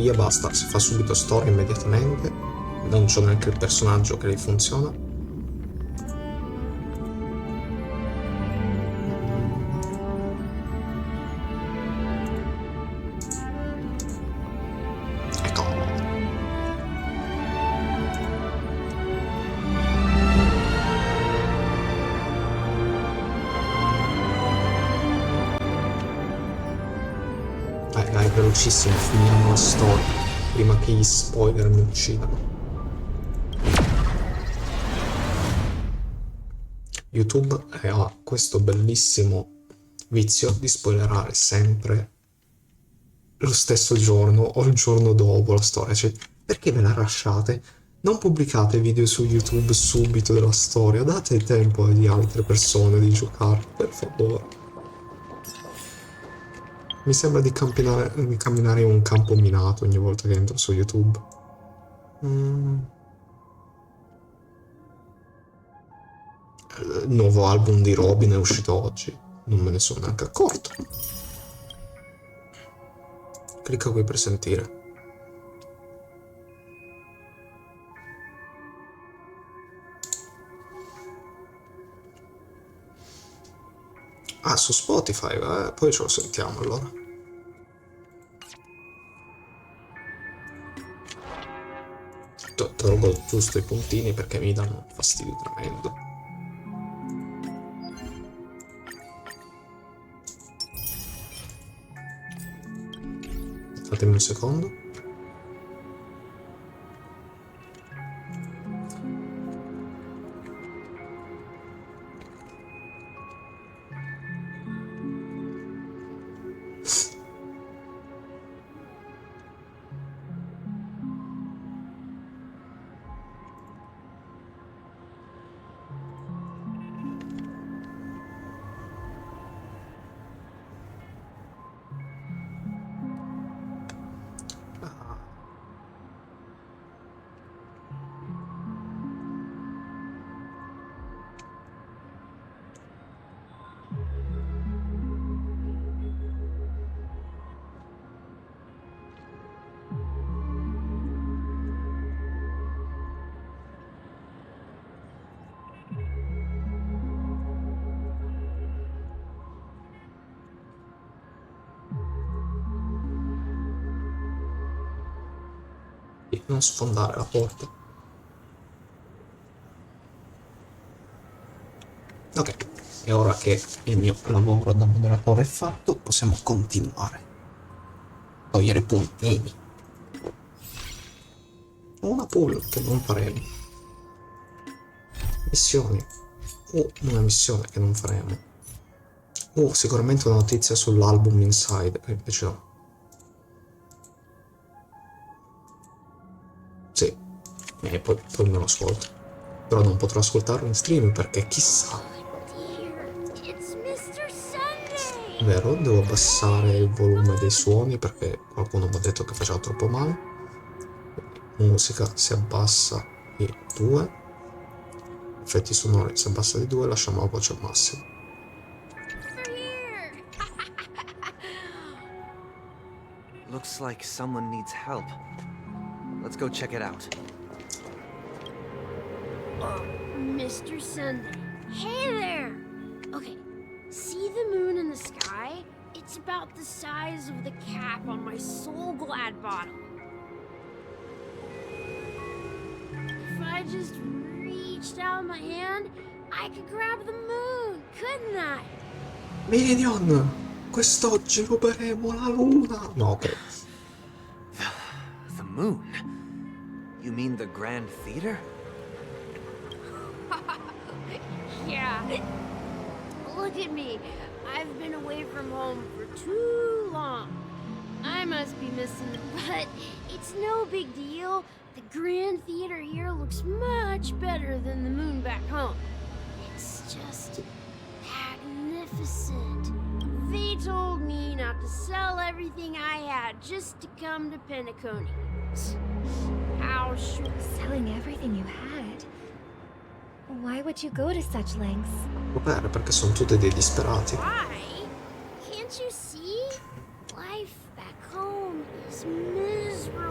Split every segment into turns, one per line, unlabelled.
via, basta, si fa subito storia immediatamente, non c'è neanche il personaggio che funziona. Ecco. Dai, velocissimo, finiamo la storia, prima che gli spoiler mi uccidano. YouTube ha questo bellissimo vizio di spoilerare sempre lo stesso giorno o il giorno dopo la storia. Cioè, perché ve la lasciate? Non pubblicate video su YouTube subito della storia, date tempo agli altre persone di giocare, per favore. Mi sembra di camminare in un campo minato ogni volta che entro su YouTube. Il nuovo album di Robin è uscito oggi, non me ne sono neanche accorto. Clicca qui per sentire. Ah, su Spotify, poi ce lo sentiamo allora. Tolgo giusto i puntini perché mi danno un fastidio tremendo. Fatemi un secondo. Non sfondare la porta. Ok, e ora che il mio lavoro da moderatore è fatto, possiamo continuare. Togliere puntini. Una pull che non faremo. Missioni. Una missione che non faremo. Sicuramente una notizia sull'album Inside, che invece no. Sì, e poi me lo ascolto. Però non potrò ascoltarlo in stream perché chissà. Vero? Devo abbassare il volume dei suoni perché qualcuno mi ha detto che faceva troppo male. Musica si abbassa di 2. Effetti sonori si abbassa di 2, lasciamo la voce al massimo.
Looks like someone needs help. Let's go check it out.
Mr. Sunday. Hey there! Okay, see the moon in the sky? It's about the size of the cap on my Soul Glad bottle. If I just reached out my hand, I could grab the moon, couldn't I?
Minion! Quest'oggi ruberemo la luna! No, ok.
The moon? You mean the Grand Theater?
Yeah. Look at me. I've been away from home for too long. I must be missing it, but it's no big deal. The Grand Theater here looks much better than the moon back home. It's just magnificent. They told me not to sell everything I had just to come to Penacony. How should
Selling everything you had? Why would you go to such lengths?
Bene, perché sono tutti dei disperati.
Why? Can't you see? Life back home is miserable.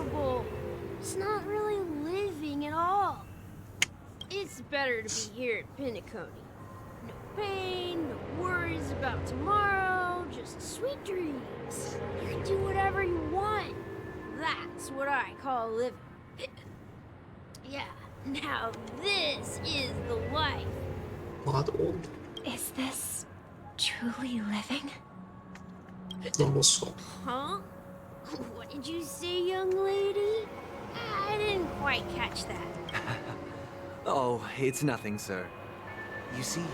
better to be here at Penacony. No pain, no worries about tomorrow, just sweet dreams. You can do whatever you want. That's what I call living. Yeah, now this is the life.
Madonna,
Is this truly living?
non lo so.
Huh? What did you say, young lady? I didn't quite catch that.
Oh, it's nothing, sir. You see,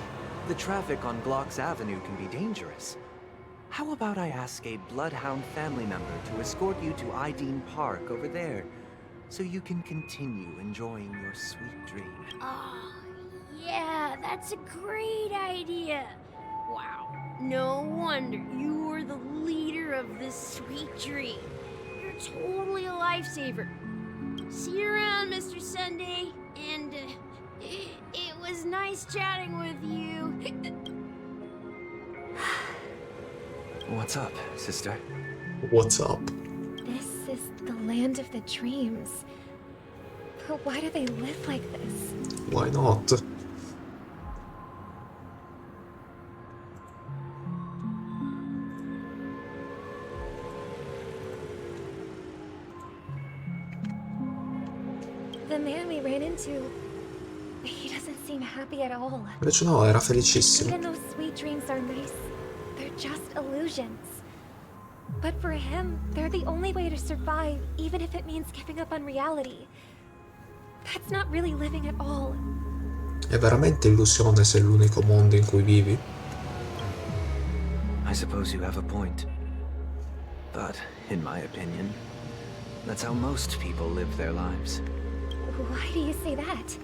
the traffic on Glock's Avenue can be dangerous. How about I ask a Bloodhound family member to escort you to Ideen Park over there, so you can continue enjoying your sweet dream?
Oh, yeah, that's a great idea. Wow, no wonder you were the leader of this sweet dream. You're totally a lifesaver. See you around, Mr. Sunday, and it was nice chatting with you.
What's up, sister?
What's up?
This is the land of the dreams. But why do they live like this?
Why not?
The man we ran into, he doesn't seem happy at all.
Invece no, era felicissimo.
Even though sweet dreams are nice, they're just illusions. But for him, they're the only way to survive, even if it means giving up on reality. That's not really living at all.
È veramente illusione se è l'unico mondo in cui vivi?
I suppose you have a point. But, in my opinion, that's how most people live their lives.
Why do you say that?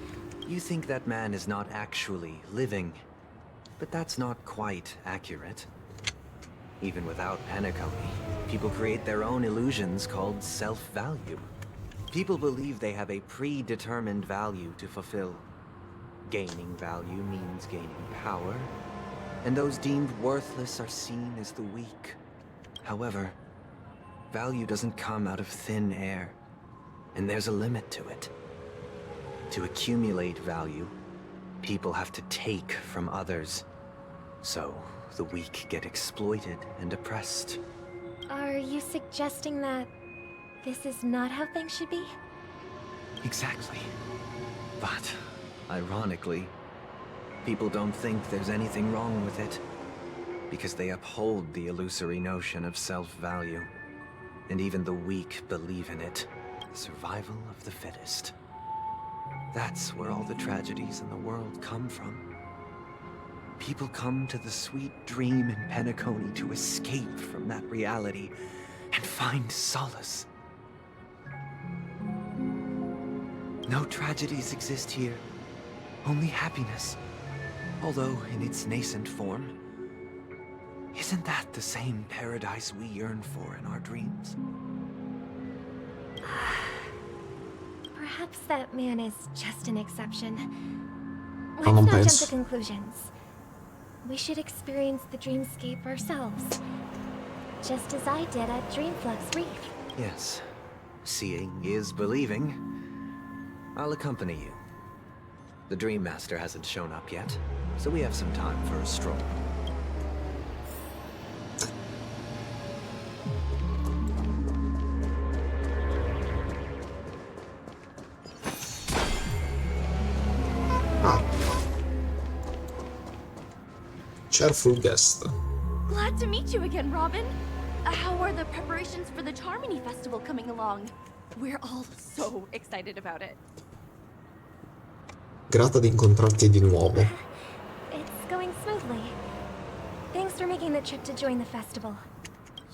You think that man is not actually living, but that's not quite accurate. Even without Penacony, people create their own illusions called self-value. People believe they have a predetermined value to fulfill. Gaining value means gaining power, and those deemed worthless are seen as the weak. However, value doesn't come out of thin air, and there's a limit to it. To accumulate value, people have to take from others. So, the weak get exploited and oppressed.
Are you suggesting that this is not how things should be?
Exactly. But, ironically, people don't think there's anything wrong with it, because they uphold the illusory notion of self-value. And even the weak believe in it. The survival of the fittest. That's where all the tragedies in the world come from. People come to the sweet dream in Penacony to escape from that reality and find solace. No tragedies exist here, only happiness. Although in its nascent form, isn't that the same paradise we yearn for in our dreams?
Perhaps that man is just an exception. Let's
non
not jump
penso.
to conclusions. We should experience the dreamscape ourselves. Just as I did at Dreamflux Reef.
Yes, seeing is believing. I'll accompany you. The Dream Master hasn't shown up yet, so we have some time for a stroll.
Ah. Cheerful guest.
Glad to meet you again, Robin. How are the preparations for the Charmony Festival coming along? We're all so excited about it.
Grata di incontrarti di nuovo.
It's going smoothly. Thanks for making the trip to join the festival.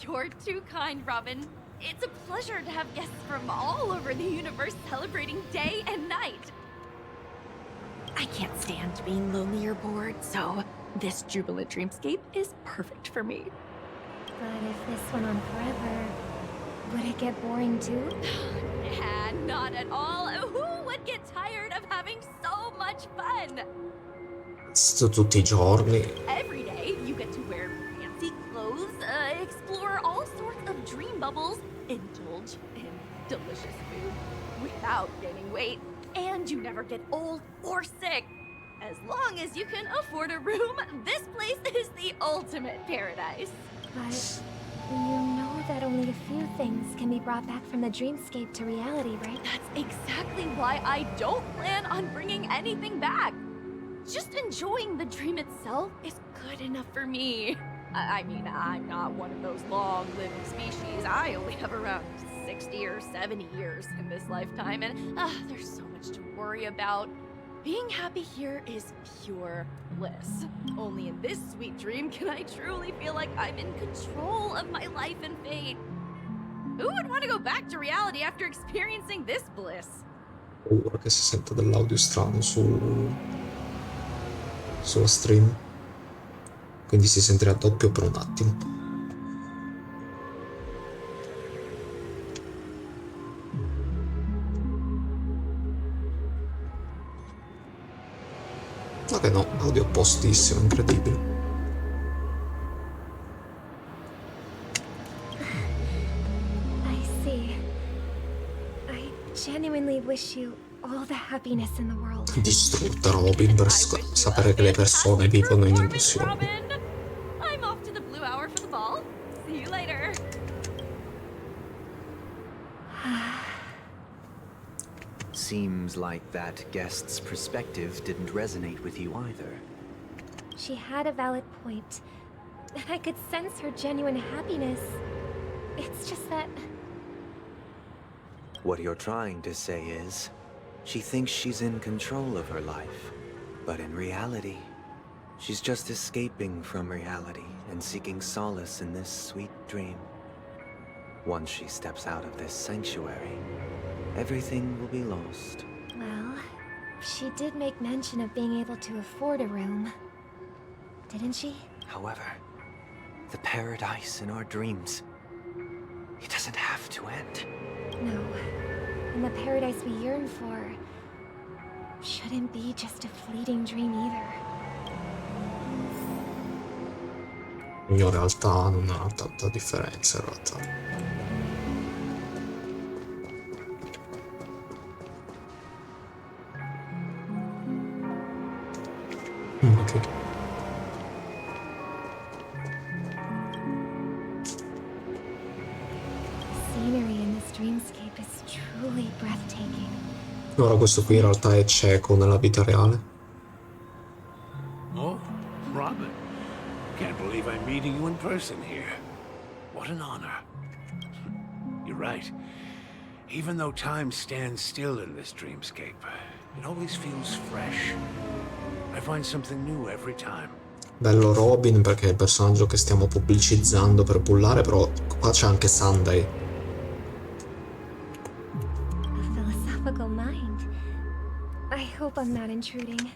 You're too kind, Robin. It's a pleasure to have guests from all over the universe celebrating day and night. I can't stand being lonely or bored, so this jubilant dreamscape is perfect for me.
But if this went on forever, would it get boring too?
Nah, not at all. Who would get tired of having so much fun?
Tutti i giorni.
Every day, you get to wear fancy clothes, explore all sorts of dream bubbles, indulge in delicious food without gaining weight. and you never get old or sick. As long as you can afford a room, this place is the ultimate paradise.
But you know that only a few things can be brought back from the dreamscape to reality, right?
That's exactly why I don't plan on bringing anything back. Just enjoying the dream itself is good enough for me. I mean, I'm not one of those long-living species. I only have around 60 or 70 years in this lifetime, and there's so much to worry about. Being happy here is pure bliss. Only in this sweet dream can I truly feel like I'm in control of my life and fate. Who would want to go back to reality after experiencing this bliss?
Ora che si sente dell'audio strano sulla stream, quindi si sentirà doppio per un attimo. Ma che no, audio postissimo, incredibile.
I see. I genuinely wish you all the happiness in the world.
Distrutta Robin per sapere che le persone vivono in illusioni.
Robin. I'm off to the blue hour for the ball. See you later.
Seems like that guest's perspective didn't resonate with you either.
She had a valid point. And I could sense her genuine happiness. It's just that...
What you're trying to say is, she thinks she's in control of her life. But in reality, she's just escaping from reality and seeking solace in this sweet dream. Once she steps out of this sanctuary, everything will be lost.
Well, she did make mention of being able to afford a room. Didn't she?
However, the paradise in our dreams, it doesn't have to end.
No. And the paradise we yearn for shouldn't be just a fleeting dream either.
In realtà non ha tanta differenza in realtà. Ok.
Scenery in this dreamscape is truly breathtaking.
Ora questo qui in realtà è cieco nella vita reale.
Oh, Robin. Can't believe I'm meeting you in person here. What an honor. You're right. Even though time stands still in this dreamscape, it always feels fresh. I find something new every time.
Bello Robin perché è il personaggio che stiamo pubblicizzando per pullare, però qua c'è anche Sunday.
A philosophical mind. I hope I'm not intruding.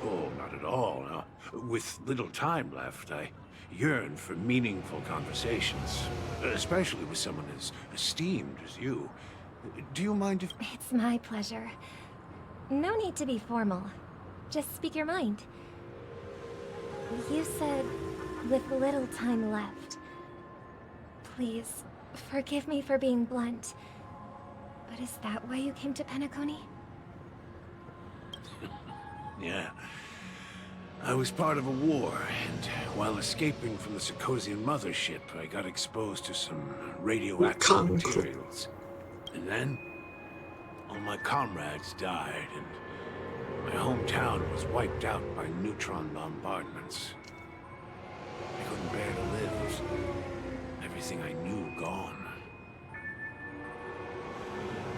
Oh, not at all. With little time left, I yearn for meaningful conversations, especially with someone as esteemed as you. Do you mind if...
It's my pleasure. No need to be formal. Just speak your mind. You said, with little time left. Please, forgive me for being blunt. But is that why you came to Penacony?
Yeah. I was part of a war, and while escaping from the Sarkosian mothership, I got exposed to some radioactive materials. And then, all my comrades died, and my hometown was wiped out by neutron bombardments. I couldn't bear to live. Everything I knew gone.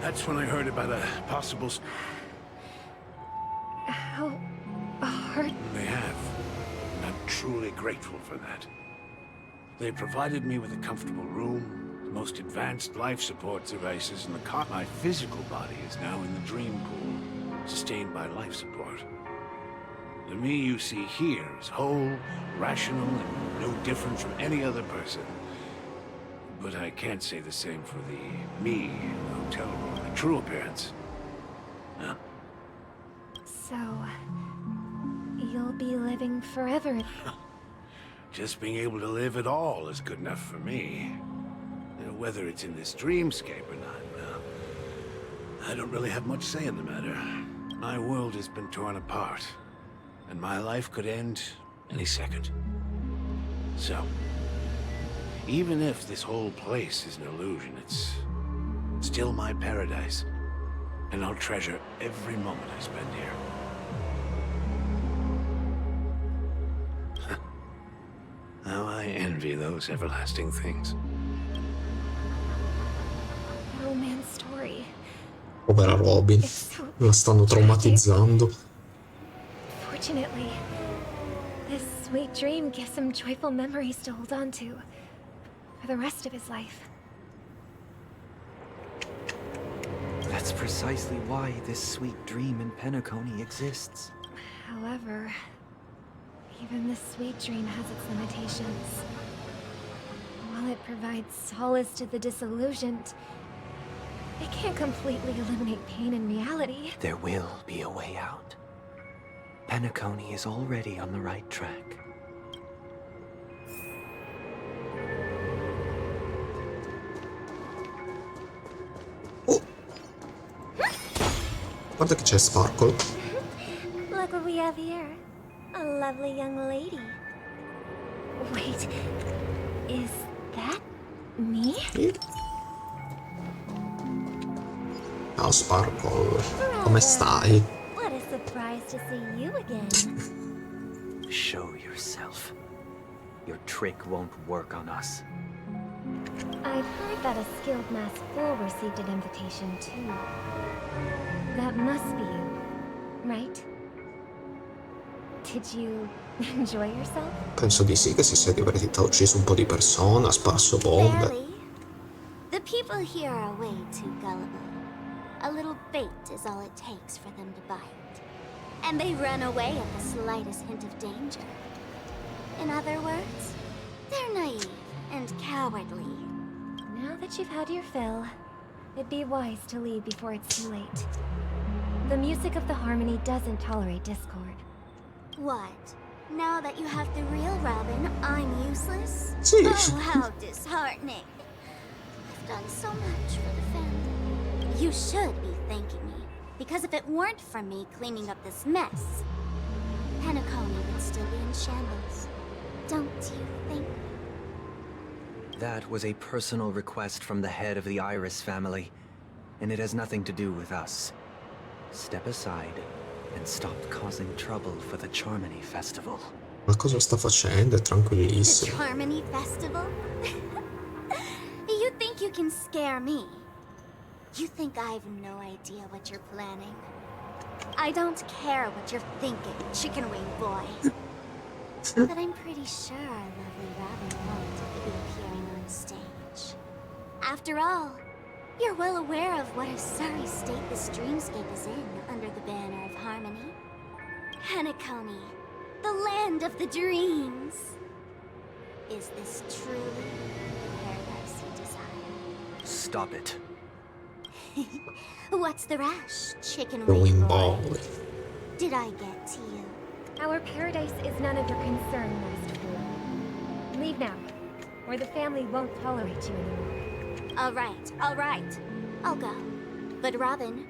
That's when I heard about a possible...
How hard...
They have. And I'm truly grateful for that. They provided me with a comfortable room, the most advanced life support devices, and my physical body is now in the dream pool, sustained by life support. The me you see here is whole, rational, and no different from any other person. But I can't say the same for the me in the hotel room, my true appearance. Huh?
So... you'll be living forever.
Just being able to live at all is good enough for me. Whether it's in this dreamscape or not, well, I don't really have much say in the matter. My world has been torn apart, and my life could end any second. So, even if this whole place is an illusion, it's still my paradise, and I'll treasure every moment I spend here. How I envy those everlasting things.
Oh man's story.
Povera Robin, la stanno traumatizzando.
Fortunately, this sweet dream gives him joyful memories to hold on to for the rest of his life.
That's precisely why this sweet dream in Penacony exists.
However, even this sweet dream has its limitations. While it provides solace to the disillusioned, it can't completely eliminate pain in reality.
There will be a way out. Penacony is already on the right track.
Oh! Guarda che c'è Sparkle.
Look what we have here. A lovely young lady. Wait, is that me?
Ciao Sparkle, come stai?
What a surprise to see you again.
Show yourself. Your trick won't work on us.
I've heard that a skilled masked fool received an invitation too. That must be you, right? Did you enjoy yourself?
Penso di sì, che si sia divertita, ha ucciso un po' di persone, ha sparso bombe.
Barely. The people here are way too gullible. A little bait is all it takes for them to bite. And they run away at the slightest hint of danger. In other words, they're naive and cowardly.
Now that you've had your fill, it'd be wise to leave before it's too late. The music of the harmony doesn't tolerate discord.
What? Now that you have the real Robin, I'm useless?
Sì.
Oh, how disheartening. I've done so much for the family. You should be thanking me, because if it weren't for me cleaning up this mess, Penacony would still be in shambles. Don't you think?
That was a personal request from the head of the Iris family, and it has nothing to do with us. Step aside and stop causing trouble for the Charmony Festival.
Ma cosa sta facendo? È
The
tranquillissimo.
Harmony Festival? You think you can scare me? You think I have no idea what you're planning? I don't care what you're thinking, chicken wing boy. But I'm pretty sure our lovely Robin won't be appearing on stage. After all, you're well aware of what a sorry state this dreamscape is in under the banner of harmony. Penacony, the land of the dreams. Is this truly the paradise you desire?
Stop it.
What's the rush, chicken
The
wing
wing
boy?
boy.
Did I get to you?
Our paradise is none of your concern, Masked Fool. Leave now, or the family won't tolerate you anymore.
All right. I'll go. But Robin,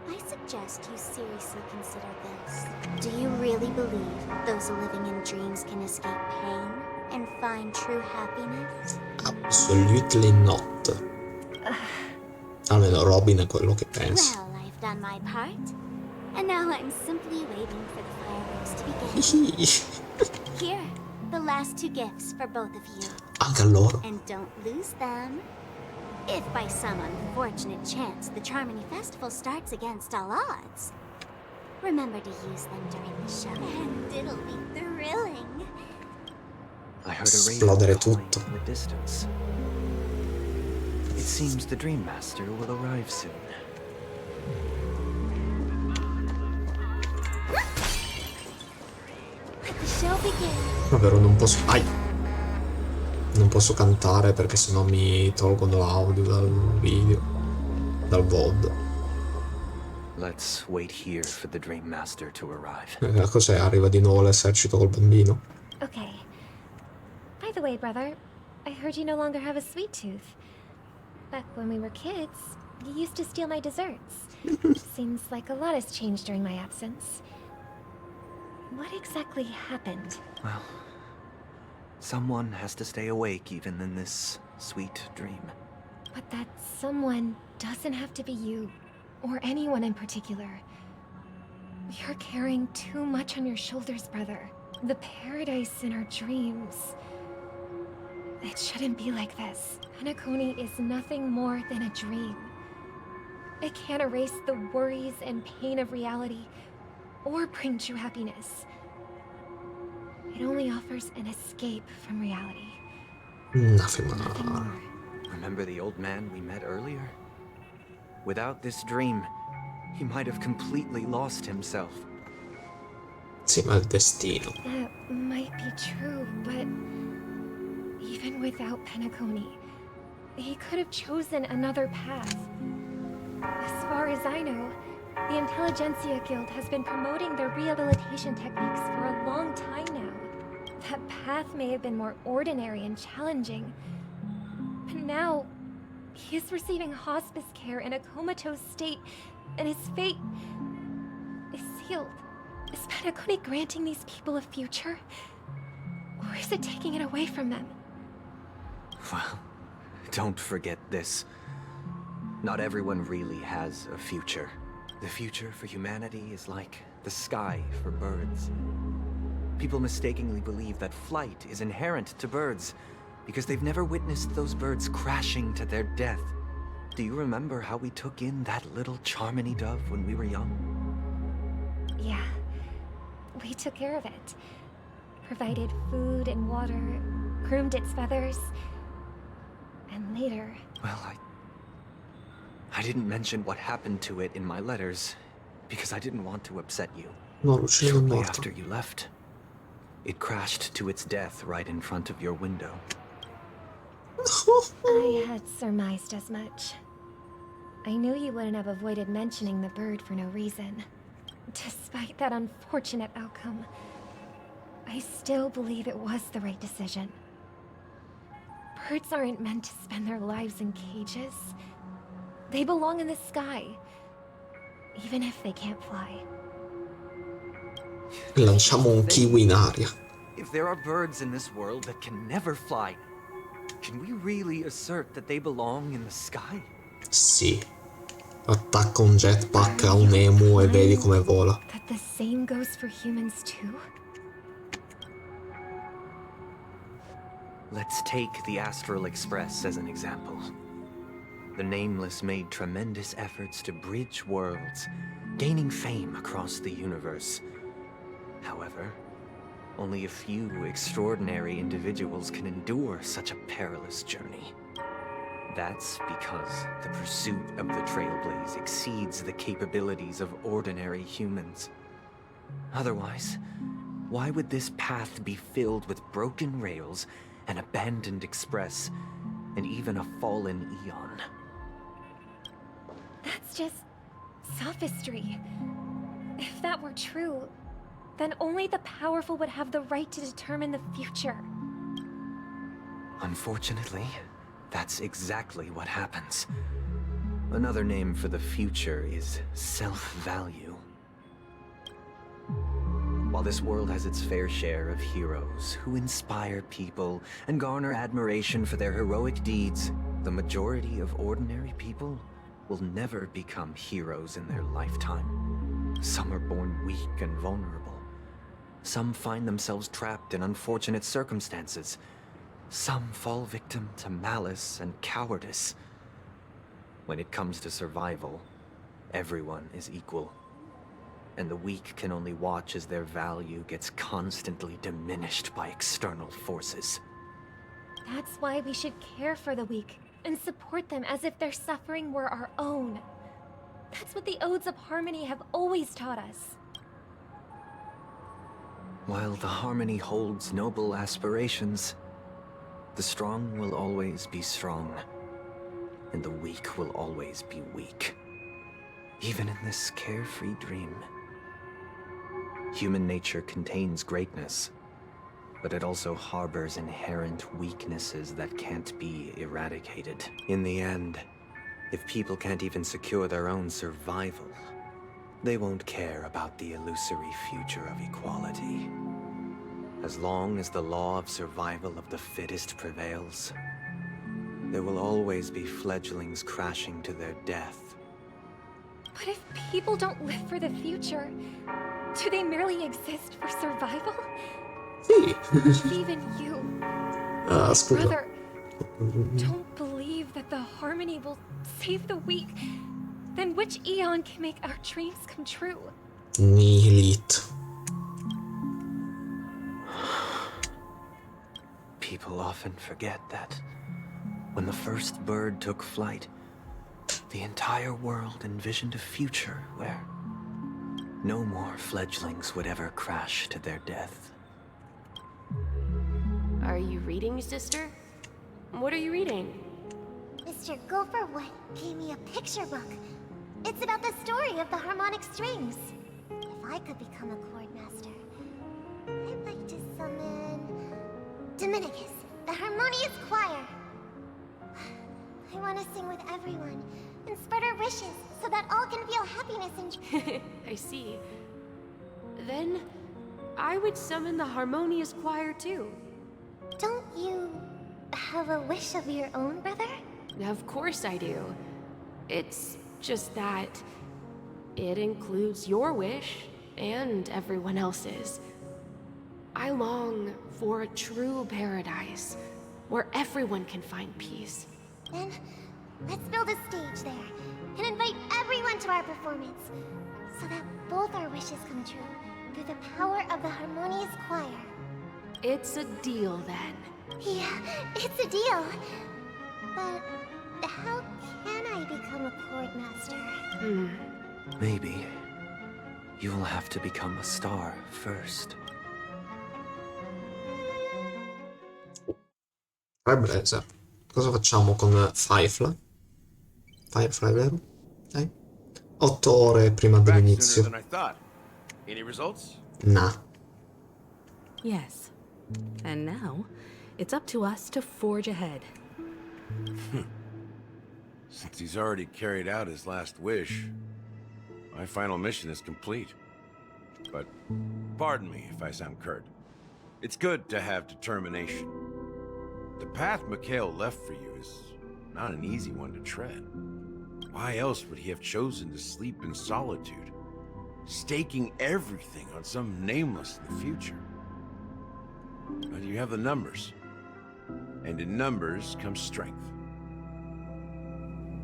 I suggest you seriously consider this. Do you really believe those living in dreams can escape pain and find true happiness?
Absolutely not. Almeno Robin è quello che pensa.
Well, I've done my part. And now I'm simply waiting for the fireworks to begin. Here, the last two gifts for both of you.
Anche a loro.
And don't lose them. If by some unfortunate chance the Charmony Festival starts against all odds, remember to use them during the show. And it'll be thrilling.
I heard a radio
Esplodere
calling
tutto.
in the distance. It seems the Dream Master will arrive soon.
The show begins.
Davvero non posso... Ai! Non posso cantare perché sennò mi tolgono l'audio dal video. Dal VOD.
Let's wait here for the Dream Master to arrive.
Cos'è? Arriva di nuovo l'esercito col bambino?
Okay. By the way, brother, I heard you no longer have a sweet tooth. Back when we were kids, you used to steal my desserts. Seems like a lot has changed during my absence. What exactly happened?
Well, someone has to stay awake even in this sweet dream.
But that someone doesn't have to be you, or anyone in particular. You're carrying too much on your shoulders, brother. The paradise in our dreams. It shouldn't be like this. Penacony is nothing more than a dream. It can't erase the worries and pain of reality, or bring true happiness. It only offers an escape from reality.
Nothing
Nothing
more.
more.
Remember the old man we met earlier? Without this dream, he might have completely lost himself.
Sì, ma il destino.
That might be true, but even without Penacony, he could have chosen another path. As far as I know, the Intelligentsia Guild has been promoting their rehabilitation techniques for a long time now. That path may have been more ordinary and challenging, but now he is receiving hospice care in a comatose state, and his fate is sealed. Is Penacony granting these people a future? Or is it taking it away from them?
Well, don't forget this. Not everyone really has a future. The future for humanity is like the sky for birds. People mistakenly believe that flight is inherent to birds because they've never witnessed those birds crashing to their death. Do you remember how we took in that little Charmony dove when we were young?
Yeah. We took care of it. Provided food and water, groomed its feathers, and later...
Well, I didn't mention what happened to it in my letters because I didn't want to upset you.
No, l'uccello è
Shortly
morto.
after you left, it crashed to its death right in front of your window.
I had surmised as much. I knew you wouldn't have avoided mentioning the bird for no reason. Despite that unfortunate outcome, I still believe it was the right decision. Birds aren't meant to spend their lives in cages. They belong in the sky, even if they can't fly.
Lanciamo un kiwi in aria.
If there are birds in this world that can never fly, can we really assert that they belong in the sky?
Sì. Attacca un jetpack a un emu e vedi come vola.
That the same goes for humans too?
Let's take the Astral Express as an example. The Nameless made tremendous efforts to bridge worlds, gaining fame across the universe. However, only a few extraordinary individuals can endure such a perilous journey. That's because the pursuit of the Trailblaze exceeds the capabilities of ordinary humans. Otherwise, why would this path be filled with broken rails, an abandoned express, and even a fallen Eon?
That's just sophistry. If that were true, then only the powerful would have the right to determine the future.
Unfortunately, that's exactly what happens. Another name for the future is self-value. While this world has its fair share of heroes who inspire people and garner admiration for their heroic deeds, the majority of ordinary people will never become heroes in their lifetime. Some are born weak and vulnerable. Some find themselves trapped in unfortunate circumstances. Some fall victim to malice and cowardice. When it comes to survival, everyone is equal. And the weak can only watch as their value gets constantly diminished by external forces.
That's why we should care for the weak and support them as if their suffering were our own. That's what the Odes of Harmony have always taught us.
While the Harmony holds noble aspirations, the strong will always be strong, and the weak will always be weak. even in this carefree dream. Human nature contains greatness, but it also harbors inherent weaknesses that can't be eradicated. In the end, if people can't even secure their own survival, they won't care about the illusory future of equality. As long as the law of survival of the fittest prevails, there will always be fledglings crashing to their death.
But if people don't live for the future, do they merely exist for survival?
Sì.
If even you,
Ah, scusa.
brother, don't believe that the harmony will save the weak, then which eon can make our dreams come true?
Nihilit.
People often forget that when the first bird took flight, the entire world envisioned a future where no more fledglings would ever crash to their death.
Are you reading, sister? What are you reading?
Mr. Gopherwood gave me a picture book. It's about the story of the harmonic strings. If I could become a chord master, I'd like to summon Dominicus, the harmonious choir. I want to sing with everyone and spread our wishes so that all can feel happiness and joy.
I see. Then, I would summon the harmonious choir too.
Don't you have a wish of your own, brother?
Of course I do. It's just that it includes your wish and everyone else's. I long for a true paradise where everyone can find peace.
Then, let's build a stage there and invite everyone to our performance so that both our wishes come true through the power of the harmonious choir.
It's a deal then.
Yeah, it's a deal. But how can I become a chord master?
Maybe you'll have to become a star first.
Blazer. Cosa facciamo con Firefly? Firefly, vero? 8 ore prima
Back sooner
dell'inizio.
than I thought. Any results?
Nah.
Yes. And now, it's up to us to forge ahead.
Since he's already carried out his last wish, my final mission is complete. But pardon me if I sound curt. It's good to have determination. The path Mikhail left for you is not an easy one to tread. Why else would he have chosen to sleep in solitude, staking everything on some nameless in the future? But you have the numbers, and in numbers comes strength.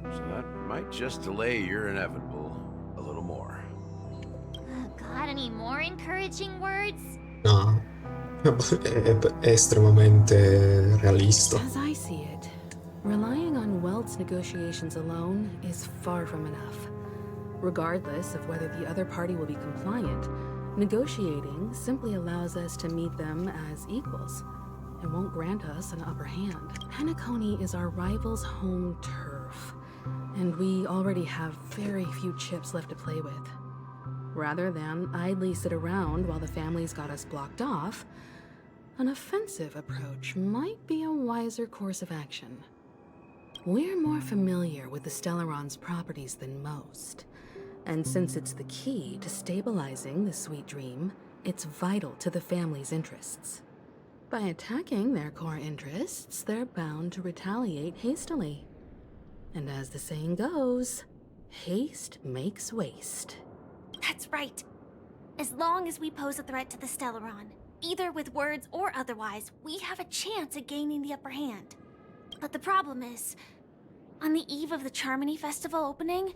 So that might just delay your inevitable a little more.
Got any more encouraging words?
No. È estremamente realista.
As I see it, relying on Welt's negotiations alone is far from enough. Regardless of whether the other party will be compliant, negotiating simply allows us to meet them as equals. It won't grant us an upper hand. Penacony is our rival's home turf, and we already have very few chips left to play with. Rather than idly sit around while the family's got us blocked off, an offensive approach might be a wiser course of action. We're more familiar with the Stellaron's properties than most, and since it's the key to stabilizing the sweet dream, it's vital to the family's interests. By attacking their core interests, they're bound to retaliate hastily. And as the saying goes, haste makes waste.
That's right. As long as we pose a threat to the Stellaron, either with words or otherwise, we have a chance at gaining the upper hand. But the problem is, on the eve of the Charmony Festival opening,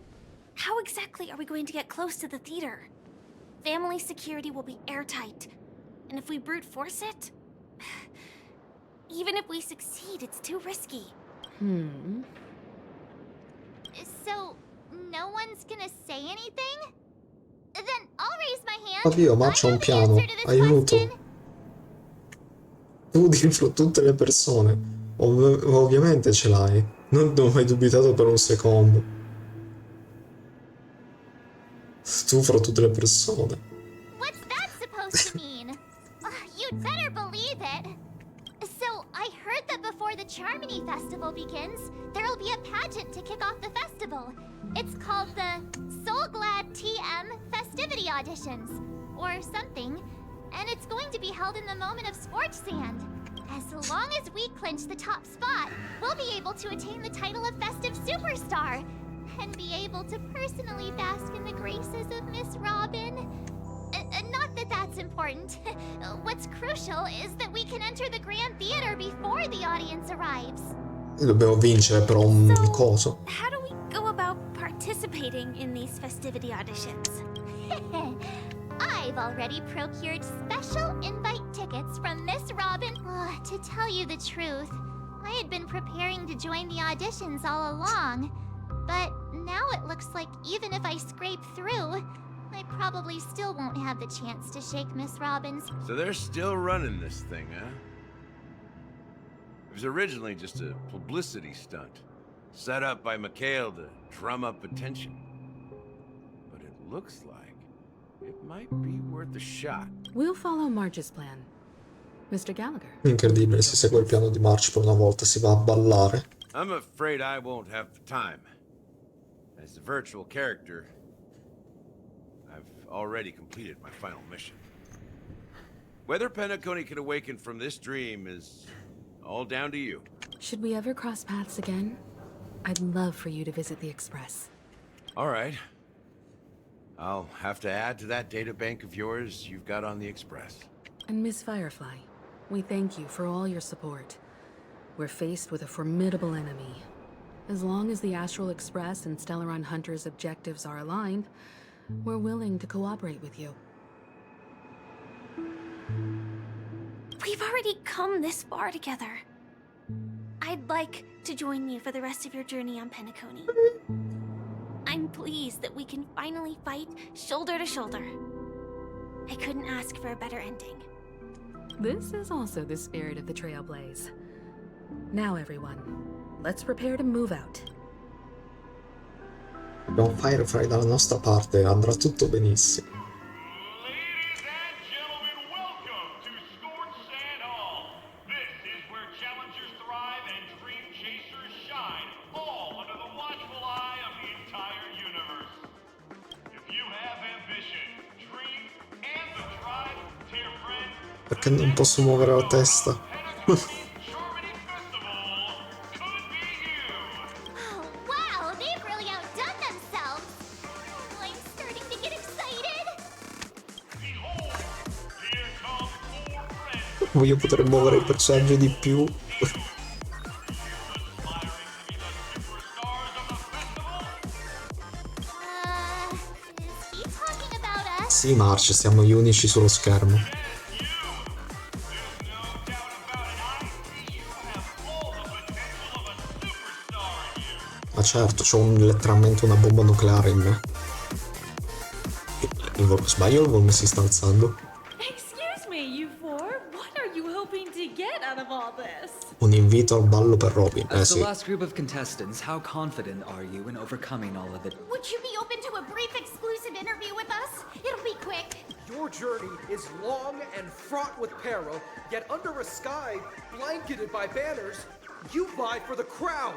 how exactly are we going to get close to the theater? Family security will be airtight, and if we brute force it, even if we succeed, it's too risky.
So, no one's gonna say anything? Then I'll raise my hand.
Oddio, ma
I
c'è un
know the
piano.
answer to this
Aiuto.
question.
Tu dentro tutte le persone. Ovviamente ce l'hai. Non ho mai dubitato per un secondo. Tu fra tutte le persone.
What's that supposed to mean? You'd better believe it. So, I heard that before the Charmony Festival begins, there'll be a pageant to kick off the festival. It's called the Soul Glad TM Festivity Auditions, or something, and it's going to be held in the moment of Scorch Sand. As long as we clinch the top spot, we'll be able to attain the title of Festive Superstar, and be able to personally bask in the graces of Miss Robin. Not that that's important. What's crucial is that we can enter the Grand Theater before the audience arrives.
Dobbiamo vincere però un coso.
How do we go about participating in these festivity auditions?
I've already procured special invite tickets from Miss Robin. To tell you the truth, I had been preparing to join the auditions all along. But now it looks like even if I scrape through, I probably still won't have the chance to shake Miss Robin's.
So they're still running this thing, huh? It was originally just a publicity stunt, set up by Mikhail to drum up attention. But it looks like it might be worth a shot.
We'll follow Marge's plan. Mr. Gallagher.
Incredibile, si segue il piano di March per una volta, si va a ballare.
I'm afraid I won't have the time. As a virtual character, I've already completed my final mission. Whether Penacony can awaken from this dream is all down to you.
Should we ever cross paths again? I'd love for you to visit the Express.
All right. I'll have to add to that data bank of yours you've got on the Express.
And Miss Firefly, we thank you for all your support. We're faced with a formidable enemy. As long as the Astral Express and Stellaron Hunter's objectives are aligned, we're willing to cooperate with you.
We've already come this far together. I'd like to join you for the rest of your journey on Penacony. I'm pleased that we can finally fight shoulder to shoulder. I couldn't ask for a better ending.
This is also the spirit of the Trailblaze. Now everyone, let's prepare to move out.
Abbiamo Firefly dalla nostra parte, andrà tutto benissimo.
Ladies and gentlemen, welcome to Scorch Sand Hall. This is where challengers thrive and dream chasers shine, all under the watchful eye of the entire universe. If you have ambition, dream, and the drive, dear friend,
Perché non posso muovere la testa?
Charmony Festival could be you.
Oh, wow, they've really outdone themselves. Oh, I'm starting to get excited.
Behold, here come 4 friends.
Voglio poter muovere i personaggi di più.
Is he talking about us?
Sì, March, siamo gli unici sullo schermo. Ma certo, c'ho letteralmente una bomba nucleare in me. Sbaglio, il volume si sta alzando.
Excuse me, you four. What are you hoping to get out of all this?
Un invito al ballo per Robin.
As the
Sì.
last group of contestants, how confident are you in overcoming all of it?
Would you be open to a brief exclusive interview with us? It'll be quick.
Your journey is long and fraught with peril, yet under a sky blanketed by banners, you vie for the crown.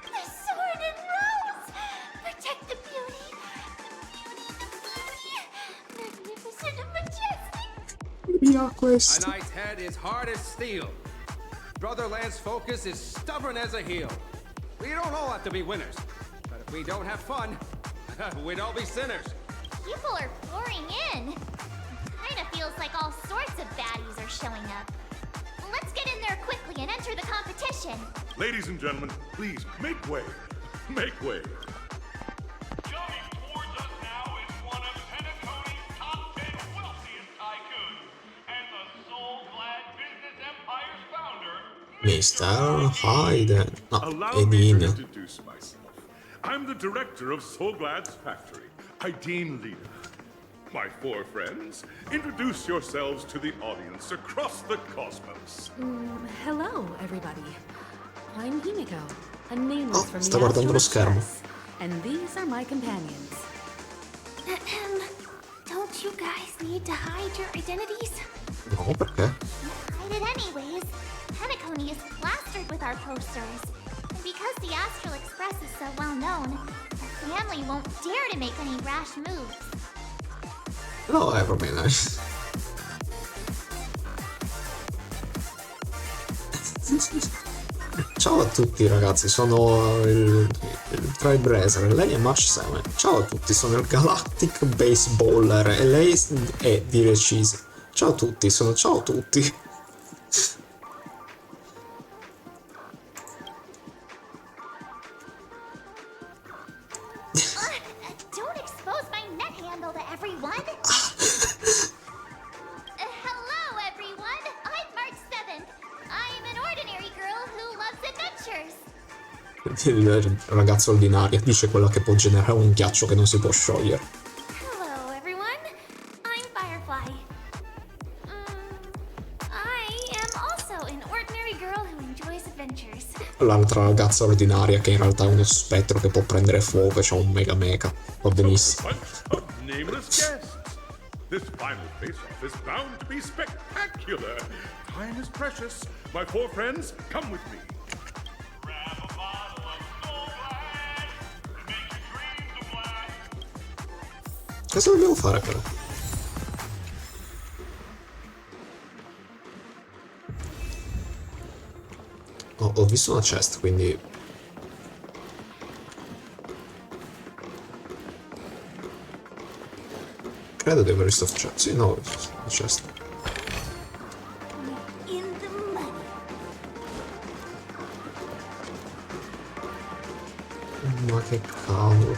The sword and rose! Protect the beauty! Magnificent and majestic!
Via
A
questo.
knight's head is hard as steel. Brother Lance's focus is stubborn as a heel. We don't all have to be winners, but if we don't have fun, we'd all be sinners.
People are pouring in. Kinda feels like all sorts of baddies are showing up. Let's get in there quickly and enter the competition.
Ladies and gentlemen, please make way. Make way. Coming towards us now is one of Penacony's top 10 wealthiest tycoons and the soul-glad business empire's founder,
Mr. Hayden. No,
Allow me to
Edin.
introduce myself. I'm the director of Soulglad's factory, Ideen Leader. My 4 friends, introduce yourselves to the audience across the cosmos.
Hello, everybody. I'm Himiko, a nameless
Oh,
from
sta
the
guardando
Astral
lo schermo.
Express, and these are my companions.
Don't you guys need to hide your identities?
No, perché?
Hide it anyways. Penacony is plastered with our posters. And because the Astral Express is so well known, our family won't dare to make any rash moves.
No, va bene. Ciao a tutti ragazzi, sono il Trailblazer e lei è March 7. Ciao a tutti, sono il Galactic Baseballer e lei è di Recise. Ciao a tutti, ciao a tutti.
Don't expose my net handle to everyone! Hello, everyone! I'm March 7th. I'm an ordinary girl who loves adventures.
Il ragazzo ordinario dice quella che può generare un ghiaccio che non si può sciogliere.
Hello, everyone. I'm Firefly. I am also an ordinary girl who enjoys adventures.
L'altra ragazza ordinaria che in realtà è uno spettro che può prendere fuoco e c'ha un mega mecha. Va benissimo.
Nameless guests. This final face-off is bound to be spectacular. Time is precious. My four friends, come with me. Grab a bottle of Soul Blast and make your dreams a blast.
Cosa dobbiamo fare però? Oh, ho visto una chest, quindi... Credo di aver visto chest. Sì, no, una chest.
In the money.
Ma che cavolo.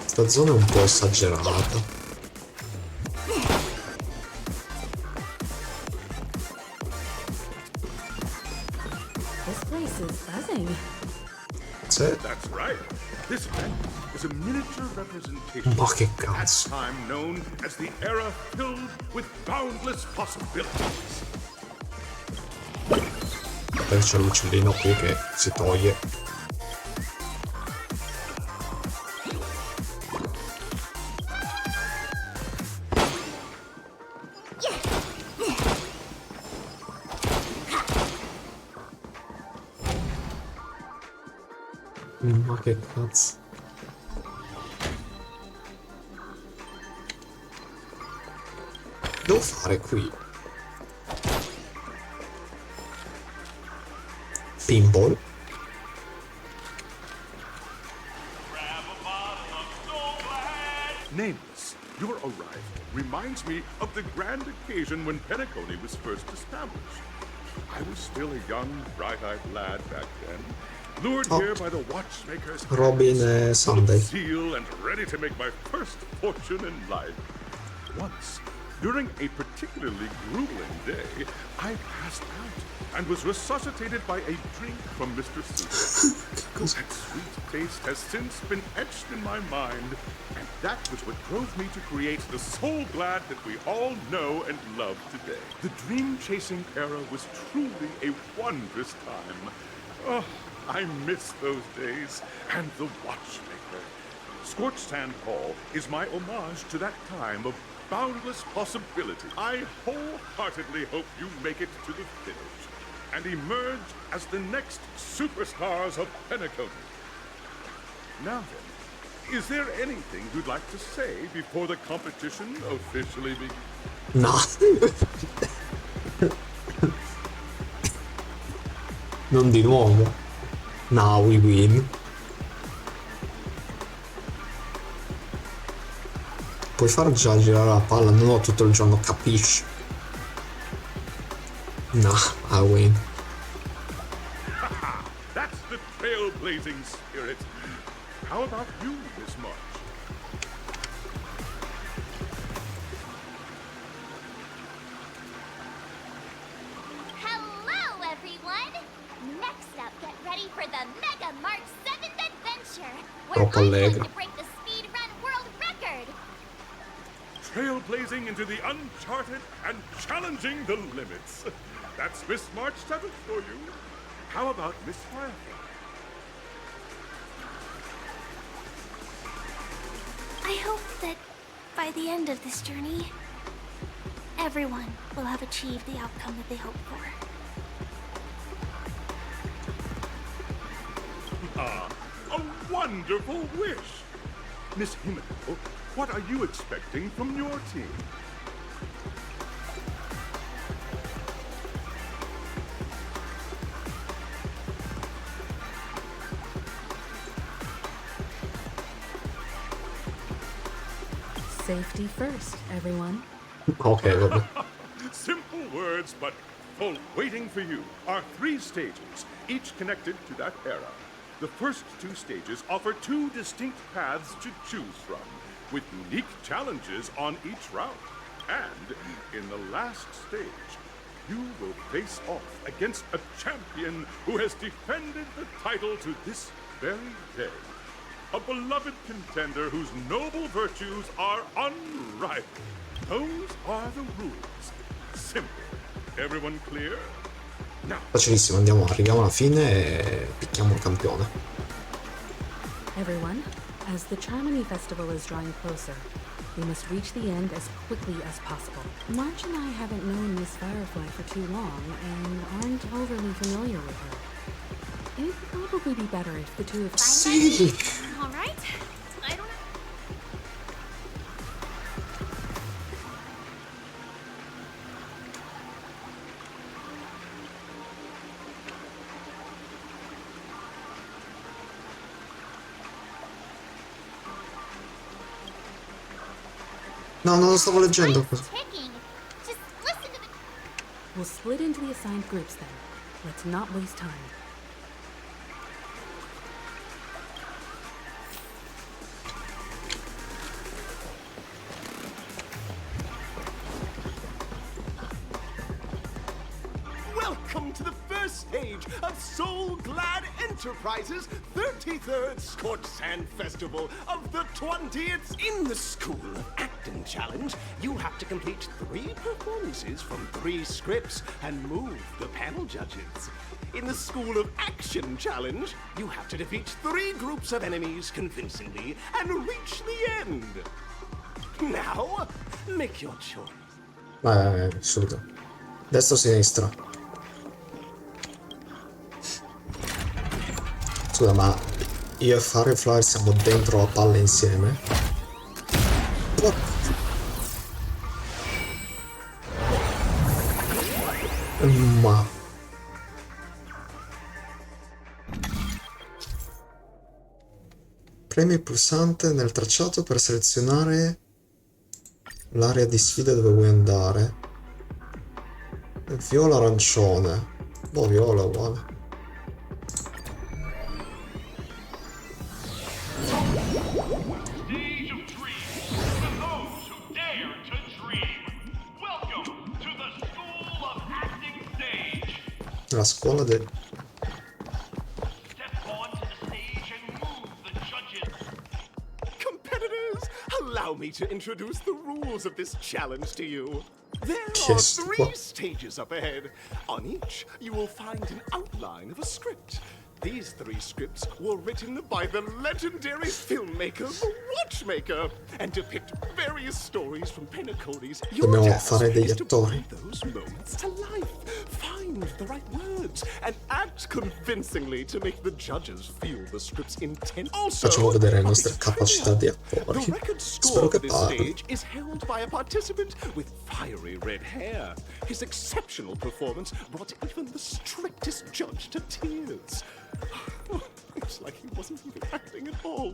Sta zona è un po' esagerata.
This place is buzzing.
That's right. This event is a miniature representation
Ma che
of that
cazzo.
time known as the era filled with boundless possibilities.
Poi c'è l'uccellino qui che si toglie. Ma che cazzo. Devo fare qui? Pinball?
Nameless, your arrival reminds me of the grand occasion when Penacony was first established. I was still a young, bright-eyed lad back then, lured here by the watchmaker's
Robin
full of
Sunday.
zeal and ready to make my first fortune in life. Once, during a particularly grueling day, I passed out and was resuscitated by a drink from Mr. Super. That sweet taste has since been etched in my mind, and that was what drove me to create the Soul Glad that we all know and love today. The dream-chasing era was truly a wondrous time. Oh, I miss those days, and the watchmaker. Scorched Sand Hall is my homage to that time of boundless possibility. I wholeheartedly hope you make it to the finish and emerge as the next superstars of Penacony. Now then, is there anything you'd like to say before the competition officially begins?
No. Non di nuovo. Now we win. Puoi far già girare la palla, non ho tutto il giorno, capisci? No, I win.
That's the trailblazing spirit. How about you, Miss March?
Hello, everyone! Next up, get ready for the Mega March 7th adventure, where
Troppo
I'm going
allegro.
to break the speed run world record!
Trailblazing into the uncharted and challenging the limits. That's Miss March 7th for you. How about Miss Firefly?
I hope that
By the end of this journey, everyone will have achieved the outcome that they hoped for.
Ah, a wonderful wish! Miss Himiko, what are you expecting from your team?
Safety first, everyone.
Ok, vabbè.
Simple words, but full. Waiting for you are 3 stages, each connected to that era. The first 2 stages offer 2 distinct paths to choose from, with unique challenges on each route. And in the last stage, you will face off against a champion who has defended the title to this very day. A beloved contender whose noble virtues are unrivaled. Those are the rules. Simple. Everyone clear? Now.
Facilissimo, arriviamo alla fine e picchiamo il campione.
Everyone, as the Charmony Festival is drawing closer, we must reach the end as quickly as possible. March and I haven't known Miss Firefly for too long and aren't overly familiar with her. It'd probably be better if the two of us...
Sì!
All right. I don't know.
No, non lo stavo leggendo.
Ticking. Just listen to the...
We'll split into the assigned groups then. Let's not waste time.
Welcome to the first stage of Soul Glad Enterprises' 33rd Scorched Sand Festival of the 20th. In the School of Acting Challenge, you have to complete 3 performances from 3 scripts and move the panel judges. In the School of Action Challenge, you have to defeat 3 groups of enemies convincingly and reach the end. Now, make your choice.
Vai, subito. Destra o sinistra? Scusa, ma io e Firefly siamo dentro la palla insieme? What? Ma... Premi il pulsante nel tracciato per selezionare l'area di sfida dove vuoi andare. Viola arancione. Boh, viola uguale.
Stage of dreams for those who dare to dream. Welcome to the School of Acting Stage.
La scuola del...
Step onto the stage and move the judges.
Competitors, allow me to introduce the rules of this challenge to you. There are
Yes.
3 stages up ahead. On each, you will find an outline of a script. These 3 scripts were written by the legendary filmmaker, The Watchmaker, and depict various stories from Penacony's. Your
Dobbiamo
task
fare degli
is to
attori.
bring those moments to life, find the right words, and act convincingly to make the judges feel the script's intent. Also,
Facciamo vedere le nostre
by
capacità di
trivia,
attori.
the record
Spero
score
che
for this
parli.
stage is held by a participant with fiery red hair. His exceptional performance brought even the strictest judge to tears. It's like he wasn't even acting at all.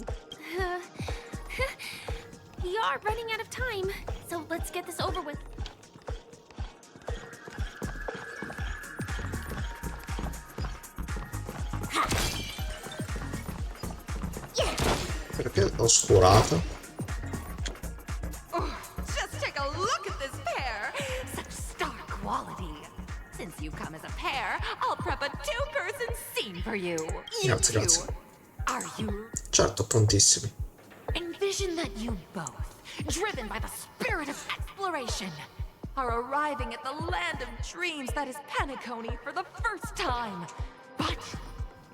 We are running out of time, so let's get this over with.
Perché l'ho oscurata?
Just take a look at this pair! Such stark quality. Since you've come as a pair, I'll prep a 2-person scene for you.
Grazie, grazie.
Are you?
Certo, prontissimi.
Envision that you both, driven by the spirit of exploration, are arriving at the land of dreams that is Penacony for the first time. But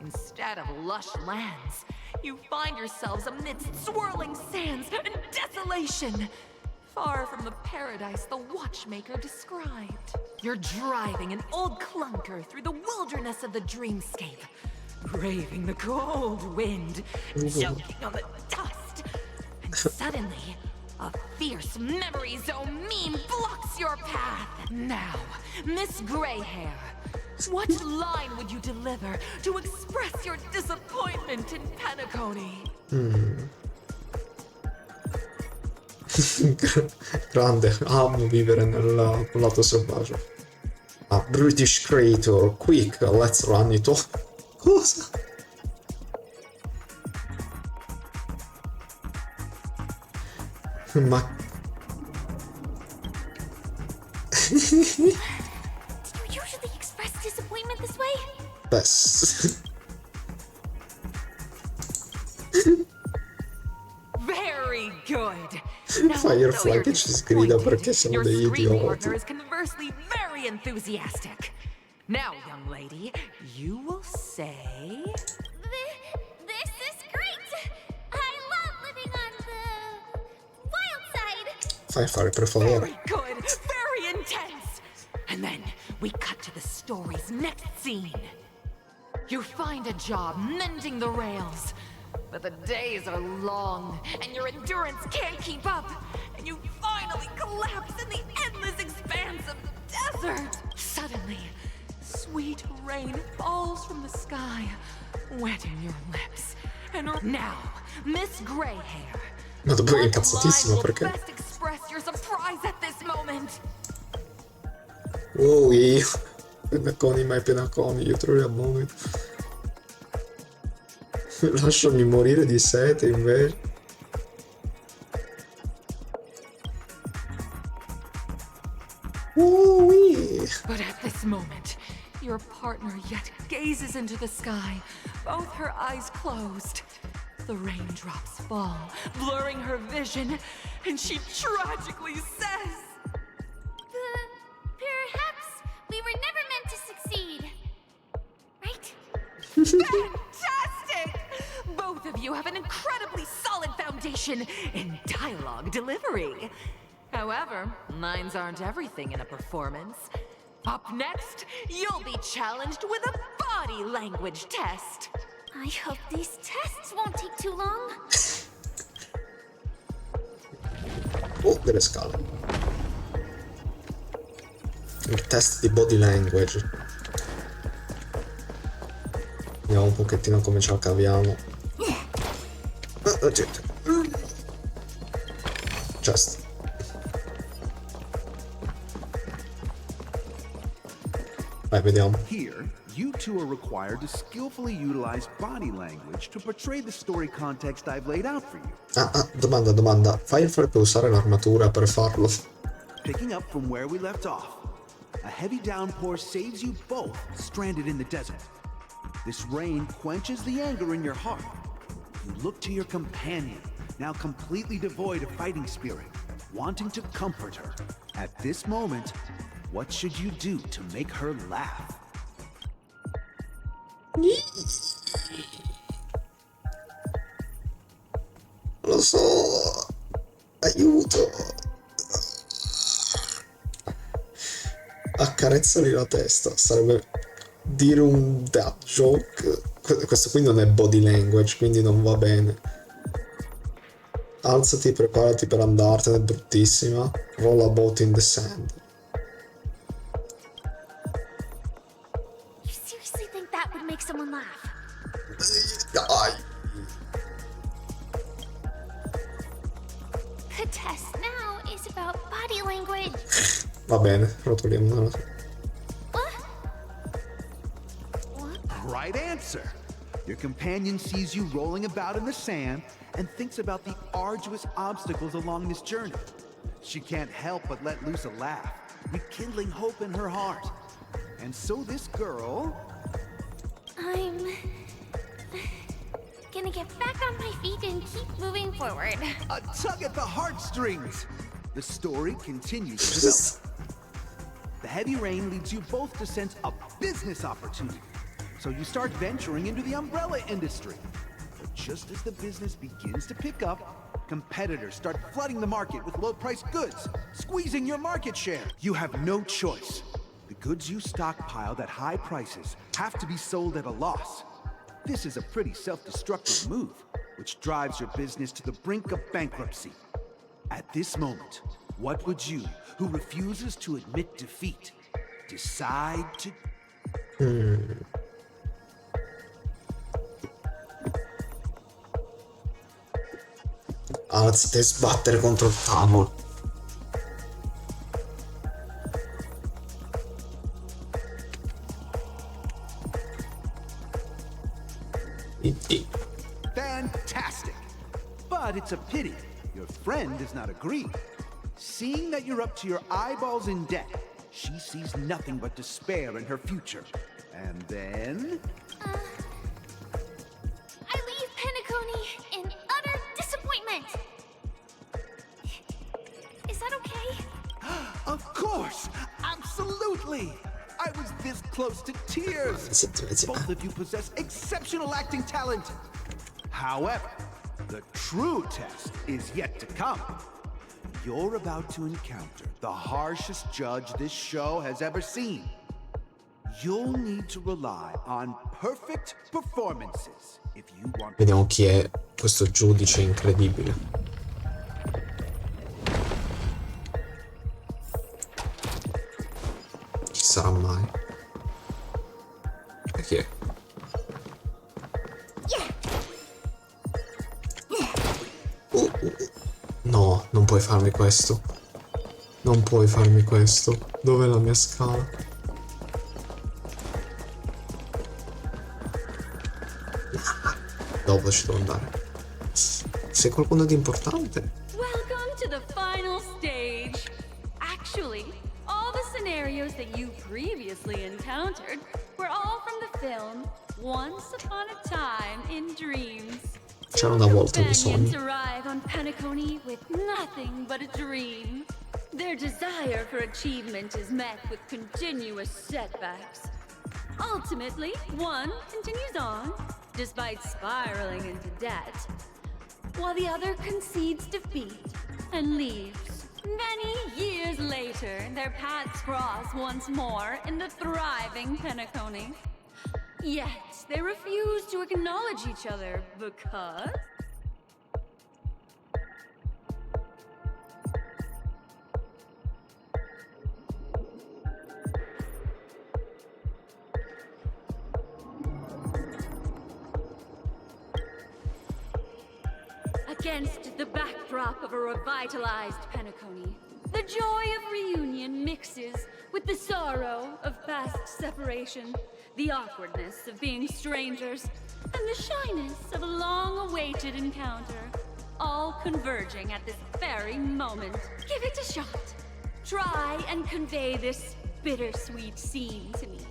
instead of lush lands, you find yourselves amidst swirling sands and desolation.
far from the paradise the watchmaker described. You're driving an old clunker through the wilderness of the dreamscape, braving the cold wind, choking on the dust, and suddenly, a fierce memory zone meme blocks your path. Now, Miss Greyhair, what line would you deliver to express your disappointment in Penacony?
Grande, amo vivere nel lato selvaggio. Ah, British creator, quick, let's run it off. Cosa? Ma...
Do you usually express disappointment this way?
Best.
Very good.
Firefly che ci sgrida perché siamo degli idioti.
Partner is conversely very enthusiastic. Now, young lady, you will say...
This is great! I love living on the wild side!
Firefly, per favore.
Very good, very intense. And then we cut to the story's next scene. You find a job mending the rails, but the days are long, and your endurance can't keep up, and you finally collapse in the endless expanse of desert. Suddenly, sweet rain falls from the sky, wetting your lips. And now, Miss Greyhair,
Ma dopo è
what
incazzatissimo
line will
perché...
best express your surprise at this moment?
Oh, io... Penacony, mai Penacony, io trovo a voi. Lasciami morire di sete invece.
But at this moment, your partner yet gazes into the sky, both her eyes closed. The raindrops fall, blurring her vision, and she tragically says,
Perhaps we were never meant to succeed. Right?
Fantastic! Both of you have an incredibly solid foundation in dialogue delivery. However, lines aren't everything in a performance. Up next, you'll be challenged with a body language test.
I hope these tests won't take too long.
Oh, delle scale. Il test di body language. Vediamo un pochettino come ce la caviamo. Chest. Vai, vediamo.
Here, you two are required to skillfully utilize body language to portray the story context I've laid out for you.
Domanda. Firefly può usare l'armatura per farlo?
Picking up from where we left off, a heavy downpour saves you both stranded in the desert. This rain quenches the anger in your heart. You look to your companion, now completely devoid of fighting spirit, wanting to comfort her. At this moment, what should you do to make her laugh?
Lo so. Aiuto. Accarezzali la testa. Sarebbe dire un dad joke. Questo qui non è body language, quindi non va bene. Alzati, preparati per andartene, è bruttissima. Roll about in the sand.
You seriously think that would make someone laugh?
Dai.
The test now is about body language.
Va bene, rotoliamo.
Right answer. Your companion sees you rolling about in the sand and thinks about the arduous obstacles along this journey. She can't help but let loose a laugh, rekindling hope in her heart. And so this girl...
I'm gonna get back on my feet and keep moving forward.
A tug at the heartstrings! The story continues to develop. The heavy rain leads you both to sense a business opportunity. So you start venturing into the umbrella industry. But just as the business begins to pick up, Competitors start flooding the market with low-priced goods, squeezing your market share. You have no choice. The goods you stockpiled at high prices have to be sold at a loss. This is a pretty self-destructive move, which drives your business to the brink of bankruptcy. At this moment, what would you, who refuses to admit defeat, decide to...
Anzi, sbattere contro il tavolo.
Fantastic! But it's a pity your friend does not agree. Seeing that you're up to your eyeballs in debt, she sees nothing but despair in her future. And then...
I leave Penacony in utter disappointment. Is that okay?
Of course! Absolutely! I was this close to tears. Both of you possess exceptional acting talent. However, the true test is yet to come. You're about to encounter the harshest judge this show has ever seen. You'll need to rely on perfect performances if you want.
Vediamo chi è questo giudice incredibile. Chi sarà mai? E chi è? No, non puoi farmi questo. Non puoi farmi questo. Dov'è la mia scala? Dopo ci devo andare. Sei qualcuno di importante?
Welcome to the final stage. Actually, all the scenarios that you previously encountered were all from the film Once Upon a Time in Dreams.
C'era una volta nei
Companions
sogni.
arrive on Penacony with nothing but a dream. Their desire for achievement is met with continuous setbacks. Ultimately, one continues on, despite spiraling into debt, while the other concedes defeat and leaves. Many years later, their paths cross once more in the thriving Penacony. Yet, they refuse to acknowledge each other because... Against the backdrop of a revitalized Penacony, the joy of reunion mixes with the sorrow of past separation, the awkwardness of being strangers, and the shyness of a long-awaited encounter, all converging at this very moment. Give it a shot. Try and convey this bittersweet scene to me.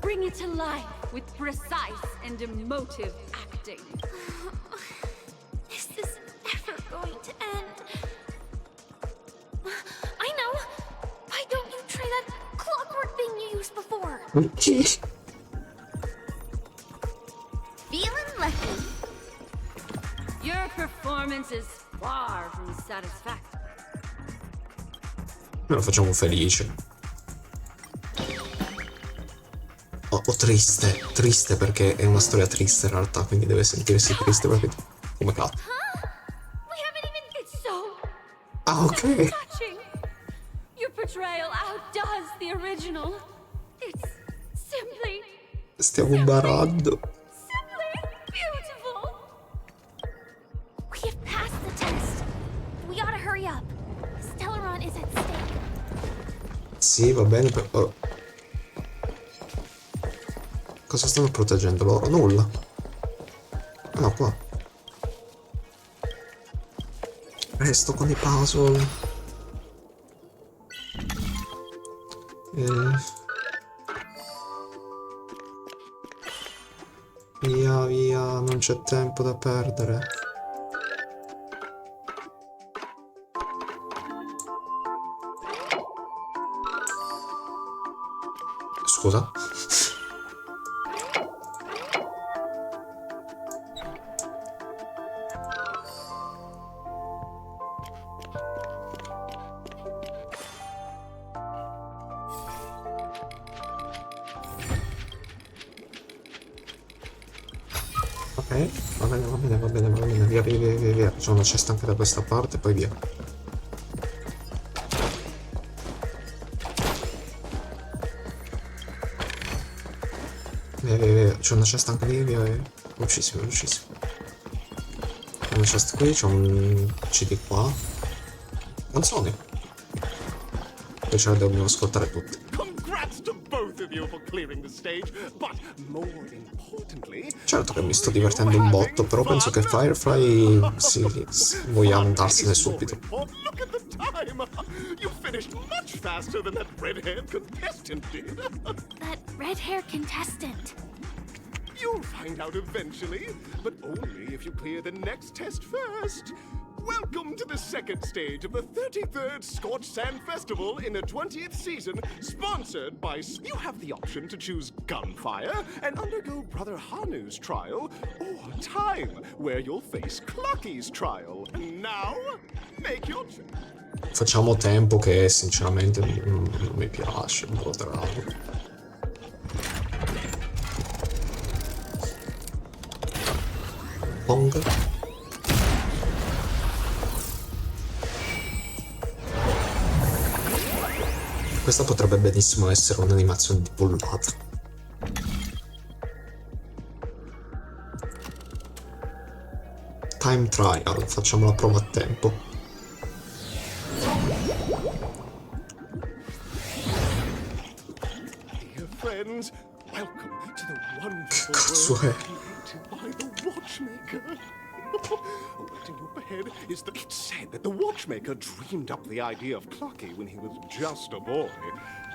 Bring it to life with precise and emotive acting.
Is this ever going to end? I know! Why don't you try that clockwork thing you used before?
Feeling lucky.
Your performance is far from satisfactory.
Noi lo facciamo felice. O triste. Triste perché è una storia triste in realtà, quindi deve sentirsi triste perché... Come cazzo?
We haven't even... It's so...
Ah, ok.
touching. Your portrayal outdoes the original. It's simply...
Stiamo barando.
beautiful.
We have passed the test. We ought to hurry up. Stellaron is at stake.
Sì, va bene per... oh. Cosa stanno proteggendo loro? Nulla. Ah, no, qua. Resto con i puzzle. Via, via, non c'è tempo da perdere. Scusa? Va bene, va bene, va bene, va bene, via, via, via, via, via. C'è una cesta anche da questa parte, poi via. Via, via, via. C'è una cesta anche lì, via, via. Velocissimo, velocissimo. C'è una cesta qui, c'è un CD qua. Canzoni. Poi ce le dobbiamo ascoltare tutte.
Congrats to both of you for clearing the stage, but more importantly,
Certo che mi sto divertendo un botto, però penso che Firefly voglia andarsene subito.
look at the time! You finished much faster than that red-haired contestant did.
That red-haired contestant.
You'll find out eventually, but only if you clear the next test first. Welcome to the second stage of the 33rd Scorched Sand Festival in the 20th season, sponsored by... You have the option to choose gunfire and undergo Brother Hanu's trial, or time, where you'll face Clucky's trial. Now, make your choice.
Facciamo tempo che sinceramente non mi piace, Brother Hanu. Pong. Questa potrebbe benissimo essere un'animazione di bollata. Time trial, facciamo la prova a tempo.
Dear friends, welcome to the wonderful
Cazzo
world
è?
created by the Watchmaker. Waiting up ahead is that it's said that the Watchmaker dreamed up the idea of Clucky when he was just a boy.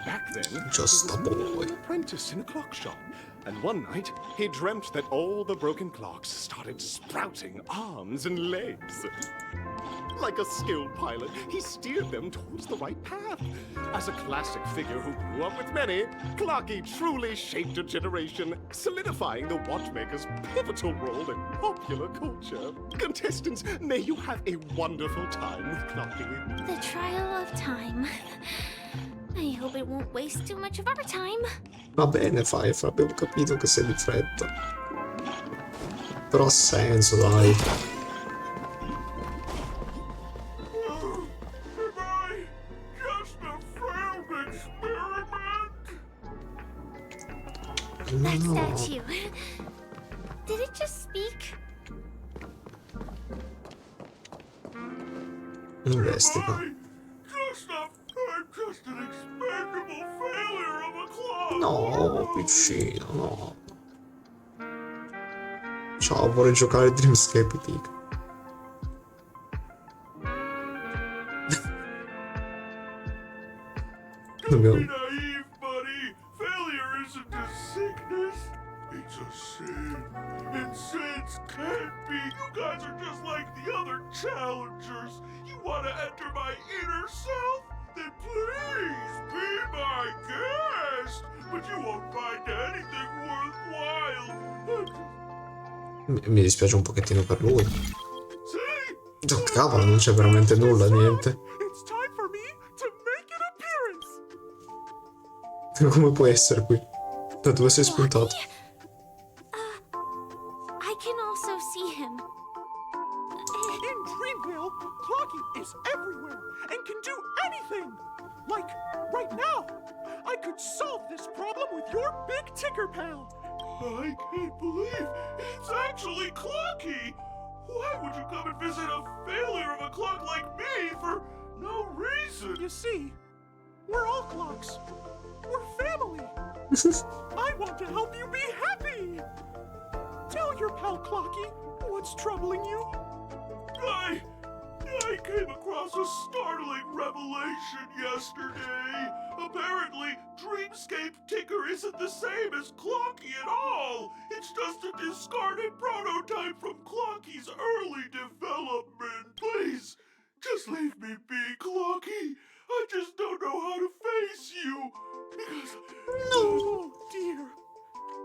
Back then,
Just
he
a
was merely
boy.
an apprentice in a clock shop. And one night, he dreamt that all the broken clocks started sprouting arms and legs. Like a skilled pilot, he steered them towards the right path. As a classic figure who grew up with many, Clocky truly shaped a generation, solidifying the Watchmaker's pivotal role in popular culture. Contestants, may you have a wonderful time with Clocky.
The trial of time. I hope it won't waste too much of our time.
Va bene, Firefly, abbiamo capito che sei di fretta. Però ha senso, dai.
That
No.
statue. Did it just speak?
Investiga. No, piccino, no. Ciao, vorrei giocare a Dreamscape, dico. Dobbiamo...
Naive, buddy. Failure isn't a sickness. It's a sin. And sins can't be. You guys are just like the other challengers. You want to enter my inner self? Then please be my guest. But you won't find anything worthwhile.
Mi dispiace un pochettino per lui. Oh, cavolo, non c'è veramente nulla, niente.
It's time for me to make an appearance.
Come puoi essere qui? Da dove sei spuntato?
I can also see him.
In Dreamville, Clocky is everywhere and can do anything. Like, right now, I could solve this problem with your big ticker pal.
I can't believe it's actually Clocky. Why would you come and visit a failure of a clock like me for no reason?
You see, we're all clocks. We're family. I want to help you be happy. Tell your pal Clocky what's troubling you.
I came across a startling revelation yesterday. Apparently, Dreamscape Ticker isn't the same as Clocky at all. It's just a discarded prototype from Clocky's early development. Please, just leave me be, Clocky. I just don't know how to face you. Because...
No, dear.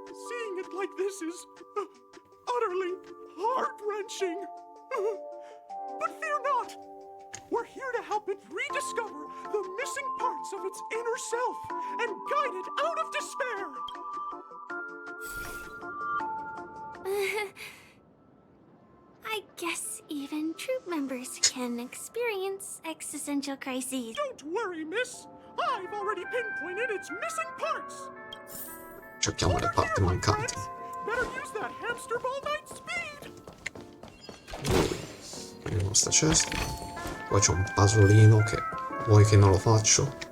Seeing it like this is utterly heart-wrenching. But fear not. We're here to help it rediscover the missing parts of its inner self and guide it out of despair.
guess even troop members can experience existential crises.
Don't worry, miss. I've already pinpointed its missing parts.
Cerchiamo le parti mancanti.
Better use that hamster ball night speed.
Vediamo sta cesta. Poi c'è un pasolino che vuoi che non lo faccio?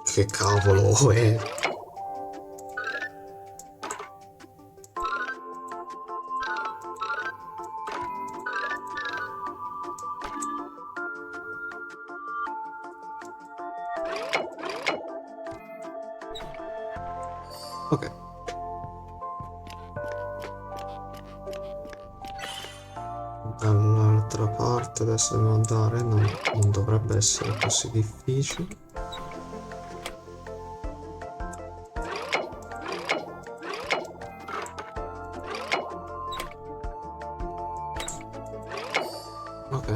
Che cavolo è? Ok. Dall'altra parte adesso devo andare, non dovrebbe essere così difficile. Ok.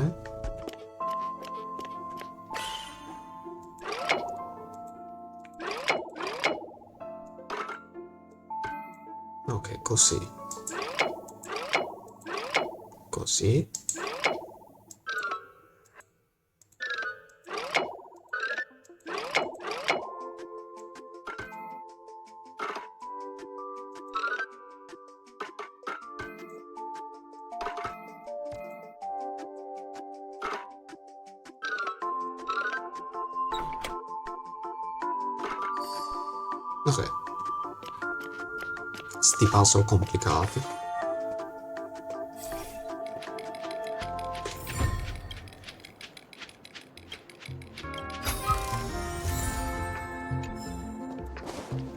Ok, così. Così. Ok. Sti puzzle complicati.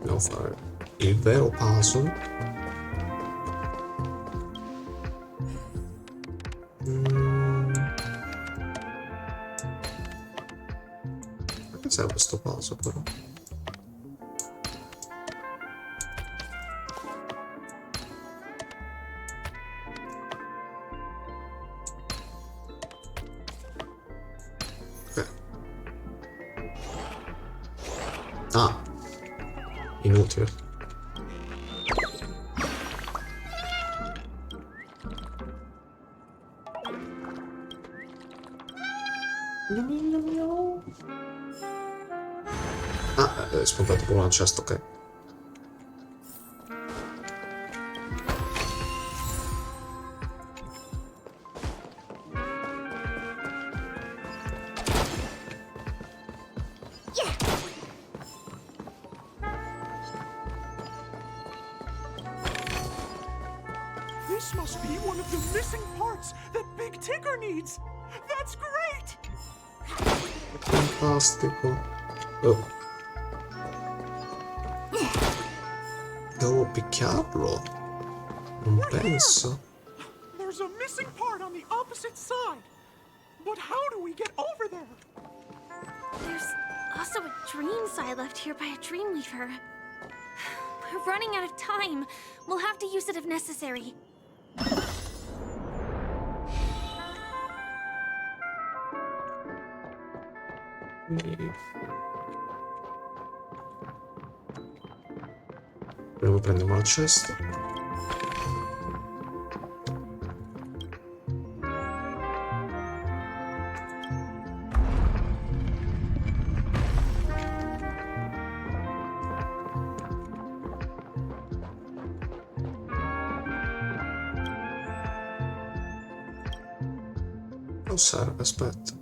Devo fare il vero puzzle. Che serve questo puzzle però? Ah, inutile. Ah, è spuntato pure una cesta, ok.
This must be one of the missing parts that Big Tigger needs. That's great!
Fantastico. Oh. Devo picchiarlo? Non penso.
There's a missing part on the opposite side. But how do we get over there?
There's also a dream side left here by a Dreamweaver. We're running out of time. We'll have to use it if necessary.
Prima prendiamo la cesta. Non serve, aspetta.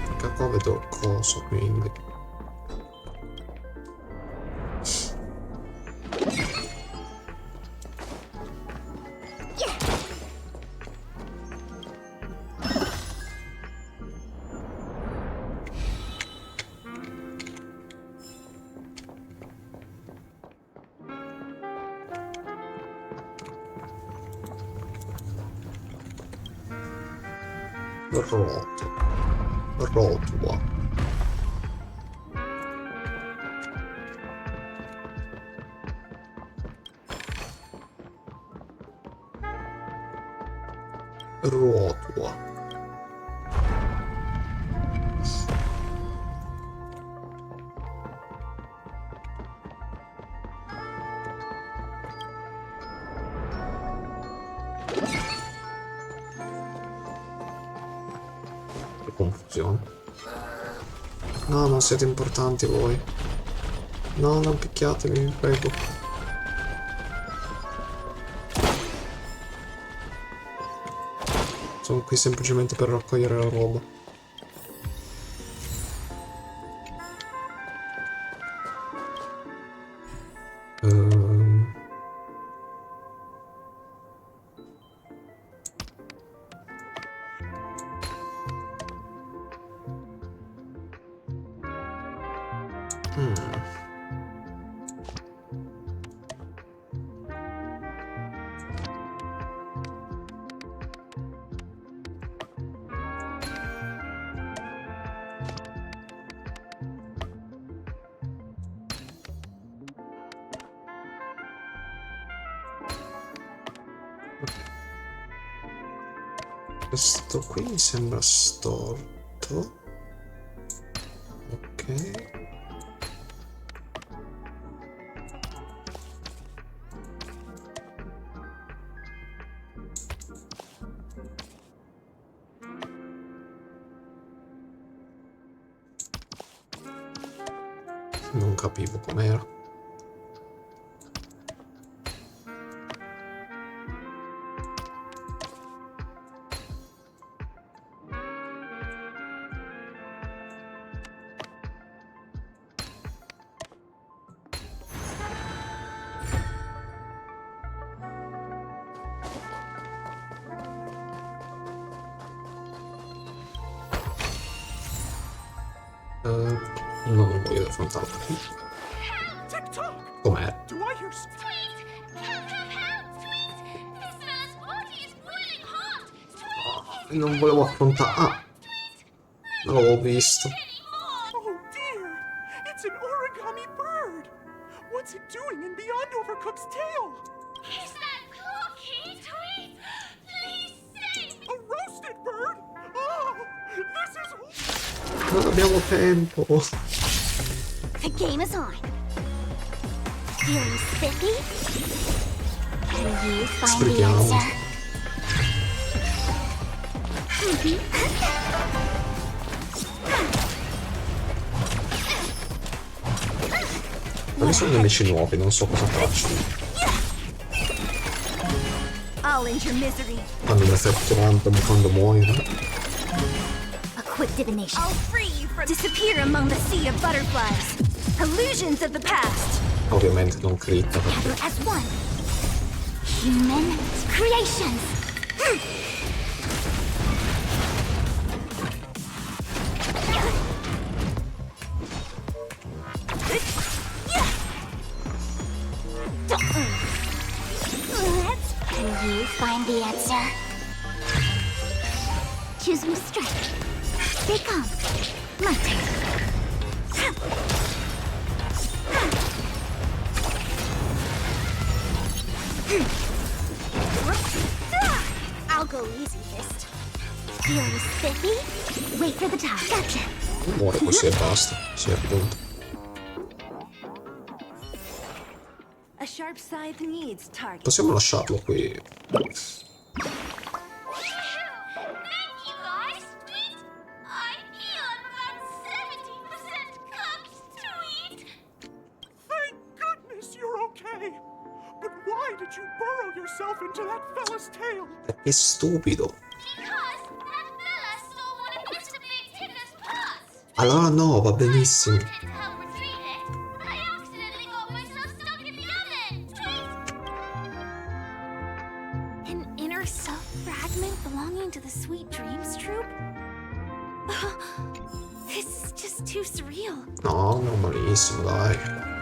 Perché qua vedo il coso, quindi. Rotua. ruotua. Che confusione. No, non siete importanti voi. No, non picchiatemi, vi prego. Sono qui semplicemente per raccogliere la roba. Questo qui mi sembra storto. Ok. Non capivo com'era. Non voglio affrontarlo qui. Com'è? Non volevo affrontare. Ah! Non l'avevo visto.
Oh dear! It's an origami bird! What's it doing in beyond Overcook's tail?
Is that cookie, Tweet? Please save me!
A roasted bird? Oh! This is...
Non abbiamo tempo.
The game is on. Feeling spiffy? Can you find the answer?
Ma sono nemici nuovi, non so cosa faccio.
I'll end your misery.
Fanno un effetto random quando muoiono.
A quick divination. I'll free you from disappear among the sea of butterflies. Illusions of the past.
Ovviamente non critta perché...
Gather as one. Human creations. Can you find the answer? Choose me strike. Stay calm. My turn. I'll go easy fist. Feeling spiffy? Wait for the top. Gotcha.
Muore così e basta. Sì, appunto.
A sharp scythe needs target.
Possiamo lasciarlo qui.
Thank goodness you're okay! But why did you burrow yourself into that fella's tail?
Perché è stupido. Allora no, va benissimo.
An inner self fragment belonging to the Sweet Dreams troupe? This is just too surreal.
No, normalissimo, dai.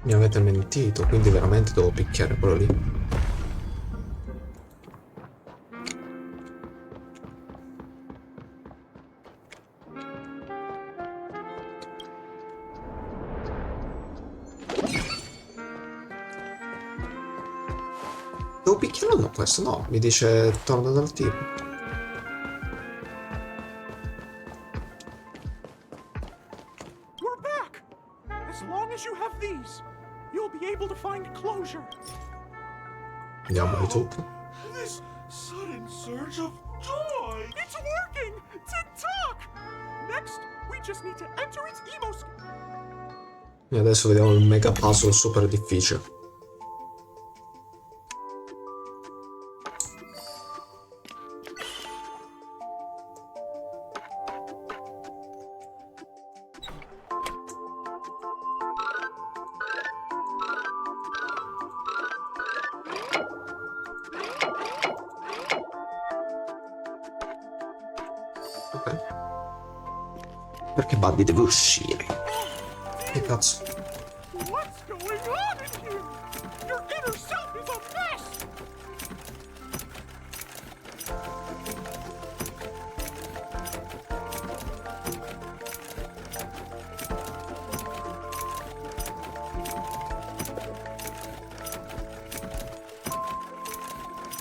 Mi avete mentito, quindi veramente devo picchiare quello lì. Devo picchiarlo? No, questo no. Mi dice torna dal tipo.
We're back! As long as you have these, you'll be able to find closure.
Andiamoli tutto.
This sudden surge of joy! It's working! Tick-tock! Next, we just need to enter its emo
E adesso vediamo il mega puzzle super difficile. Ok. Perché Buddy deve uscire? Che cazzo?
What's going on in here? Your inner self is a mess!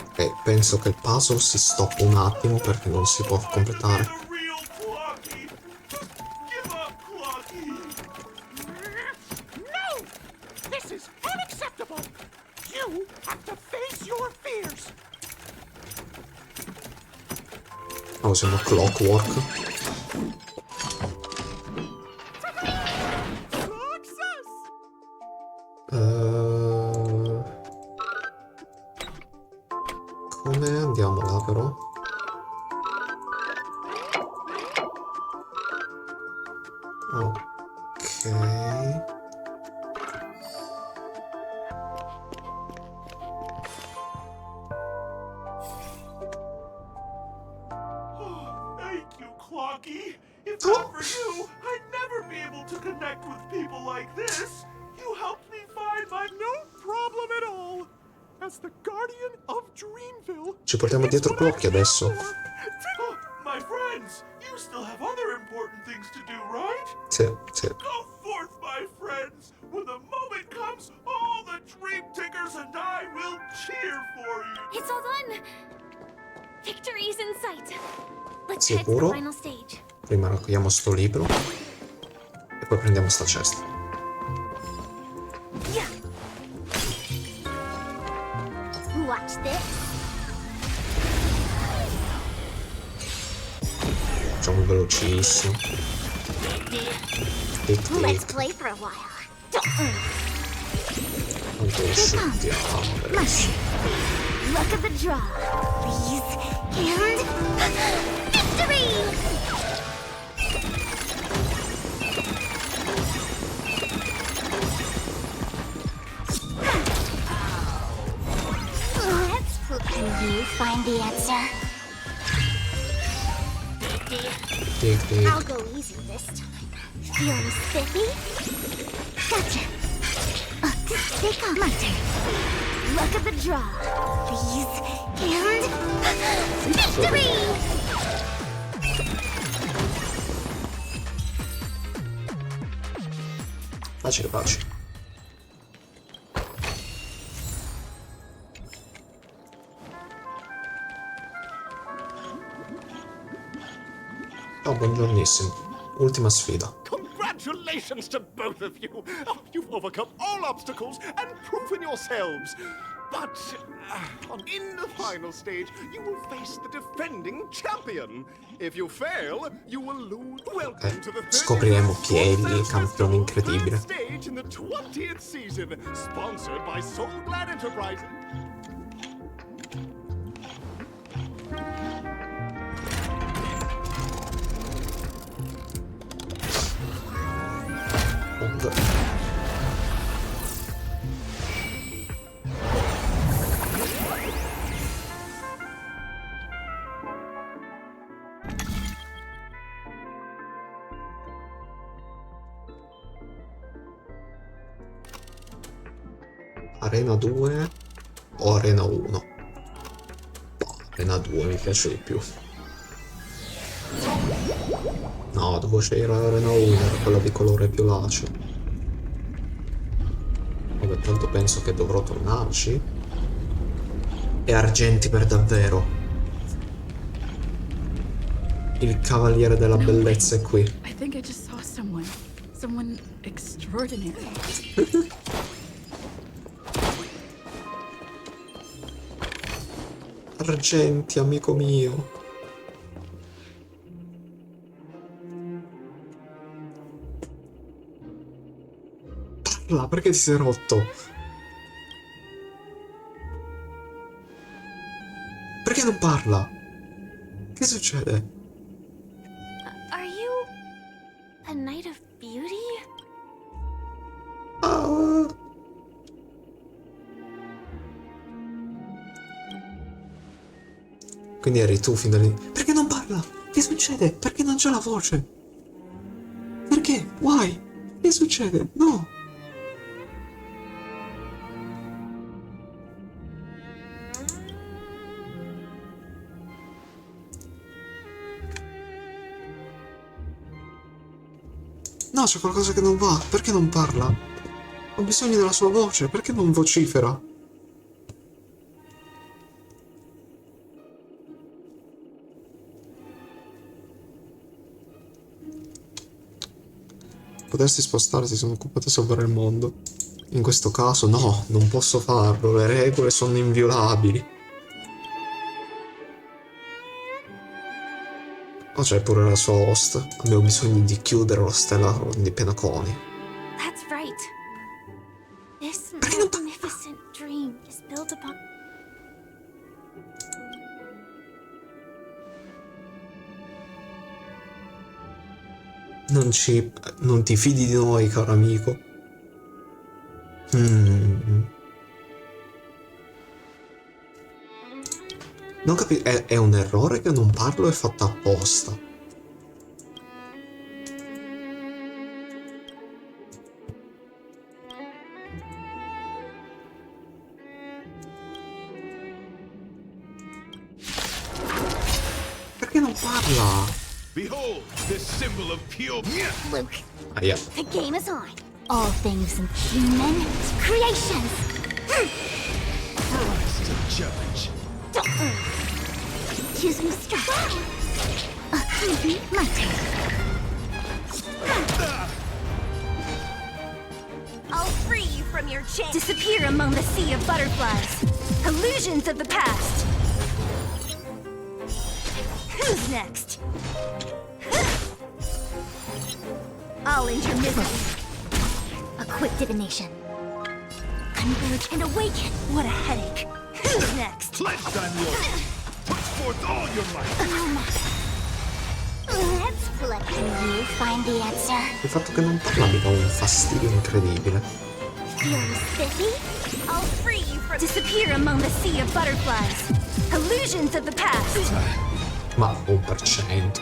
Ok, penso che il puzzle si stoppa un attimo perché non si può completare.
No! This is unacceptable! You have to face your fears!
Oh, siamo Clockwork. Come andiamo là però? Ok.
Thank you, Clocky. If not for you, I'd never be able to connect with people like this. You helped me find my no problem at all. As the guardian of Dreamville.
Ci portiamo dietro Clocky adesso.
Oh, my friends, you still have other important things to do, right?
Sì, sì.
Go forth, my friends. When the moment comes, all the Dream Tickers and I will cheer for you.
It's all done. Victory's in sight. Let's head to the
Sicuro?
final stage.
Prima raccogliamo sto libro e poi prendiamo sta cesta.
Yeah. Watch this.
Facciamo velocissimo. Tic
Let's
tic.
play for a while.
Quanto lo shootiamo adesso.
Look at the draw, please. And victory! Let's hope you find the answer.
Tic tic.
I'll go easy this time. Feeling spiffy? Gotcha. Take on my turn. Look at the draw, please. And victory!
Facile, facile. Oh, buongiornissimo. Ultima sfida.
Congratulations to both of you! Oh, you've overcome all obstacles and proven yourselves. But in the final stage, you will face the defending champion. If you fail, you will lose. Welcome to the
Scopriremo chi è il campione incredibile.
stage in the 20th season, sponsored by Soul Glad Enterprises.
Arena 2 o Arena 1? Boh, Arena 2 mi piace di più. No, dove c'era Arena 1, era quella di colore più lace. Vabbè, tanto penso che dovrò tornarci. E argenti per davvero. Il cavaliere della bellezza è qui.
I think I just saw someone extraordinary.
Argenti, amico mio. Parla, perché ti sei rotto? Perché non parla? Che succede?
Are you a knight of beauty?
Ah. Quindi eri tu fin dall'inizio. Perché non parla? Che succede? Perché non c'è la voce? Perché? Why? Che succede? No! No, c'è qualcosa che non va. Perché non parla? Ho bisogno della sua voce. Perché non vocifera? Potersi spostare, si sono occupato di salvare il mondo. In questo caso no, non posso farlo. Le regole sono inviolabili. Oh, c'è pure la sua host. Abbiamo bisogno di chiudere l'ostello di Penacony.
That's right. This magnificent dream is built upon...
Non ti fidi di noi, caro amico. Non capisco, è un errore che non parlo, è fatta apposta. Perché non parla?
Behold, this symbol of pure...
Luke,
Aia.
the game is on. All things in human creations.
Rise to the challenge.
Choose me strike. My turn.
I'll free you from your chain.
Disappear among the sea of butterflies. Illusions of the past. Who's next? I'll end your misery. A quick divination. Converge and awaken. What a headache. Who's next?
Pledge thy loyalty. Put forth all your might.
Let's play. Can you find the answer?
Il fatto che non parla mi dà un fastidio incredibile.
Feeling spiffy? I'll free you from... Disappear among the sea of butterflies. Illusions of the past.
Ma 1%.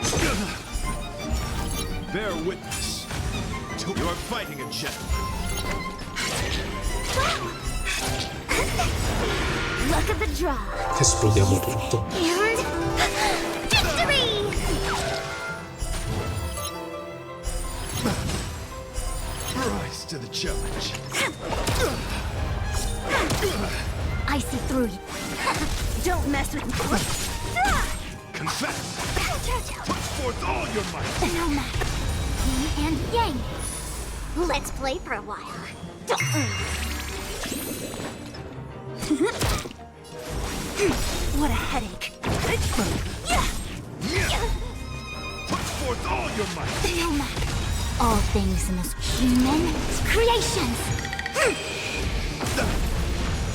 Bear witness. You are fighting a gentleman.
Luck of the draw.
Esplodiamo tutto.
And... victory!
Rise to the challenge.
I see through you. Don't mess with me.
Confess. Put forth all your might.
No matter. Yin and yang. Let's play for a while. What a headache.
Put forth all your might.
No matter. All things in this human creations.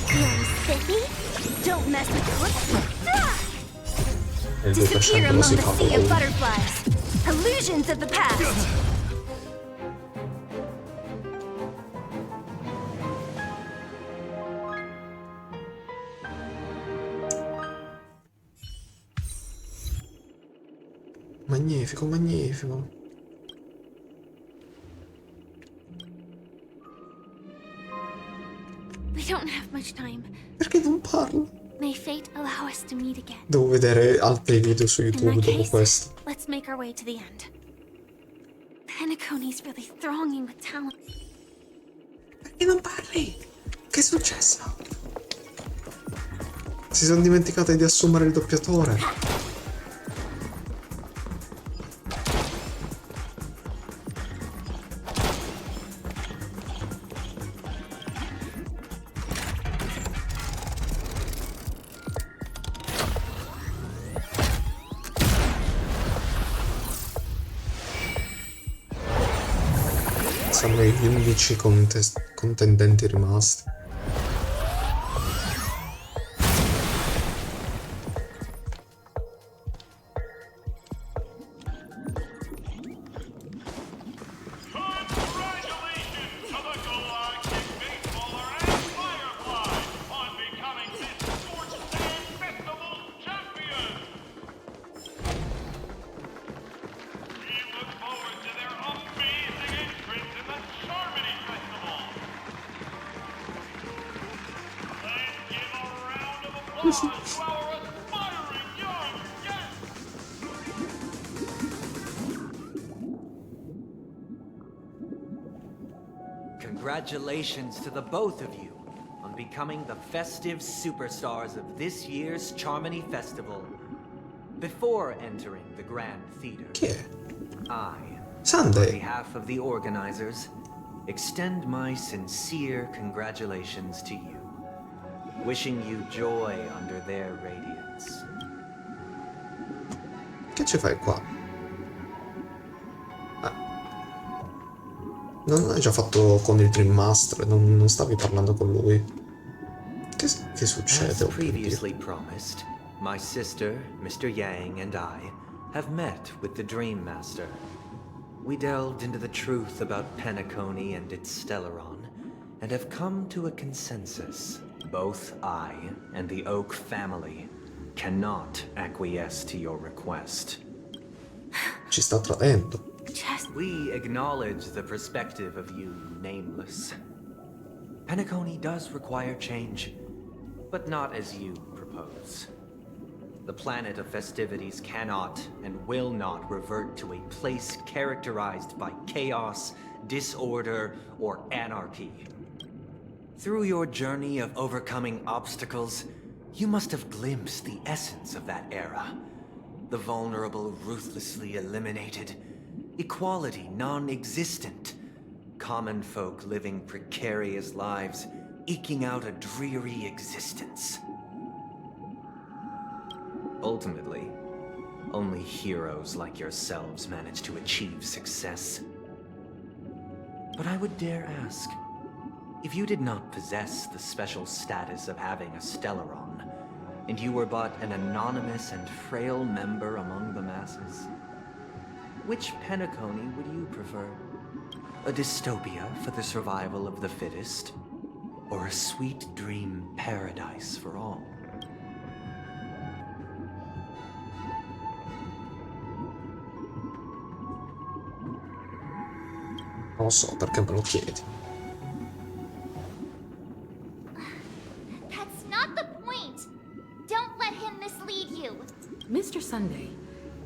Feeling spiffy? Don't mess with
E il
Disappear
2% lo
among
si
the
fa
sea of
con
butterflies. Illusions of the past.
Magnifico, magnifico.
We don't have much time.
Perché non parlo?
May fate allow us to meet again.
Devo vedere altri video su
In
YouTube
that
dopo
case,
questo.
let's make our way to the end. Penacony's really thronging with talent.
Perché non parli? Che è successo? Si sono dimenticate di assumere il doppiatore. Siamo gli unici contendenti rimasti.
Congratulations to the both of you on becoming the festive superstars of this year's Charmony Festival. Before entering the Grand Theater, I, on behalf of the organizers, extend my sincere congratulations to you, wishing you joy under their radiance.
Che ci fai qua? Non l'hai già fatto con il Dream Master? Non stavi parlando con lui? Che succede?
As previously promised, my sister, Mr. Yang, and I have met with the Dream Master. We delved into the truth about Penacony and its Stellaron, and have come to a consensus. Both I and the Oak family cannot acquiesce to your request.
Ci sta tradendo.
We acknowledge the perspective of you, Nameless. Penacony does require change, but not as you propose. The planet of festivities cannot and will not revert to a place characterized by chaos, disorder, or anarchy. Through your journey of overcoming obstacles, you must have glimpsed the essence of that era. The vulnerable ruthlessly eliminated, equality non-existent, common folk living precarious lives, eking out a dreary existence. Ultimately, only heroes like yourselves manage to achieve success. But I would dare ask, if you did not possess the special status of having a Stellaron, and you were but an anonymous and frail member among the masses, which Penacony would you prefer? A dystopia for the survival of the fittest? Or a sweet dream paradise for all?
Non lo so, perché me lo chiedi?
That's not the point! Don't let him mislead you!
Mr. Sunday,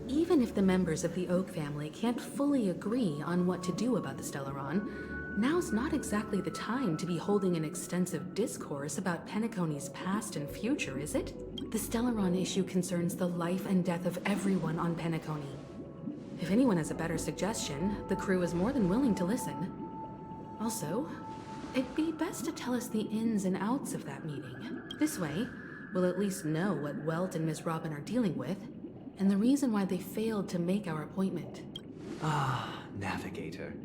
even if the members of the Oak family can't fully agree on what to do about the Stellaron, now's not exactly the time to be holding an extensive discourse about Penacony's past and future, is it? The Stellaron issue concerns the life and death of everyone on Penacony. If anyone has a better suggestion, the crew is more than willing to listen. Also, it'd be best to tell us the ins and outs of that meeting. This way, we'll at least know what Welt and Miss Robin are dealing with, and the reason why they failed to make our appointment.
Ah, Navigator.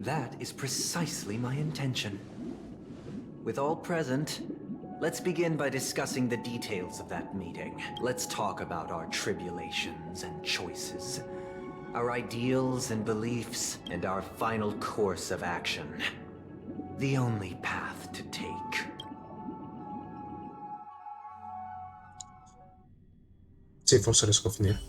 That is precisely my intention. With all present, let's begin by discussing the details of that meeting. Let's talk about our tribulations and choices, our ideals and beliefs, and our final course of action. The only path to take.
Sì, forse riesco a finire.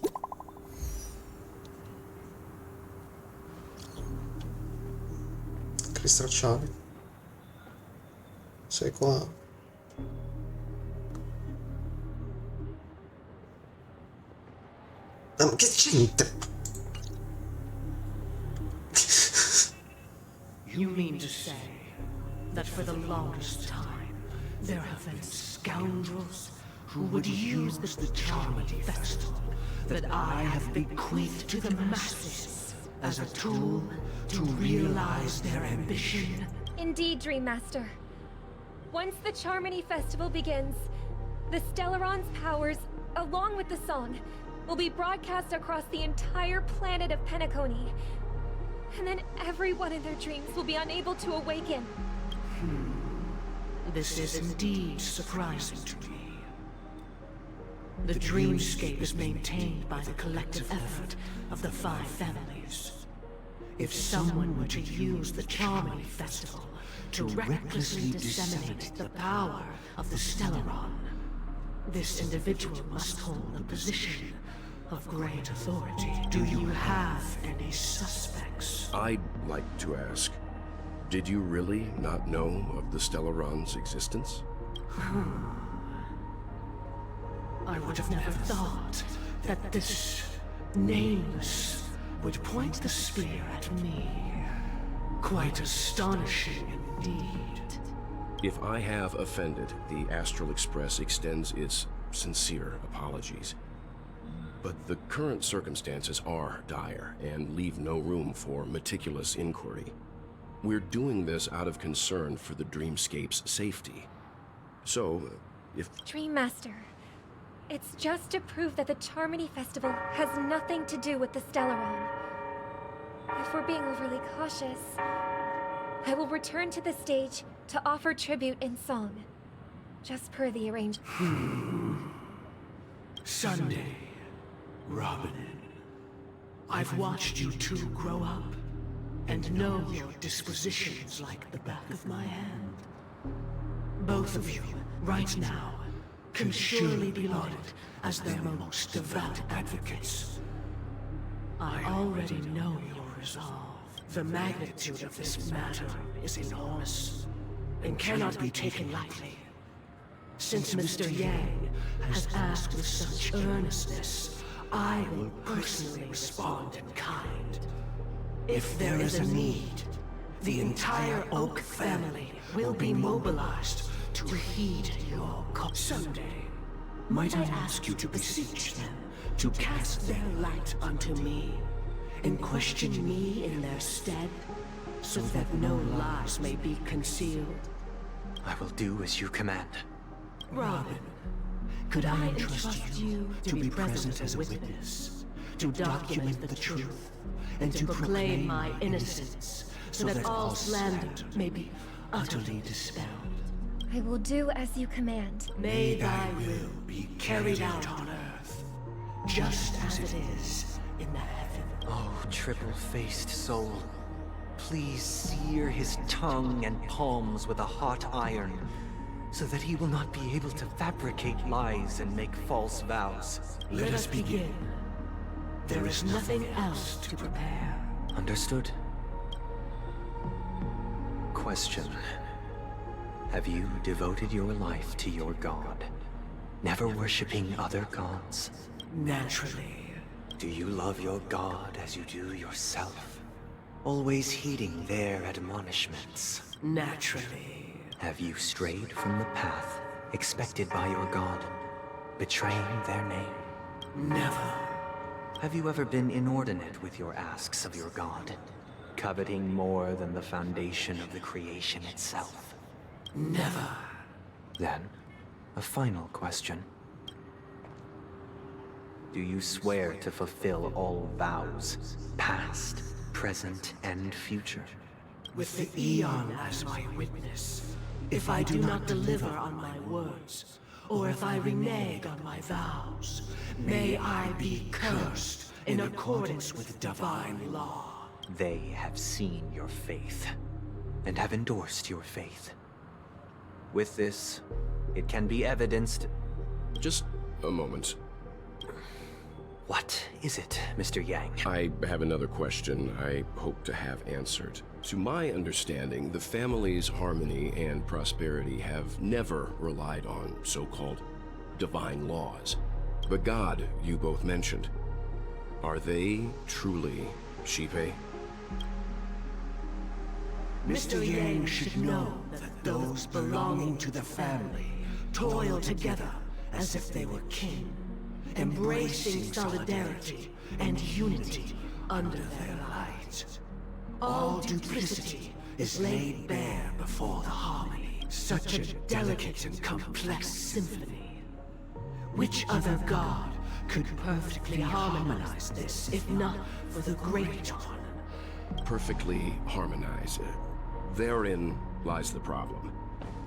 Cristracciali. Sei qua. Ma che c'entra?
You mean to say that for the longest time, there have been scoundrels who would use the Charmity Festival that I have bequeathed to the masses as a tool to realize their ambition?
Indeed, Dream Master. Once the Charmony Festival begins, the Stellaron's powers, along with the song, will be broadcast across the entire planet of Penacony. And then everyone in their dreams will be unable to awaken.
This is indeed surprising to me. The dreamscape is maintained by the collective effort of the 5 families. If someone were to use the Charmony Festival to recklessly disseminate the power of the Stellaron, this individual must hold a position of great authority. Do you have any suspects?
I'd like to ask, did you really not know of the Stellaron's existence?
I would have never thought that this nameless would point the spear at me. Quite astonishing indeed.
If I have offended, the Astral Express extends its sincere apologies. But the current circumstances are dire and leave no room for meticulous inquiry. We're doing this out of concern for the Dreamscape's safety. So, if...
Dream Master, it's just to prove that the Charmony Festival has nothing to do with the Stellaron. If we're being overly cautious, I will return to the stage to offer tribute in song, just per the arrangement.
Sunday, Robin, I've watched you two grow up and know your dispositions like the back of my hand. Both of you, right now, can surely be lauded as their most devout advocates. I already know your resolve. The magnitude of this matter is enormous and cannot be taken lightly. Since Mr. Yang has asked with such earnestness, I will personally respond in kind. If there is a need, the entire Oak family will be mobilized to heed your call. Someday, might I ask you to beseech them to cast their light unto me, and question me in their stead, so that no lies may be concealed?
I will do as you command.
Robin, could I entrust you to be present as a witness, to document the truth, and to proclaim my innocence, so that all slander may be utterly dispelled?
I will do as you command.
May thy will be carried out on earth, just as it is in the heaven.
Oh, triple-faced soul, please sear his tongue and palms with a hot iron, so that he will not be able to fabricate lies and make false vows.
Let us begin. There is nothing else to prepare.
Understood. Question. Have you devoted your life to your god, never worshipping other gods?
Naturally.
Do you love your god as you do yourself, always heeding their admonishments?
Naturally.
Have you strayed from the path expected by your god, betraying their name?
Never.
Have you ever been inordinate with your asks of your god, coveting more than the foundation of the creation itself?
Never.
Then, a final question. Do you swear to fulfill all vows, past, present, and future?
With the Eon as my witness, if I do not deliver on my words, or if I renege on my vows, may I be cursed in accordance with divine law.
They have seen your faith, and have endorsed your faith. With this, it can be evidenced...
Just a moment.
What is it, Mr. Yang?
I have another question I hope to have answered. To my understanding, the family's harmony and prosperity have never relied on so-called divine laws. The god you both mentioned, are they truly Xipe?
Mr. Yang should know that those belonging to the family toil together as if they were kin, embracing solidarity and unity under their light. All duplicity is laid bare before the harmony. Such a delicate and complex symphony. Which other god could perfectly harmonize this, if not for the Great One?
Perfectly harmonize. Therein lies the problem.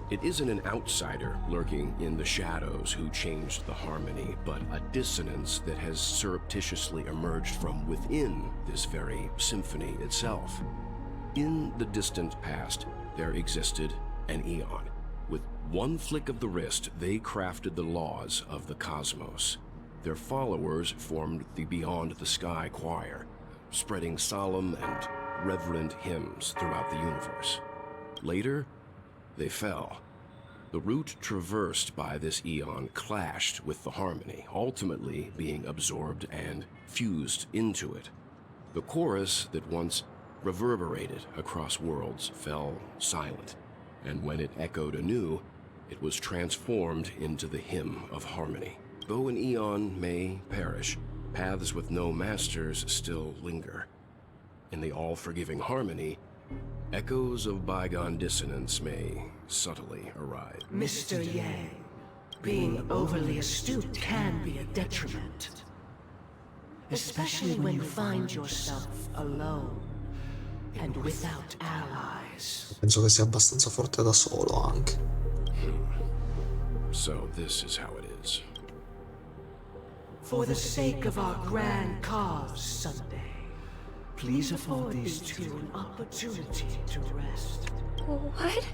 It isn't an outsider lurking in the shadows who changed the harmony, but a dissonance that has surreptitiously emerged from within this very symphony itself. In the distant past, there existed an Eon. With one flick of the wrist, they crafted the laws of the cosmos. Their followers formed the Beyond the Sky Choir, spreading solemn and reverent hymns throughout the universe. Later, they fell. The route traversed by this Eon clashed with the harmony, ultimately being absorbed and fused into it. The chorus that once reverberated across worlds fell silent, and when it echoed anew, it was transformed into the hymn of harmony. Though an Eon may perish, paths with no masters still linger. In the all-forgiving harmony, echoes of bygone dissonance may subtly arise.
Mr. Yang, being overly astute can be a detriment. Especially when you find yourself alone and without allies.
Penso che sia abbastanza forte da solo anche.
So this is how it is.
For the sake of our grand cause someday, please afford these two an opportunity to rest.
What?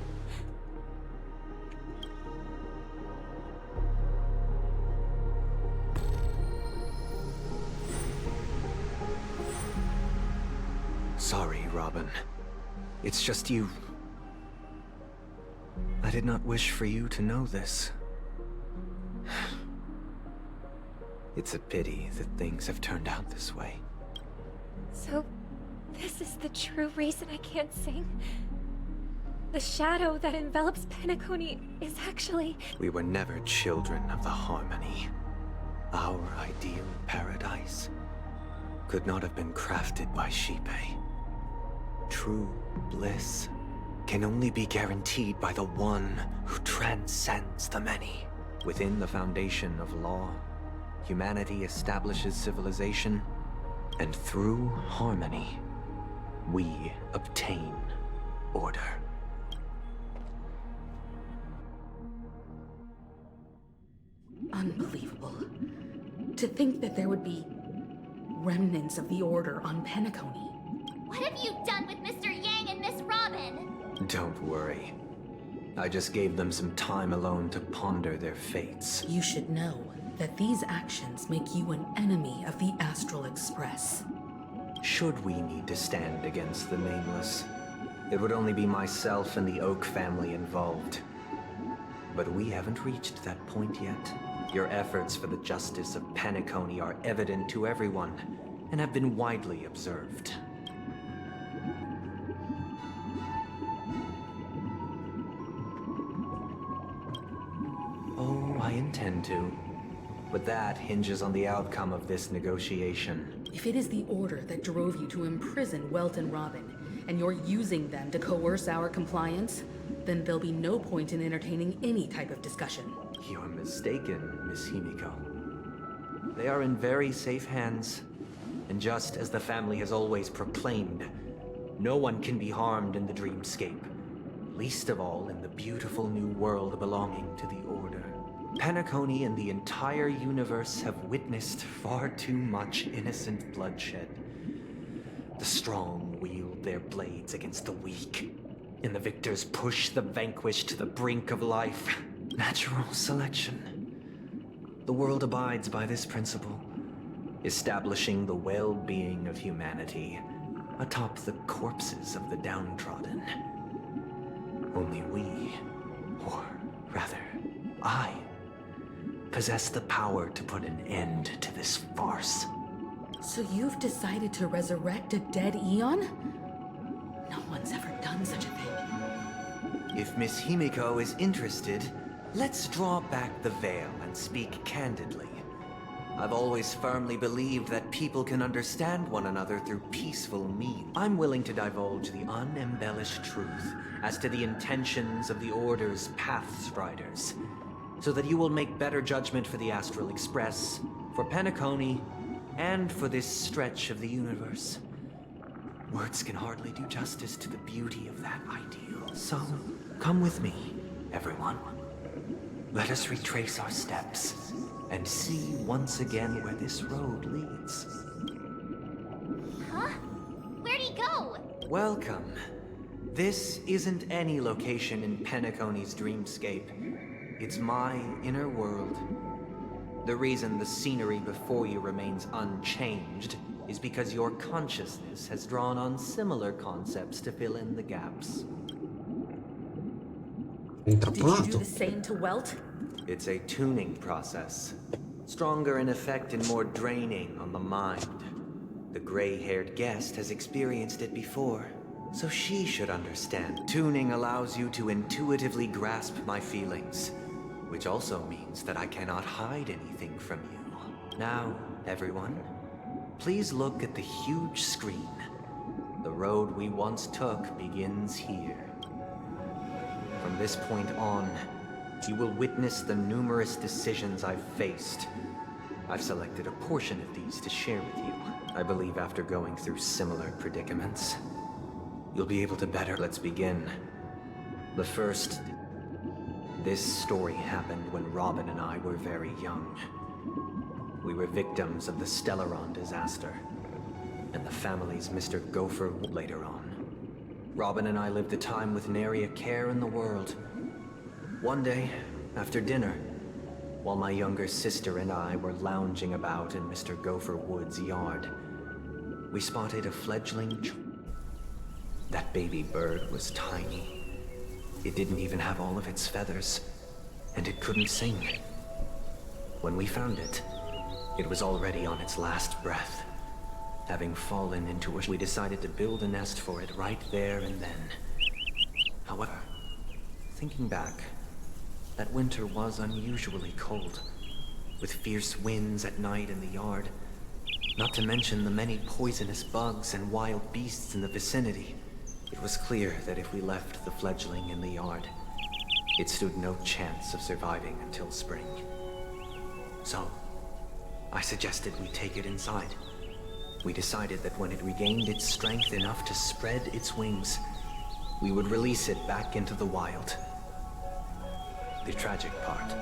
Sorry, Robin. It's just you. I did not wish for you to know this. It's a pity that things have turned out this way.
So, this is the true reason I can't sing? The shadow that envelops Penacony is actually...
We were never children of the harmony. Our ideal paradise could not have been crafted by Xipe. True bliss can only be guaranteed by the one who transcends the many. Within the foundation of law, humanity establishes civilization, and through harmony, we obtain order.
Unbelievable. To think that there would be remnants of the Order on Penacony.
What have you done with Mr. Yang and Miss Robin?
Don't worry. I just gave them some time alone to ponder their fates.
You should know that these actions make you an enemy of the Astral Express.
Should we need to stand against the Nameless, it would only be myself and the Oak family involved. But we haven't reached that point yet. Your efforts for the justice of Penacony are evident to everyone, and have been widely observed. Oh, I intend to. But that hinges on the outcome of this negotiation.
If it is the Order that drove you to imprison Welt and Robin, and you're using them to coerce our compliance, then there'll be no point in entertaining any type of discussion.
You're mistaken, Miss Himiko. They are in very safe hands. And just as the family has always proclaimed, no one can be harmed in the dreamscape. Least of all in the beautiful new world belonging to the Order. Penacony and the entire universe have witnessed far too much innocent bloodshed. The strong wield their blades against the weak, and the victors push the vanquished to the brink of life. Natural selection. The world abides by this principle. establishing the well-being of humanity atop the corpses of the downtrodden. Only we, or rather, I, possess the power to put an end to this farce.
So you've decided to resurrect a dead Eon? No one's ever done such a thing.
If Miss Himiko is interested, let's draw back the veil and speak candidly. I've always firmly believed that people can understand one another through peaceful means. I'm willing to divulge the unembellished truth as to the intentions of the Order's Pathstriders, so that you will make better judgment for the Astral Express, for Penacony, and for this stretch of the universe. Words can hardly do justice to the beauty of that ideal. So, come with me, everyone. Let us retrace our steps and see once again where this road leads.
Huh? Where'd he go?
Welcome. This isn't any location in Penacony's dreamscape. It's my inner world. The reason the scenery before you remains unchanged is because your consciousness has drawn on similar concepts to fill in the gaps.
Did you do the same to Welt?
It's a tuning process. Stronger in effect and more draining on the mind. The gray-haired guest has experienced it before, so she should understand. Tuning allows you to intuitively grasp my feelings, which also means that I cannot hide anything from you. Now, everyone, please look at the huge screen. The road we once took begins here. From this point on, you will witness the numerous decisions I've faced. I've selected a portion of these to share with you. I believe after going through similar predicaments, you'll be able to better. Let's begin. The first. This story happened when Robin and I were very young. We were victims of the Stellaron disaster, and the family's Mr. Gopher later on. Robin and I lived a time with nary a care in the world. One day, after dinner, while my younger sister and I were lounging about in Mr. Gopher Wood's yard, we spotted a fledgling. That baby bird was tiny. It didn't even have all of its feathers, and it couldn't sing. When we found it, it was already on its last breath. Having fallen into we decided to build a nest for it right there and then. However, thinking back, that winter was unusually cold, with fierce winds at night in the yard, not to mention the many poisonous bugs and wild beasts in the vicinity. It was clear that if we left the fledgling in the yard, it stood no chance of surviving until spring. So, I suggested we take it inside. We decided that when it regained its strength enough to spread its wings, we would release it back into the wild. The tragic part,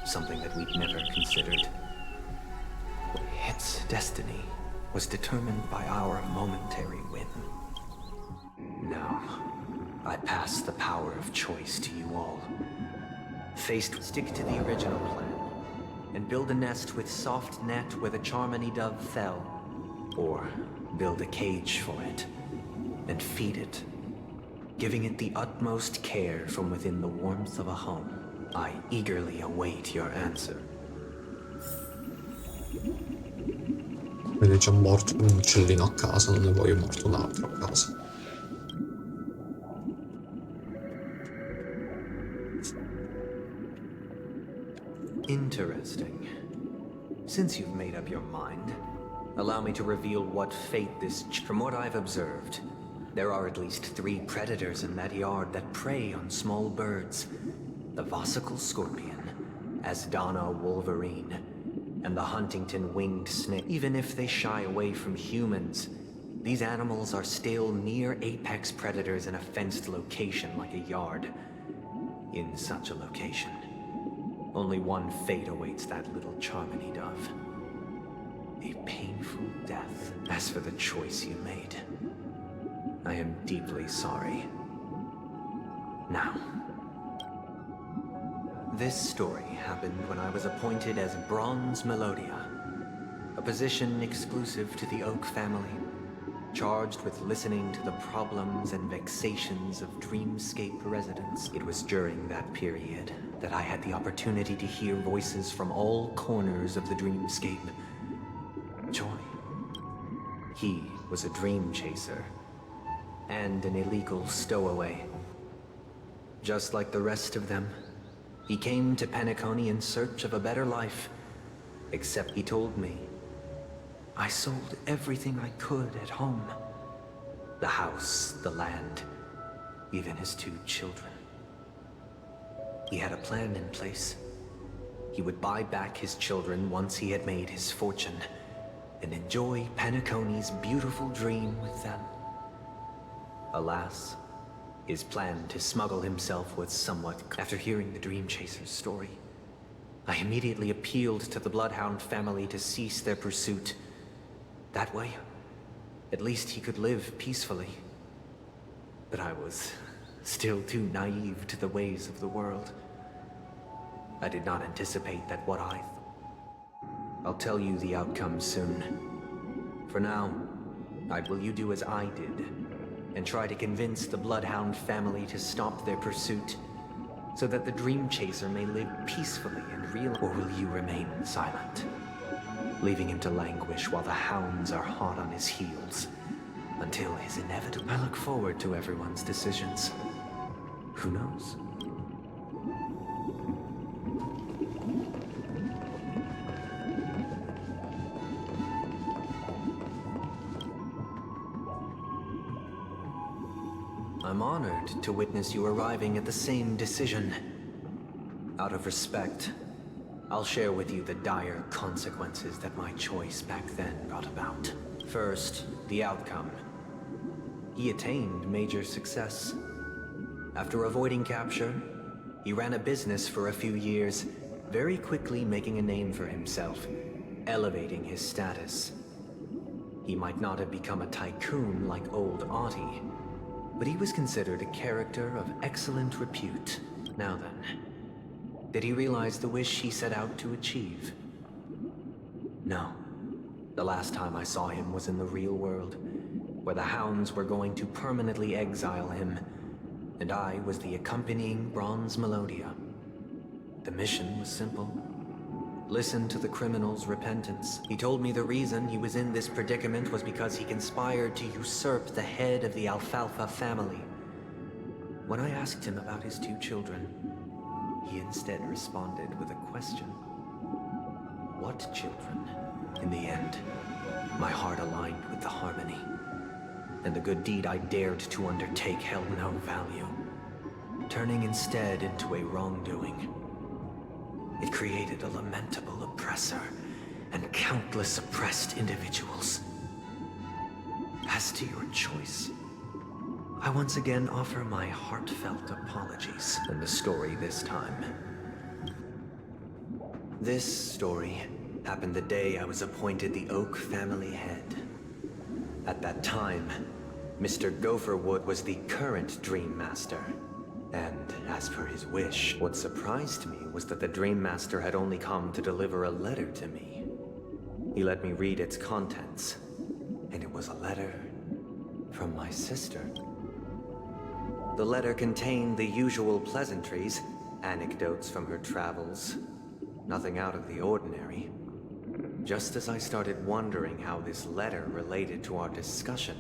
something that we'd never considered. Its destiny was determined by our momentary whim. Now, I pass the power of choice to you all. Stick to the original plan, and build a nest with soft net where the Charmony dove fell. Or build a cage for it, and feed it, giving it the utmost care from within the warmth of a home. I eagerly await your answer.
Vedi, c'è morto un uccellino a casa, non ne voglio morto un altro a casa.
Interesting. Since you've made up your mind, allow me to reveal what fate this... From what I've observed, there are at least 3 predators in that yard that prey on small birds. The Vossicle Scorpion, Asdana Wolverine, and the Huntington Winged Snake. Even if they shy away from humans, these animals are still near apex predators in a fenced location like a yard. In such a location, only one fate awaits that little Charmony dove. A painful death. As for the choice you made, I am deeply sorry. Now, this story happened when I was appointed as Bronze Melodia, a position exclusive to the Oak family, charged with listening to the problems and vexations of Dreamscape residents. It was during that period that I had the opportunity to hear voices from all corners of the Dreamscape. Joy. He was a dream chaser and an illegal stowaway. Just like the rest of them, he came to Penacony in search of a better life. Except he told me, I sold everything I could at home. The house, the land, even his 2 children. He had a plan in place. He would buy back his children once he had made his fortune, and enjoy Penacony's beautiful dream with them. Alas, his plan to smuggle himself was somewhat... After hearing the Dream Chaser's story, I immediately appealed to the Bloodhound family to cease their pursuit. That way, at least he could live peacefully. But I was still too naive to the ways of the world. I did not anticipate that what I thought. I'll tell you the outcome soon. For now, will you do as I did, and try to convince the Bloodhound family to stop their pursuit, so that the Dream Chaser may live peacefully and real, or will you remain silent, leaving him to languish while the hounds are hot on his heels, until his inevitable... I look forward to everyone's decisions. Who knows? I'm honored to witness you arriving at the same decision. Out of respect, I'll share with you the dire consequences that my choice back then brought about. First, the outcome. He attained major success. After avoiding capture, he ran a business for a few years, very quickly making a name for himself, elevating his status. He might not have become a tycoon like old Audie, but he was considered a character of excellent repute. Now then, did he realize the wish he set out to achieve? No. The last time I saw him was in the real world, where the hounds were going to permanently exile him, and I was the accompanying Bronze Melodia. The mission was simple. Listen to the criminal's repentance. He told me the reason he was in this predicament was because he conspired to usurp the head of the Alfalfa family. When I asked him about his 2 children, he instead responded with a question. What children? In the end, my heart aligned with the harmony, and the good deed I dared to undertake held no value, turning instead into a wrongdoing. It created a lamentable oppressor and countless oppressed individuals. As to your choice, I once again offer my heartfelt apologies. And the story this time. This story happened the day I was appointed the Oak family head. At that time, Mr. Gopherwood was the current Dream Master. And as per his wish, what surprised me was that the Dream Master had only come to deliver a letter to me. He let me read its contents, and it was a letter from my sister. The letter contained the usual pleasantries, anecdotes from her travels, nothing out of the ordinary. Just as I started wondering how this letter related to our discussion,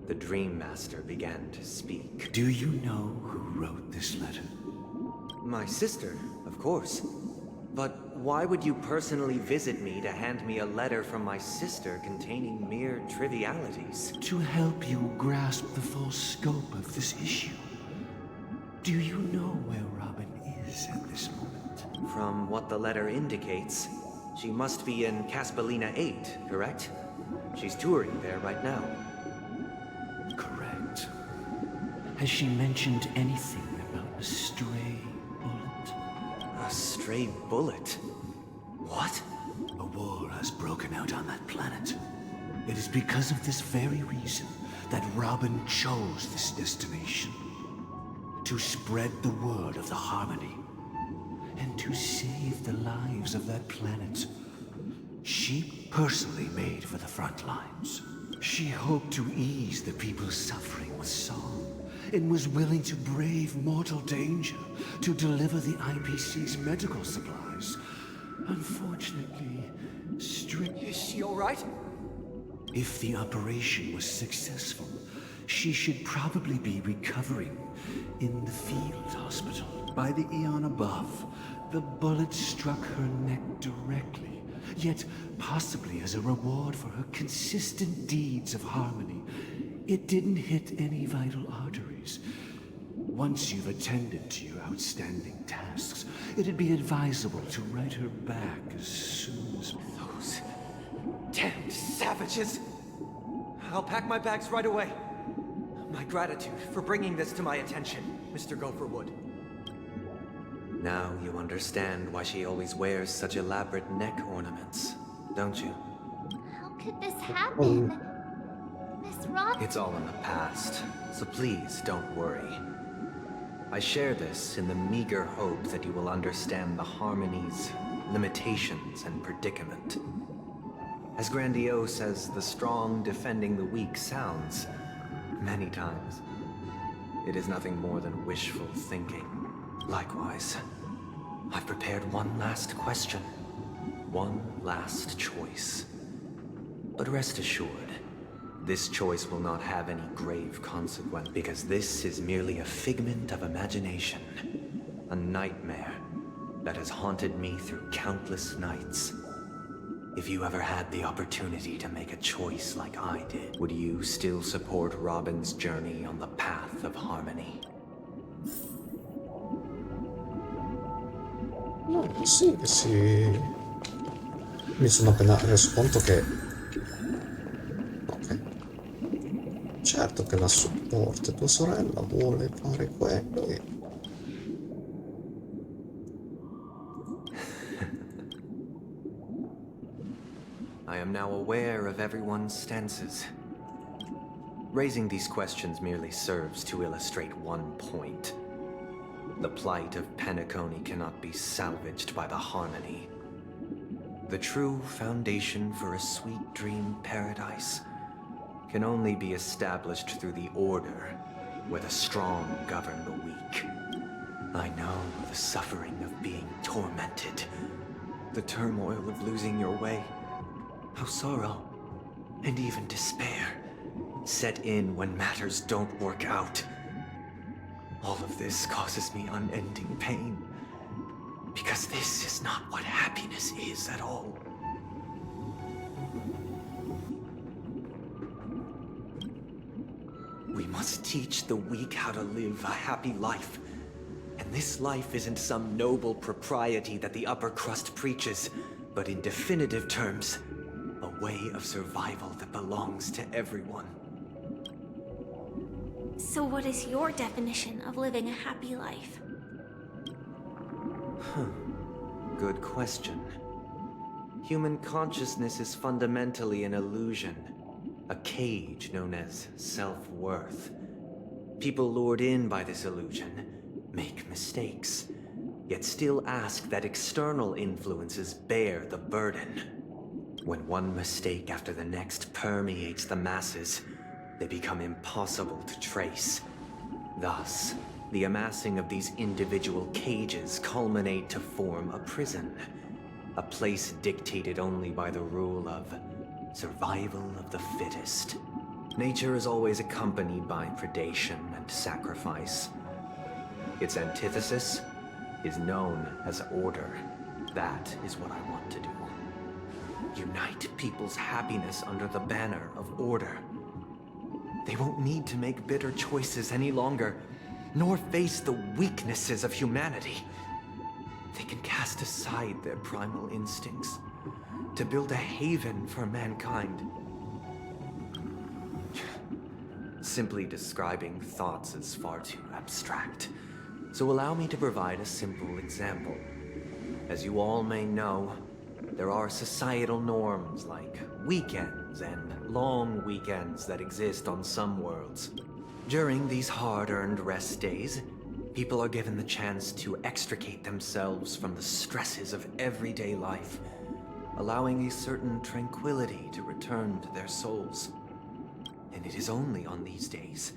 the Dream Master began to speak.
Do you know who wrote this letter?
My sister, of course. But why would you personally visit me to hand me a letter from my sister containing mere trivialities?
To help you grasp the full scope of this issue. Do you know where Robin is at this moment?
From what the letter indicates, she must be in Caspelina 8, correct? She's touring there right now.
Correct. Has she mentioned anything about a stray bullet?
A stray bullet? What?
A war has broken out on that planet. It is because of this very reason that Robin chose this destination. To spread the word of the Harmony. And to save the lives of that planet.
She personally made for the front lines. She hoped to ease the people's suffering with song, and was willing to brave mortal danger to deliver the IPC's medical supplies. Unfortunately,
Is she alright?
If the operation was successful, she should probably be recovering in the field hospital. By the eon above, the bullet struck her neck directly, yet possibly as a reward for her consistent deeds of harmony, it didn't hit any vital arteries. Once you've attended to your outstanding tasks, it'd be advisable to write her back as soon as...
Those damned savages! I'll pack my bags right away. My gratitude for bringing this to my attention, Mr. Gopherwood. Now you understand why she always wears such elaborate neck ornaments, don't you?
How could this happen? Miss Robin?
It's all in the past, so please don't worry. I share this in the meager hope that you will understand the Harmony's limitations and predicament. As grandiose as the strong defending the weak sounds, many times, it is nothing more than wishful thinking. Likewise, I've prepared one last question, one last choice. But rest assured, this choice will not have any grave consequence, because this is merely a figment of imagination, a nightmare that has haunted me through countless nights. If you ever had the opportunity to make a choice like I did, would you still support Robin's journey on the path of harmony?
No, sì, sì. Mi sono appena reso conto che... Ok. Certo che la supporta, tua sorella vuole fare quello e...
I am now aware of everyone's stances. Raising these questions merely serves to illustrate one point. The plight of Penacony cannot be salvaged by the Harmony. The true foundation for a sweet dream paradise can only be established through the order, where the strong govern the weak. I know the suffering of being tormented, the turmoil of losing your way, how sorrow, and even despair, set in when matters don't work out. All of this causes me unending pain, because this is not what happiness is at all. We must teach the weak how to live a happy life. And this life isn't some noble propriety that the upper crust preaches, but in definitive terms, a way of survival that belongs to everyone.
So what is your definition of living a happy life?
Good question. Human consciousness is fundamentally an illusion, a cage known as self-worth. People lured in by this illusion make mistakes, yet still ask that external influences bear the burden. When one mistake after the next permeates the masses, they become impossible to trace. Thus, the amassing of these individual cages culminate to form a prison, a place dictated only by the rule of survival of the fittest. Nature is always accompanied by predation and sacrifice. Its antithesis is known as order. That is what I want to do. Unite people's happiness under the banner of order. They won't need to make bitter choices any longer, nor face the weaknesses of humanity. They can cast aside their primal instincts to build a haven for mankind. Simply describing thoughts is far too abstract, so allow me to provide a simple example. As you all may know, there are societal norms like weekends and long weekends that exist on some worlds. During these hard-earned rest days, people are given the chance to extricate themselves from the stresses of everyday life. allowing a certain tranquility to return to their souls. And it is only on these days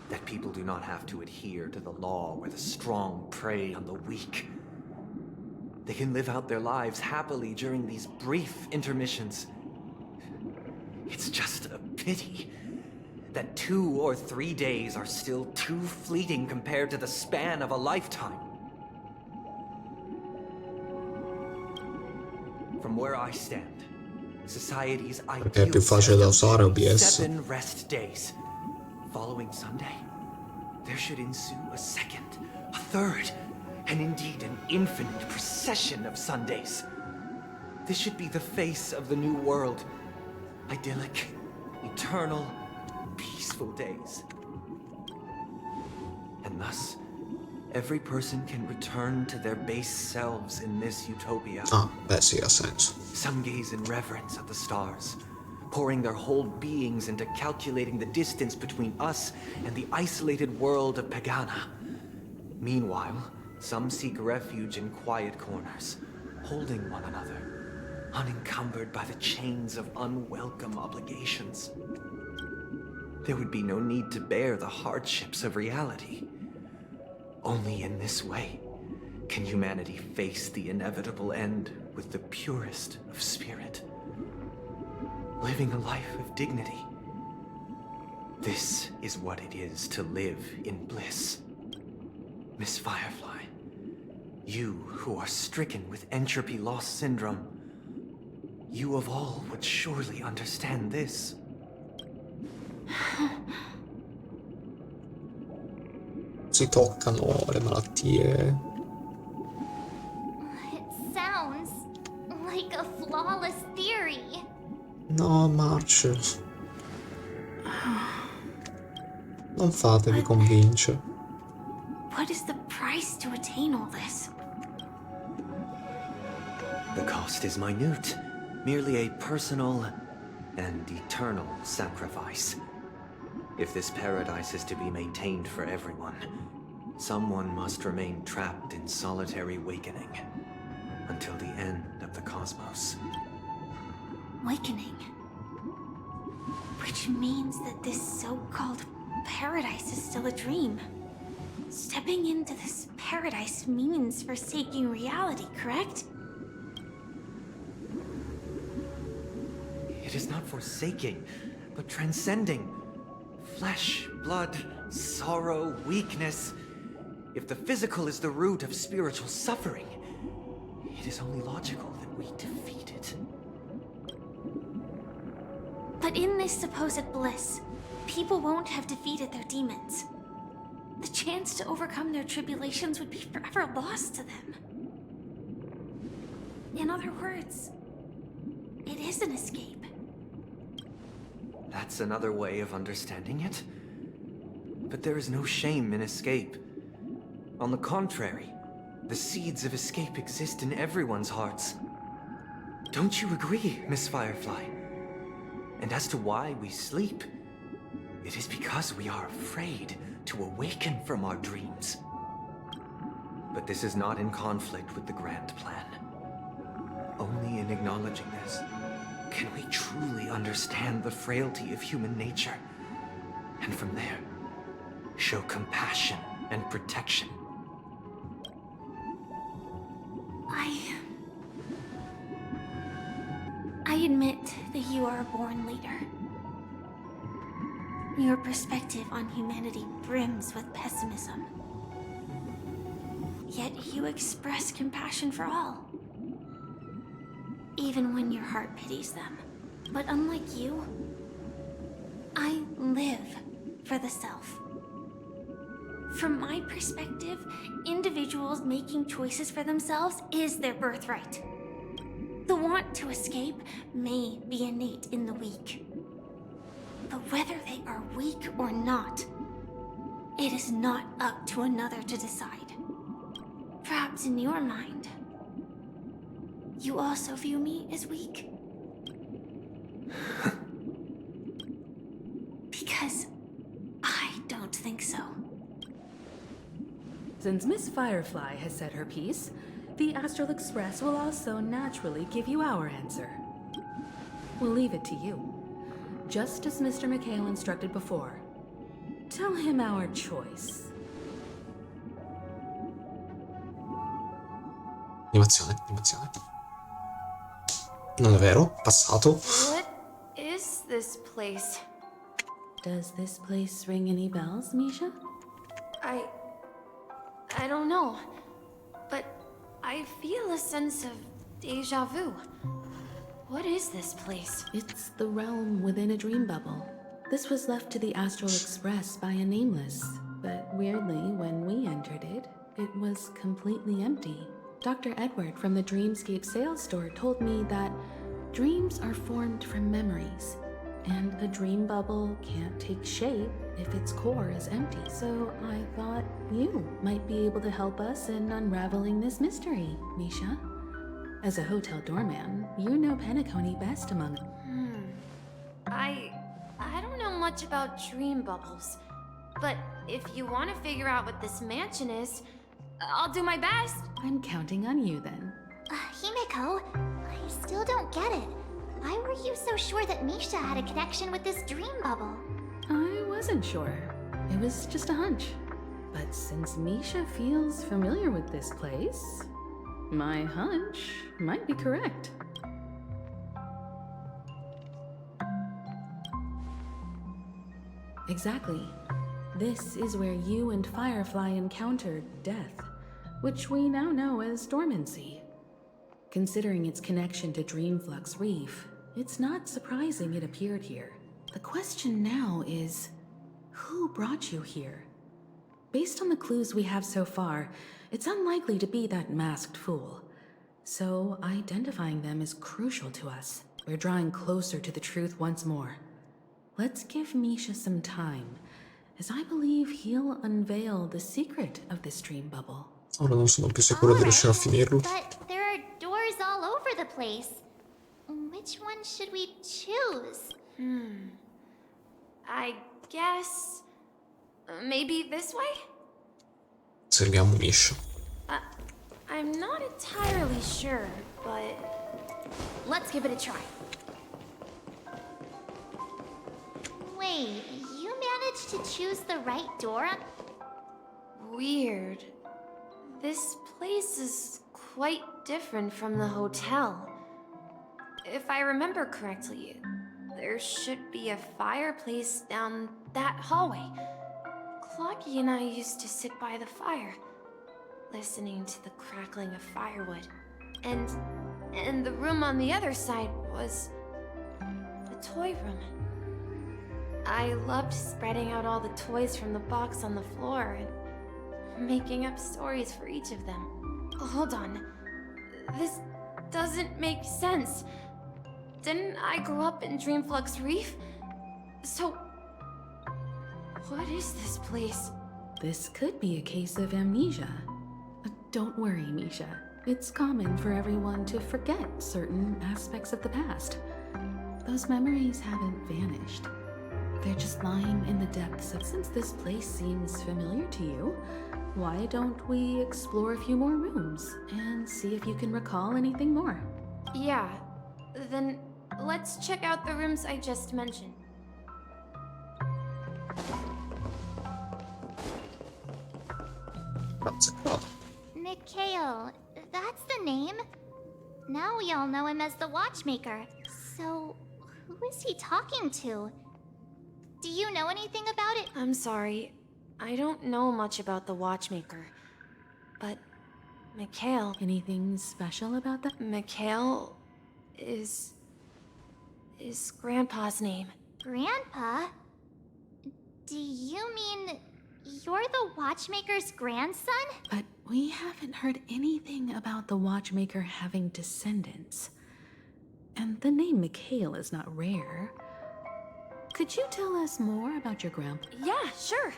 that people do not have to adhere to the law where the strong prey on the weak. They can live out their lives happily during these brief intermissions. It's just a pity that 2 or 3 days are still too fleeting compared to the span of a lifetime. From where I stand, society's
Perché è più
ideal
facile da
system
usare
should be
OBS.
7 rest days. Following Sunday, there should ensue a second, a third, and indeed an infinite procession of Sundays. This should be the face of the new world. Idyllic, eternal, peaceful days. And thus, every person can return to their base selves in this utopia.
Ah, beh sì, ha senso.
Some gaze in reverence at the stars, pouring their whole beings into calculating the distance between us and the isolated world of Pagana. Meanwhile, some seek refuge in quiet corners, holding one another, unencumbered by the chains of unwelcome obligations. There would be no need to bear the hardships of reality. Only in this way can humanity face the inevitable end with the purest of spirit, living a life of dignity. This is what it is to live in bliss. Miss Firefly, you who are stricken with entropy loss syndrome, you of all would surely understand this.
Si toccano le malattie.
It sounds like a flawless theory.
No, March. Non fatevi convincere.
What is the price to attain all this?
The cost is minute, merely a personal and eternal sacrifice. If this paradise is to be maintained for everyone, someone must remain trapped in solitary awakening until the end of the cosmos.
Awakening. Which means that this so-called paradise is still a dream. Stepping into this paradise means forsaking reality, correct?
It is not forsaking, but transcending. Flesh, blood, sorrow, weakness. If the physical is the root of spiritual suffering, it is only logical that we defeat it.
But in this supposed bliss, people won't have defeated their demons. The chance to overcome their tribulations would be forever lost to them. In other words, it is an escape.
That's another way of understanding it. But there is no shame in escape. On the contrary, the seeds of escape exist in everyone's hearts. Don't you agree, Miss Firefly? And as to why we sleep, it is because we are afraid to awaken from our dreams. But this is not in conflict with the grand plan. Only in acknowledging this can we truly understand the frailty of human nature, and from there, show compassion and protection.
I admit that you are a born leader. Your perspective on humanity brims with pessimism. Yet you express compassion for all. Even when your heart pities them. But unlike you, I live for the self. From my perspective, individuals making choices for themselves is their birthright. The want to escape may be innate in the weak. But whether they are weak or not, it is not up to another to decide. Perhaps in your mind, you also view me as weak? Because I don't think so.
Since Miss Firefly has said her piece, the Astral Express will also naturally give you our answer. We'll leave it to you. Just as Mr. McHale instructed before. Tell him our choice.
Animazione, animazione. Non è vero, passato.
What is this place?
Does this place ring any bells, Misha?
I don't know, but I feel a sense of deja vu. What is this place?
It's the realm within a dream bubble. This was left to the Astral Express by a nameless, but weirdly, when we entered it, it was completely empty. Dr. Edward from the Dreamscape sales store told me that dreams are formed from memories, and a dream bubble can't take shape if its core is empty. So I thought you might be able to help us in unraveling this mystery, Misha. As a hotel doorman, you know Penacony best among...
I don't know much about dream bubbles, but if you want to figure out what this mansion is, I'll do my best.
I'm counting on you then.
Himeko, I still don't get it. Why were you so sure that Misha had a connection with this dream bubble?
I wasn't sure. It was just a hunch. But since Misha feels familiar with this place, my hunch might be correct. Exactly. This is where you and Firefly encountered death, which we now know as dormancy. Considering its connection to Dreamflux Reef, it's not surprising it appeared here. The question now is, who brought you here? Based on the clues we have so far, it's unlikely to be that masked fool. So identifying them is crucial to us. We're drawing closer to the truth once more. Let's give Misha some time, as I believe he'll unveil the secret of this dream bubble.
Ora non sono più sicuro di riuscire a finirlo.
But there are doors all over the place. Which one should we choose?
I guess... maybe this way?
Seguiamo Misha.
I'm not entirely sure, but... let's give it a try.
Wait, you managed to choose the right door?
Weird. This place is quite different from the hotel. If I remember correctly, there should be a fireplace down that hallway. Clocky and I used to sit by the fire, listening to the crackling of firewood. And the room on the other side was the toy room. I loved spreading out all the toys from the box on the floor and making up stories for each of them. Hold on. This doesn't make sense. Didn't I grow up in Dreamflux Reef? So, what is this place?
This could be a case of amnesia. Don't worry, Misha. It's common for everyone to forget certain aspects of the past. Those memories haven't vanished. They're just lying in the depths of... Since this place seems familiar to you, why don't we explore a few more rooms and see if you can recall anything more?
Yeah, then let's check out the rooms I just mentioned.
Mikhail, that's the name. Now we all know him as the Watchmaker. So, who is he talking to? Do you know anything about it?
I'm sorry. I don't know much about the Watchmaker. But Mikhail...
Anything special about that?
Mikhail is Grandpa's name.
Grandpa? Do you mean you're the Watchmaker's grandson?
But we haven't heard anything about the Watchmaker having descendants. And the name Mikhail is not rare. Could you tell us more about your grandpa?
Yeah, sure.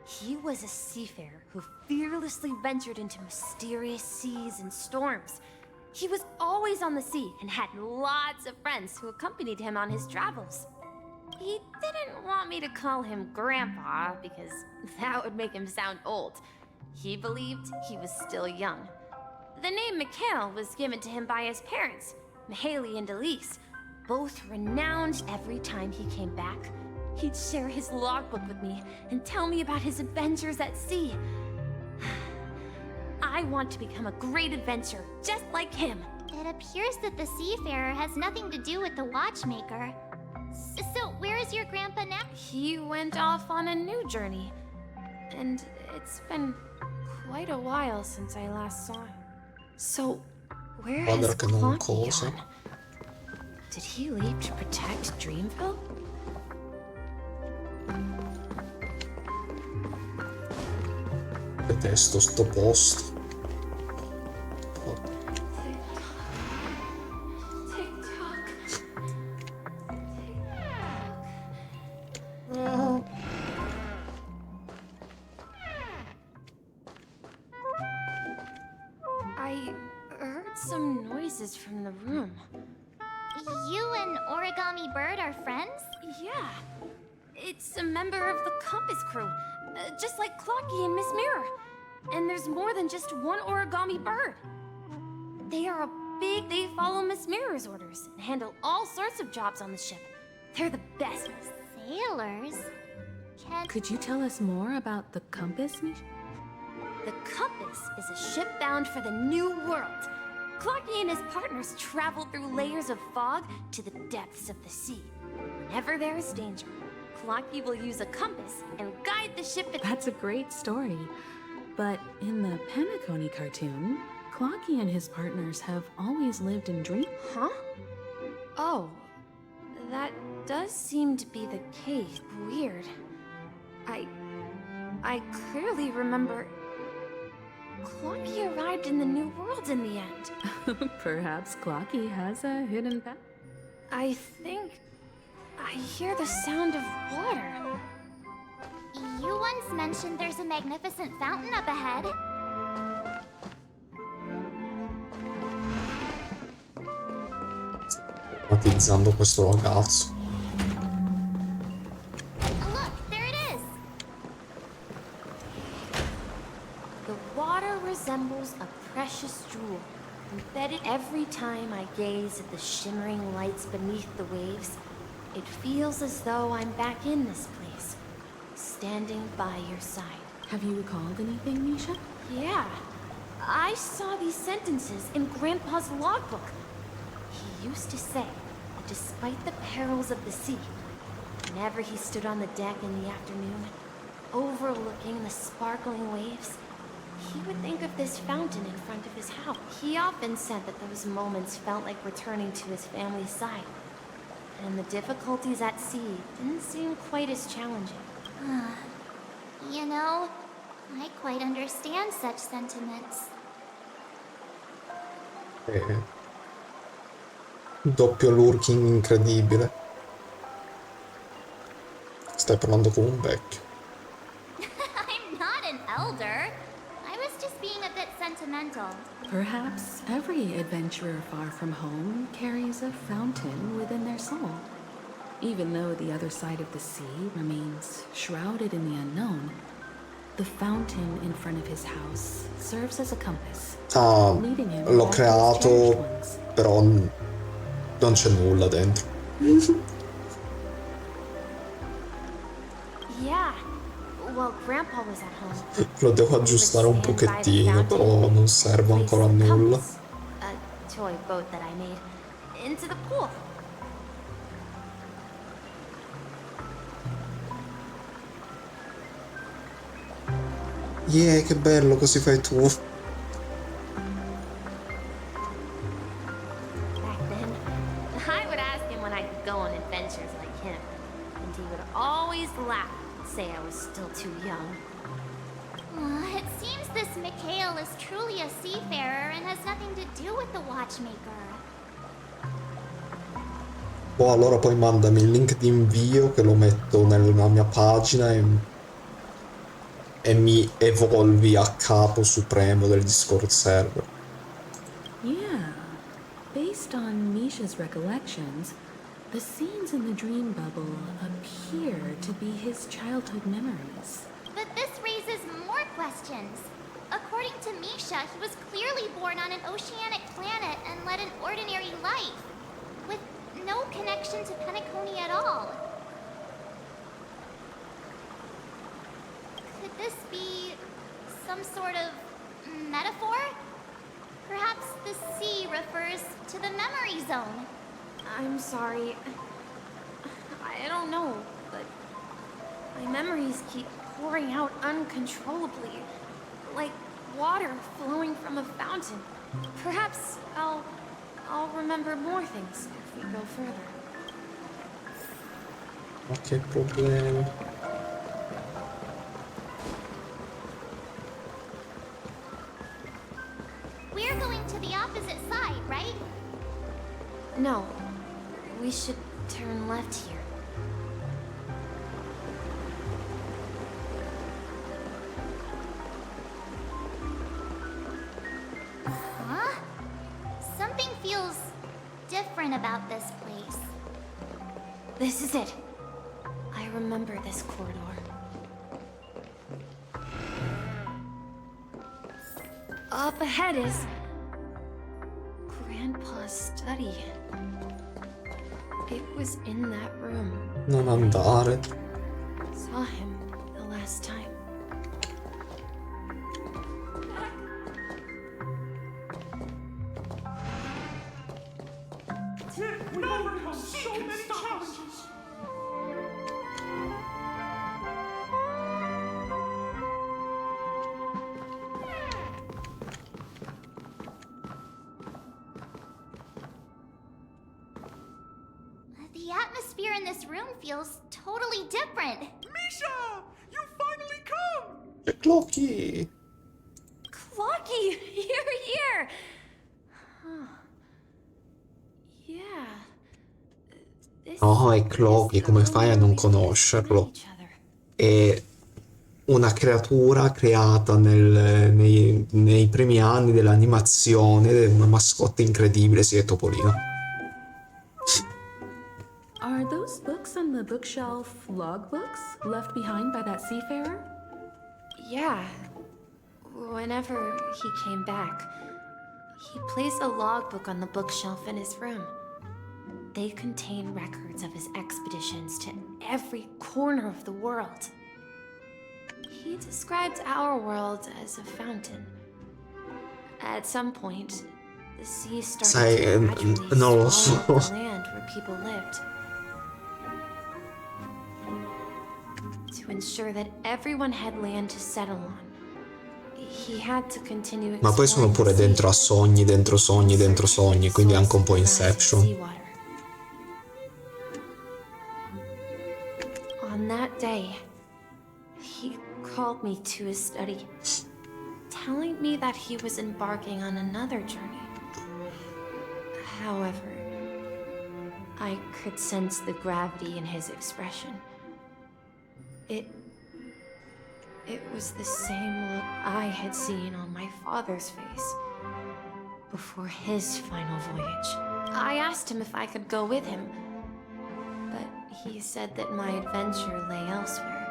He was a seafarer who fearlessly ventured into mysterious seas and storms. He was always on the sea and had lots of friends who accompanied him on his travels. He didn't want me to call him Grandpa because that would make him sound old. He believed he was still young.
The name Mikhail was given to him by his parents, Mihaly and Elise, both renowned. Every time he came back, he'd share his logbook with me and tell me about his adventures at sea. I want to become a great adventurer, just like him.
It appears that the seafarer has nothing to do with the watchmaker. So, where is your grandpa now?
He went off on a new journey, and it's been quite a while since I last saw him. So, where has Clocky gone? Did he leave to protect Dreamville?
Detesto sto posto.
I heard some noises from the room.
You and Origami Bird are friends?
Yeah. It's a member of the Compass crew, just like Clocky and Miss Mirror. And there's more than just one Origami Bird. They follow Miss Mirror's orders and handle all sorts of jobs on the ship. They're the best.
Sailors?
Could you tell us more about the Compass, Misha?
The Compass is a ship bound for the New World. Clocky and his partners travel through layers of fog to the depths of the sea. Whenever there is danger, Clocky will use a compass and guide the ship.
That's a great story. But in the Penacony cartoon, Clocky and his partners have always lived in dream.
Huh? Oh, that does seem to be the case. Weird. I clearly remember Clocky arrived in the New World in the end.
Perhaps Clocky has a hidden path.
I think I hear the sound of water.
You once mentioned there's a magnificent fountain up ahead.
Matizzando questo ragazzo.
Look, there it is!
The water resembles a precious jewel, embedded. Every time I gaze at the shimmering lights beneath the waves, it feels as though I'm back in this place, standing by your side.
Have you recalled anything, Misha?
Yeah. I saw these sentences in Grandpa's logbook. He used to say that despite the perils of the sea, whenever he stood on the deck in the afternoon, overlooking the sparkling waves, he would think of this fountain in front of his house. He often said that those moments felt like returning to his family's side, and the difficulties at sea didn't seem quite as challenging.
You know, I quite understand such sentiments.
Doppio lurking incredibile. Stai parlando con un vecchio.
I'm not an elder. I was just being a bit sentimental.
Perhaps every adventurer far from home carries a fountain within their soul. Even though the other side of the sea remains shrouded in the unknown, the fountain in front of his house serves as a compass, leading him
l'ho
back to his cherished
creato,
ones.
però non c'è nulla dentro.
Yeah. Well, Grandpa was at home.
Lo devo aggiustare un pochettino, però non serve ancora a nulla.
A toy boat that I made into the pool.
Yeah, che bello, così fai tu.
Back then, I would ask him when I could go on adventures like him, and he would always laugh and say I was still too young.
It seems this Mikhail is truly a seafarer and has nothing to do with the watchmaker.
Boh, allora poi mandami il link di invio che lo metto nella mia pagina e mi evolvi a capo supremo del Discord server.
Yeah. Based on Misha's recollections, the scenes in the dream bubble appear to be his childhood memories.
But this raises more questions. According to me, Misha, he was clearly born on an oceanic planet and led an ordinary life, with no connection to Penacony at all. Could this be some sort of metaphor? Perhaps the sea refers to the memory zone.
I'm sorry. I don't know, but my memories keep pouring out uncontrollably, like water flowing from a fountain. Perhaps I'll remember more things if we go further.
Ma che problemi.
We're going to the opposite side, right?
No, we should turn left here.
Huh? Something feels different about this place.
This is it. I remember this corridor. Up ahead is Grandpa's study. It was in that room.
Non andare.
Saw him the last time.
We've overcome so many challenges.
The atmosphere in this room feels totally different.
Misha! You finally come!
E Clocky!
Clocky! You're here! Huh. Yeah.
No, è Clocky, come fai a non conoscerlo? È una creatura creata nei primi anni dell'animazione, una mascotte incredibile, sì, è Topolino.
Are those books on the bookshelf logbooks left behind by that seafarer?
Yeah. Whenever he came back, he placed a logbook on the bookshelf in his room. They contain records of his expeditions to every corner of the world. He described our world as a fountain. At some point, the sea started to gradually
non lo
swallow
so.
up the land where people lived. To ensure that everyone had land to settle on, he had to continue.
Ma poi sono pure dentro a sogni, dentro sogni, dentro sogni, quindi anche un po' Inception.
On that day, he called me to his study, telling me that he was embarking on another journey. However, I could sense the gravity in his expression. It was the same look I had seen on my father's face before his final voyage. I asked him if I could go with him, but he said that my adventure lay elsewhere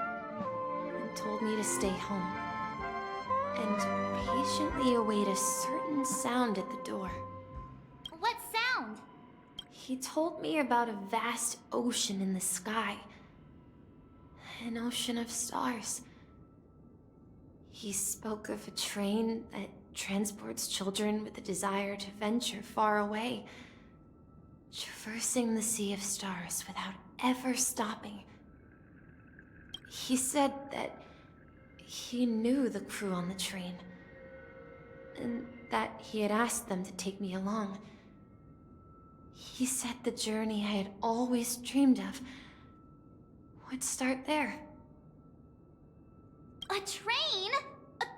and told me to stay home and patiently await a certain sound at the door.
What sound?
He told me about a vast ocean in the sky. An ocean of stars. He spoke of a train that transports children with a desire to venture far away, traversing the sea of stars without ever stopping. He said that he knew the crew on the train, and that he had asked them to take me along. He said the journey I had always dreamed of would start there.
A train?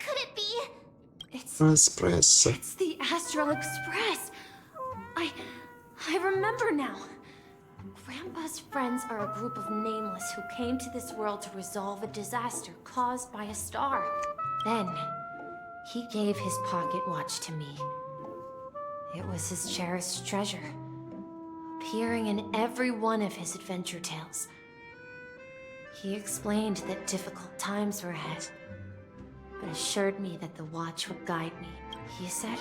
Could it be?
Express.
It's the Astral Express. I remember now. Grandpa's friends are a group of nameless who came to this world to resolve a disaster caused by a star. Then, he gave his pocket watch to me. It was his cherished treasure, appearing in every one of his adventure tales. He explained that difficult times were ahead, but assured me that the watch would guide me. He said,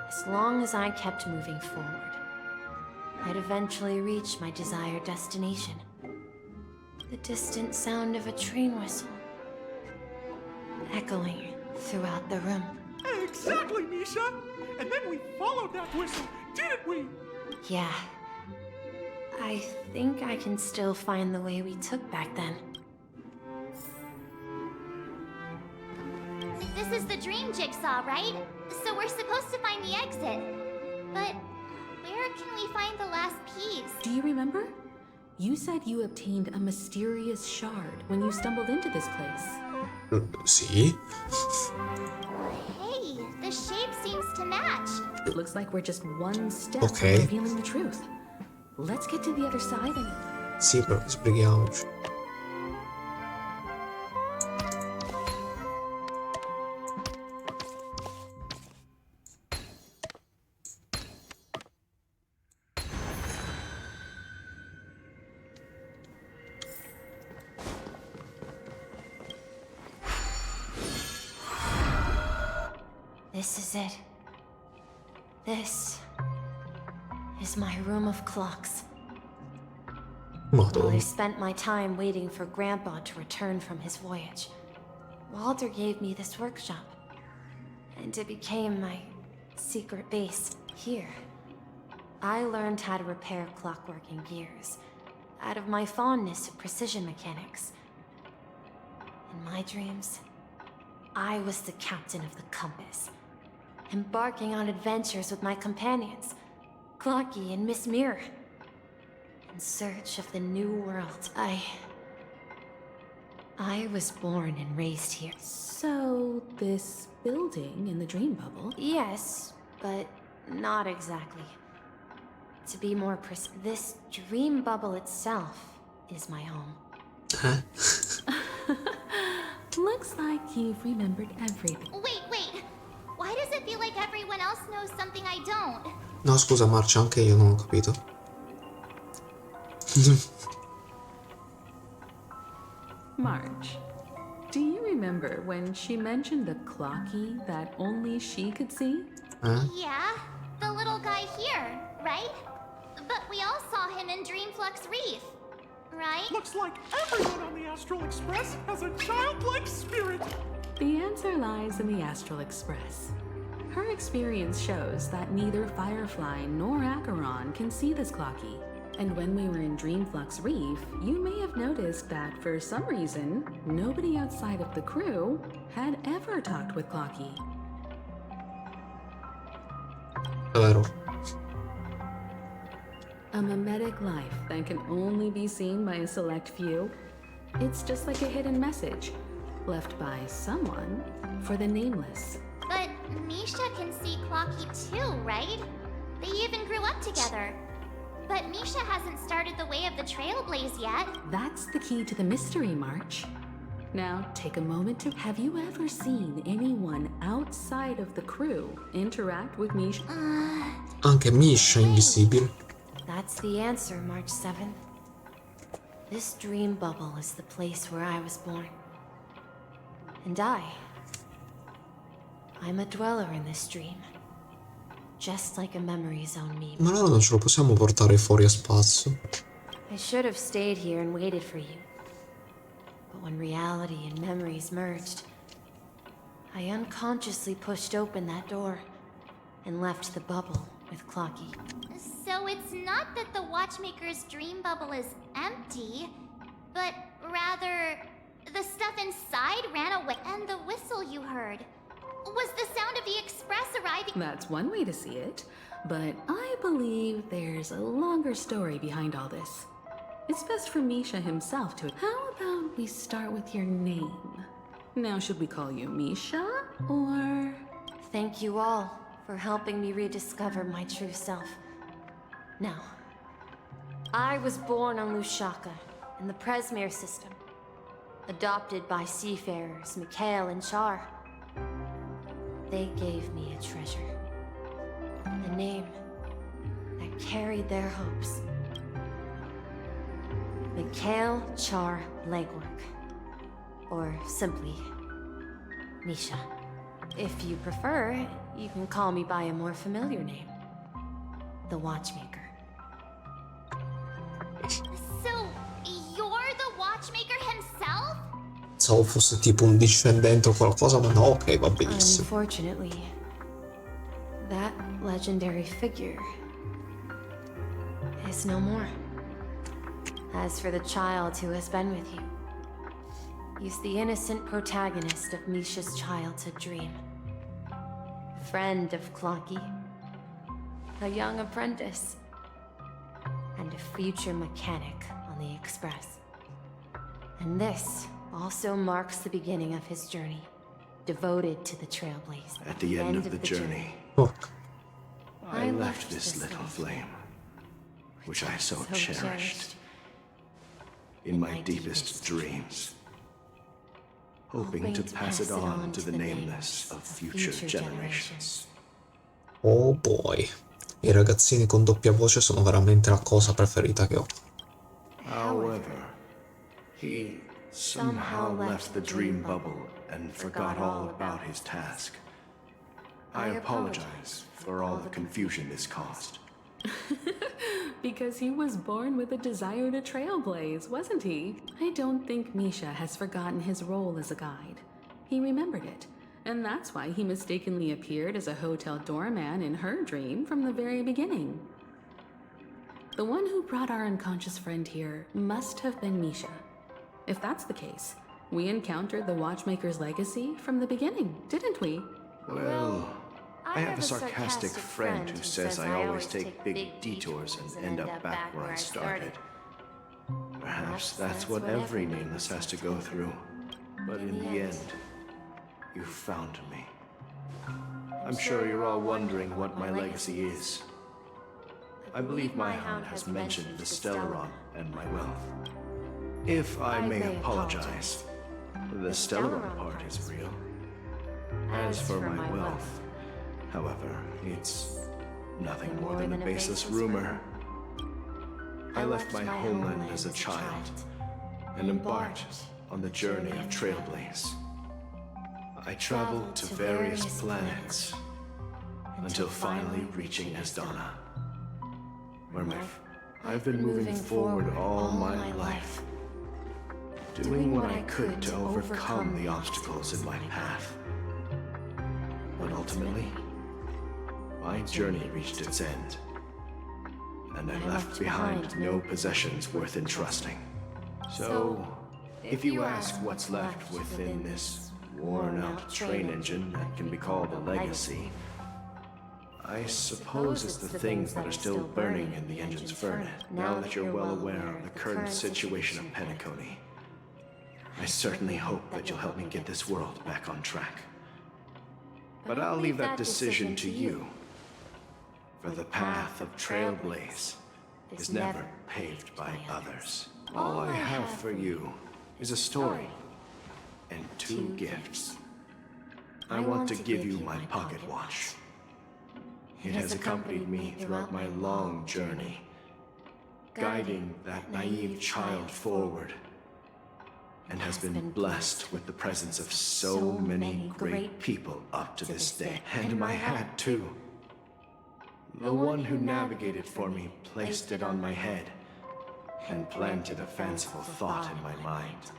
as long as I kept moving forward, I'd eventually reach my desired destination. The distant sound of a train whistle, echoing throughout the room.
Exactly, Misha! And then we followed that whistle, didn't we?
Yeah. I think I can still find the way we took back then.
This is the dream jigsaw, right? So we're supposed to find the exit. But where can we find the last piece?
Do you remember? You said you obtained a mysterious shard when you stumbled into this place.
Sì.
Hey, the shape seems to match.
It looks like we're just one step
Okay.
from revealing the truth. Let's get to the other side and...
Sì, però sbrighiamoci.
This is it. This is my room of clocks. Well, I
Madonna.
spent my time waiting for Grandpa to return from his voyage. Walter gave me this workshop, and it became my secret base. Here, I learned how to repair clockwork and gears, out of my fondness of precision mechanics. In my dreams, I was the captain of the compass, embarking on adventures with my companions, Clocky and Miss Mirror, in search of the new world. I was born and raised here.
So, this building in the dream bubble?
Yes, but not exactly. To be more precise, this dream bubble itself is my home.
Huh?
Looks like you've remembered everything.
Wait. Why does it feel like everyone else knows something I don't?
No, scusa, Marcia, anche io non ho capito.
Marge, do you remember when she mentioned the clocky that only she could see?
Huh?
Yeah, the little guy here, right? But we all saw him in Dreamflux Reef, right?
Looks like everyone on the Astral Express has a childlike spirit.
The answer lies in the Astral Express. Her experience shows that neither Firefly nor Acheron can see this clocky. And when we were in Dreamflux Reef, you may have noticed that for some reason, nobody outside of the crew had ever talked with Clocky.
Vero.
A mimetic life that can only be seen by a select few. It's just like a hidden message, left by someone for the nameless.
But Misha can see Clocky too, right? They even grew up together. But Misha hasn't started the way of the Trailblaze yet.
That's the key to the mystery, March. Now, take a moment to... Have you ever seen anyone outside of the crew interact with Misha?
Anche Misha è invisibile.
That's the answer, March 7th. This dream bubble is the place where I was born. And I'm a dweller in this dream. Just like a memory zone me.
Ma allora non ce lo possiamo portare fuori a spazio?
I should have stayed here and waited for you. But when reality and memories merged, I unconsciously pushed open that door and left the bubble with Clocky.
So it's not that the Watchmaker's dream bubble is empty, but rather the stuff inside ran away. And the whistle you heard was the sound of the express arriving.
That's one way to see it, but I believe there's a longer story behind all this. It's best for Misha himself to... How about we start with your name? Now, should we call you Misha, or...
Thank you all for helping me rediscover my true self. Now, I was born on Lushaka, in the Presmere system. Adopted by seafarers Mikhail and Char. They gave me a treasure. A name that carried their hopes. Mikhail Char Legwork. Or simply,
Misha. If you prefer, you can call me by a more familiar name. The Watchmaker.
So, you're the Watchmaker himself?
Pensavo fosse tipo un discendente o qualcosa, ma no, ok, va benissimo.
Unfortunately, that legendary figure is no more. As for the child who has been with you, he's the innocent protagonist of Misha's childhood dream. Friend of Clocky, a young apprentice, and a future mechanic on the Express. And this also marks the beginning of his journey, devoted to the Trailblaze.
At the end of the journey, I left this little flame, which I so cherished, in my deepest dreams, hoping to pass it on to the nameless of future generations.
Oh boy, i ragazzini con doppia voce sono veramente la cosa preferita che ho.
However, he somehow left the dream bubble and forgot all about his task. I apologize for all the confusion this caused.
Because he was born with a desire to trailblaze, wasn't he? I don't think Misha has forgotten his role as a guide. He remembered it, and that's why he mistakenly appeared as a hotel doorman in her dream from the very beginning. The one who brought our unconscious friend here must have been Misha. If that's the case, we encountered the Watchmaker's legacy from the beginning, didn't we?
Well, I have a sarcastic friend who says I always take big detours and end up back where I started. Perhaps that's what every nameless has to go through. But in the end, you found me. I'm sure you're all wondering what my legacy is. I believe my hound has mentioned the Stellaron and my wealth. If I may apologize, the Stellaron part is real. As for my wealth, however, it's nothing more than a baseless rumor. I left my homeland as a child and embarked on the journey of Trailblaze. I traveled to various planets until finally reaching Asdana, where I've been moving forward all my life, doing what I could to overcome the obstacles in my path. But ultimately, my journey reached its end, and I left behind no possessions worth entrusting. So, if you ask what's left within this worn-out train engine that can be called a legacy, I suppose it's the things that are still burning in the engine's furnace, now that you're well aware of the current situation of Penacony. I certainly hope that you'll help me get this world back on track. But I'll leave that decision to you. For the path of Trailblaze is never paved by others. All I have for you is a story and 2 gifts. I want to give you my pocket watch. It has accompanied me throughout my long journey, guiding that naive child forward, and has been blessed with the presence of so many great people up to this day. And my hat, too. The one who navigated for me placed it on my head and planted a fanciful thought in my mind.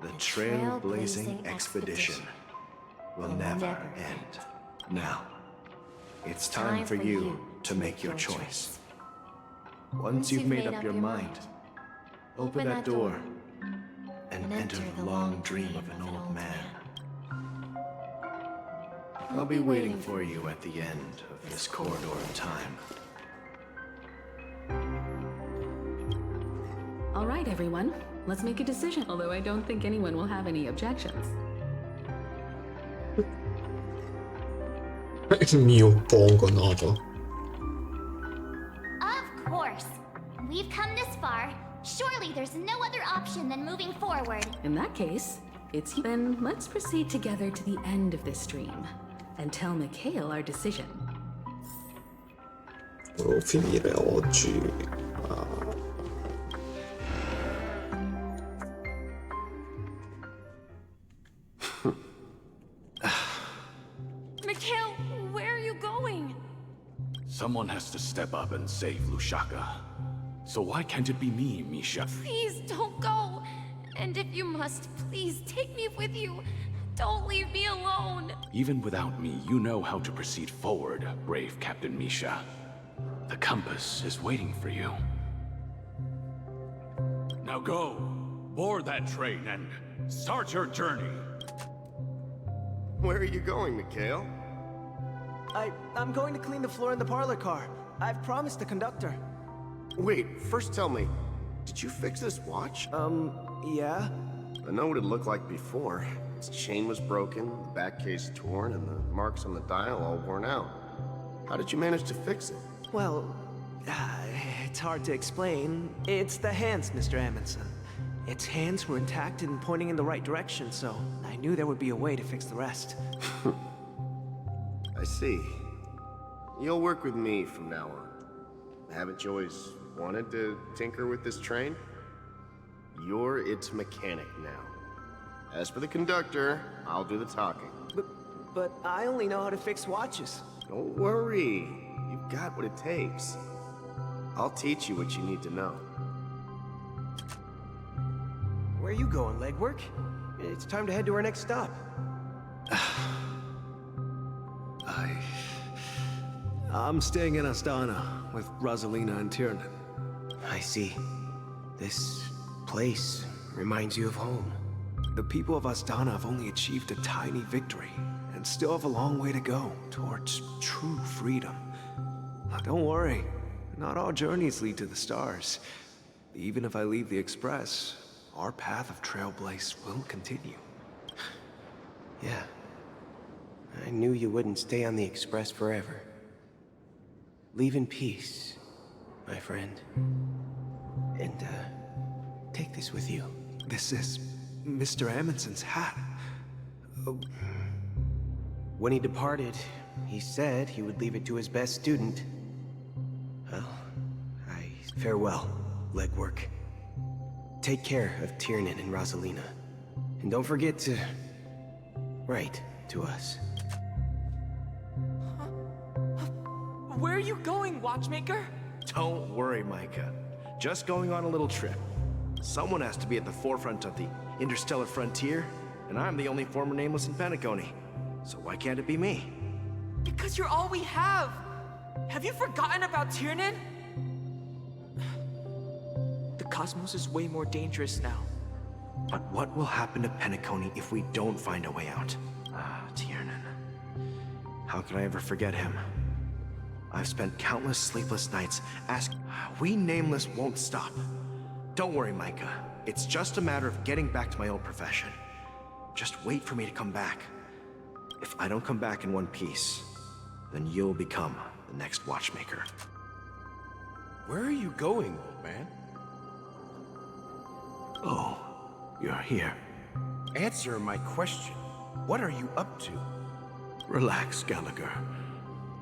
The trailblazing expedition will never end. Now, it's time for you to make your choice. Once you've made up your mind, open that door and enter the long dream of an old man. I'll be waiting for you at the end of this corridor of time.
All right, everyone. Let's make a decision, although I don't think anyone will have any objections.
Mi oppongo, Noto.
Of course. We've come this far. Surely there's no other option than moving forward.
In that case, then let's proceed together to the end of this stream and tell Mikhail our decision.
Devo finire oggi.
Mikhail, where are you going?
Someone has to step up and save Lushaka. So why can't it be me, Misha?
Please don't go. And if you must, please take me with you. Don't leave me alone.
Even without me, you know how to proceed forward, brave Captain Misha. The compass is waiting for you. Now go, board that train and start your journey.
Where are you going, Mikhail?
I'm going to clean the floor in the parlor car. I've promised the conductor.
Wait, first tell me, did you fix this watch?
Yeah?
I know what it looked like before. Its chain was broken, the back case torn, and the marks on the dial all worn out. How did you manage to fix it?
Well, it's hard to explain. It's the hands, Mr. Amundsen. Its hands were intact and pointing in the right direction, so I knew there would be a way to fix the rest.
I see. You'll work with me from now on. Haven't you always wanted to tinker with this train? You're its mechanic now. As for the conductor, I'll do the talking.
But I only know how to fix watches.
Don't worry. You've got what it takes. I'll teach you what you need to know.
Where are you going, legwork? It's time to head to our next stop. I'm staying in Astana with Rosalina and Tiernan.
I see. This place reminds you of home.
The people of Astana have only achieved a tiny victory and still have a long way to go towards true freedom. Don't worry, not all journeys lead to the stars. Even if I leave the Express, our path of Trailblaze will continue.
Yeah. I knew you wouldn't stay on the Express forever. Leave in peace, my friend. And, take this with you.
This is Mr. Amundsen's hat. Oh.
When he departed, he said he would leave it to his best student. Well, farewell, legwork. Take care of Tiernan and Rosalina. And don't forget to write to us.
Where are you going, watchmaker?
Don't worry, Micah. Just going on a little trip. Someone has to be at the forefront of the interstellar frontier, and I'm the only former Nameless in Penacony. So why can't it be me?
Because you're all we have! Have you forgotten about Tiernan? The cosmos is way more dangerous now.
But what will happen to Penacony if we don't find a way out? Tiernan. How could I ever forget him? I've spent countless sleepless nights asking. We Nameless won't stop. Don't worry, Micah. It's just a matter of getting back to my old profession. Just wait for me to come back. If I don't come back in one piece, then you'll become the next watchmaker.
Where are you going, old man?
Oh, you're here.
Answer my question. What are you up to?
Relax, Gallagher.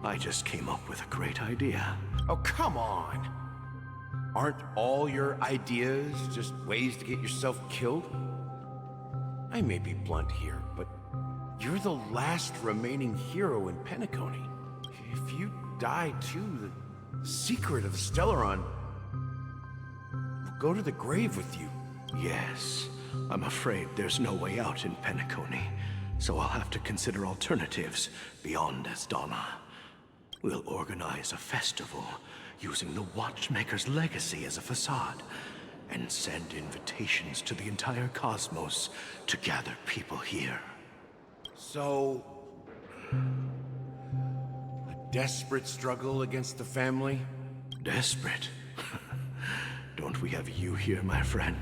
I just came up with a great idea.
Oh, come on. Aren't all your ideas just ways to get yourself killed? I may be blunt here, but you're the last remaining hero in Penacony. If you die too, the secret of Stellaron will go to the grave with you.
Yes, I'm afraid there's no way out in Penacony, so I'll have to consider alternatives beyond Astana. We'll organize a festival using the Watchmaker's legacy as a facade and send invitations to the entire cosmos to gather people here.
So, a desperate struggle against the family?
Desperate? Don't we have you here, my friend?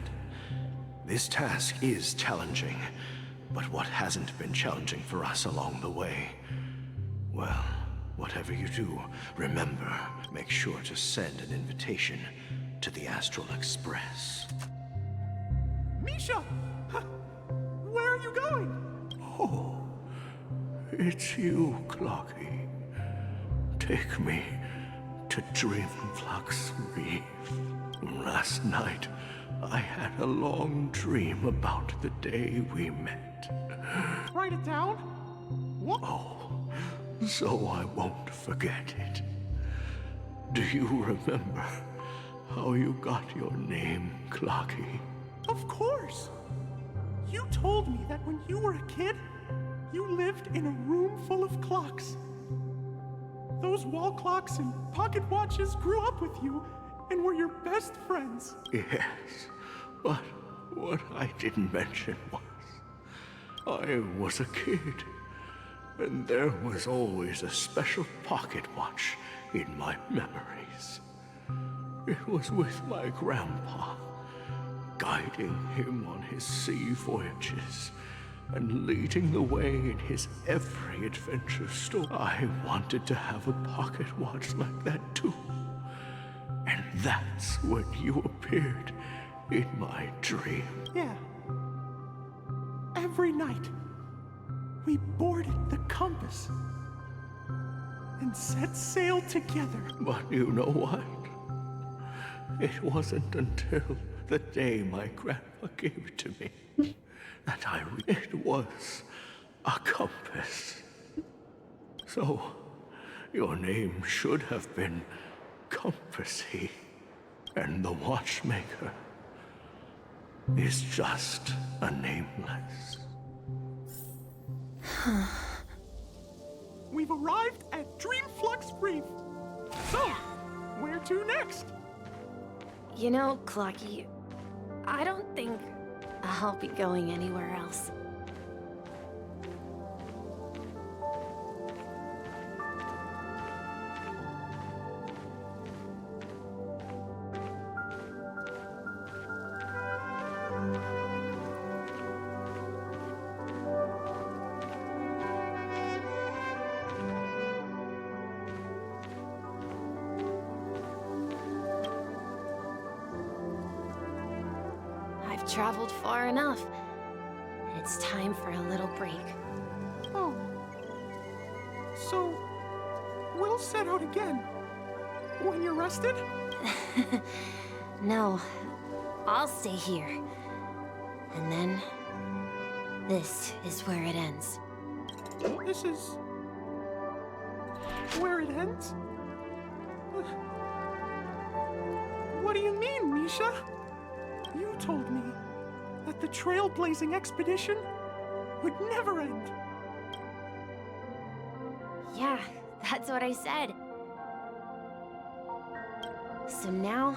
This task is challenging, but what hasn't been challenging for us along the way? Well, whatever you do, remember, make sure to send an invitation to the Astral Express.
Misha! Where are you going?
Oh, it's you, Clocky. Take me to Dreamflux Reef. Last night, I had a long dream about the day we met.
Write it down. What?
Oh,
so I won't forget it. Do you remember how you got your name, Clocky?
Of course! You told me that when you were a kid, you lived in a room full of clocks. Those wall clocks and pocket watches grew up with you and were your best friends.
Yes, but what I didn't mention was I was a kid, and there was always a special pocket watch in my memories. It was with my grandpa, guiding him on his sea voyages and leading the way in his every adventure story. I wanted to have a pocket watch like that too. And that's when you appeared in my dream.
Yeah. Every night, we boarded the compass and set sail together.
But you know what? It wasn't until the day my grandpa gave it to me that it was a compass. So, your name should have been Compassy, and the watchmaker is just a nameless.
We've arrived at Dreamflux Reef. So, where to next?
You know, Clocky, I don't think I'll be going anywhere else. I've traveled far enough. It's time for a little break.
Oh. So, we'll set out again. When you're rested?
No, I'll stay here. And then, this is where it ends.
This is... where it ends? What do you mean, Misha? You told me that the trailblazing expedition would never end.
Yeah, that's what I said. So now,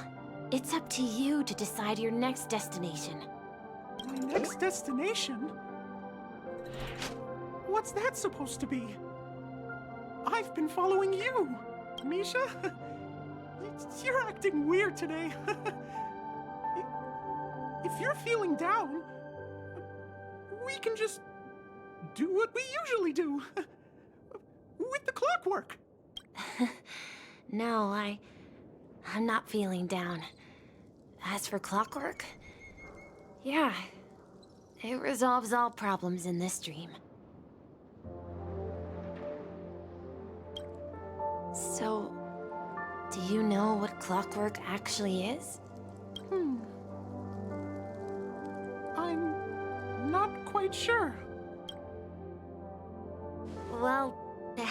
it's up to you to decide your next destination.
My next destination? What's that supposed to be? I've been following you, Misha. You're acting weird today. If you're feeling down, we can just do what we usually do. With the clockwork.
No, I'm not feeling down. As for clockwork, yeah, it resolves all problems in this dream. So, do you know what clockwork actually is?
I'm not quite sure.
Well,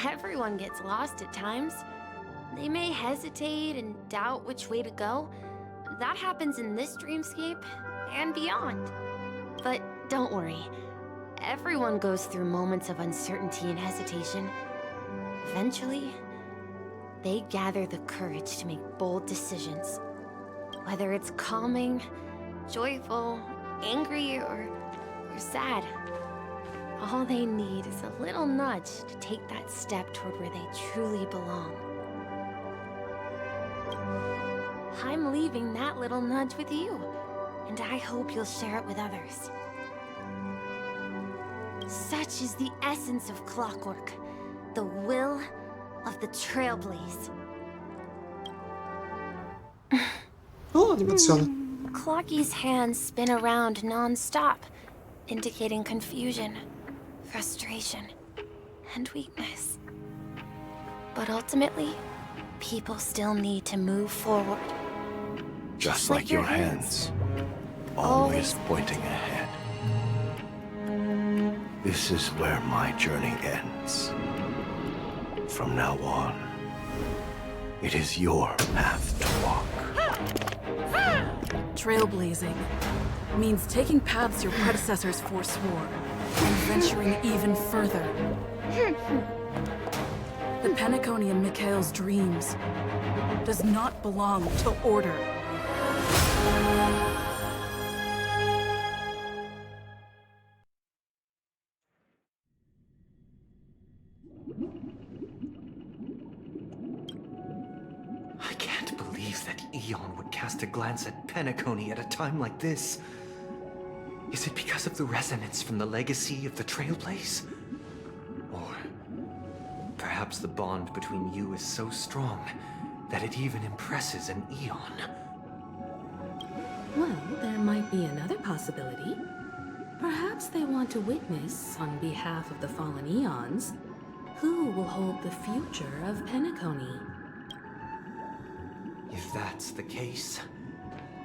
everyone gets lost at times. They may hesitate and doubt which way to go. That happens in this dreamscape and beyond. But don't worry. Everyone goes through moments of uncertainty and hesitation. Eventually, they gather the courage to make bold decisions. Whether it's calming, joyful, angry, or sad. All they need is a little nudge to take that step toward where they truly belong. I'm leaving that little nudge with you, and I hope you'll share it with others. Such is the essence of clockwork, the will of the trailblaze.
Oh, animazione.
Clocky's hands spin around non-stop, indicating confusion, frustration, and weakness. But ultimately, people still need to move forward.
Just like your hands, always pointing ahead. This is where my journey ends.
from now on. It is your path to walk.
Trailblazing means taking paths your predecessors forswore and venturing even further. The Penacony in Mikhail's dreams does not belong to Order.
I can't believe that Eon would cast a glance at Penacony at a time like this. Is it because of the resonance from the legacy of the Trailblaze? Or perhaps the bond between you is so strong that it even impresses an Eon?
Well, there might be another possibility. Perhaps they want to witness, on behalf of the fallen Eons, who will hold the future of Penacony.
If that's the case,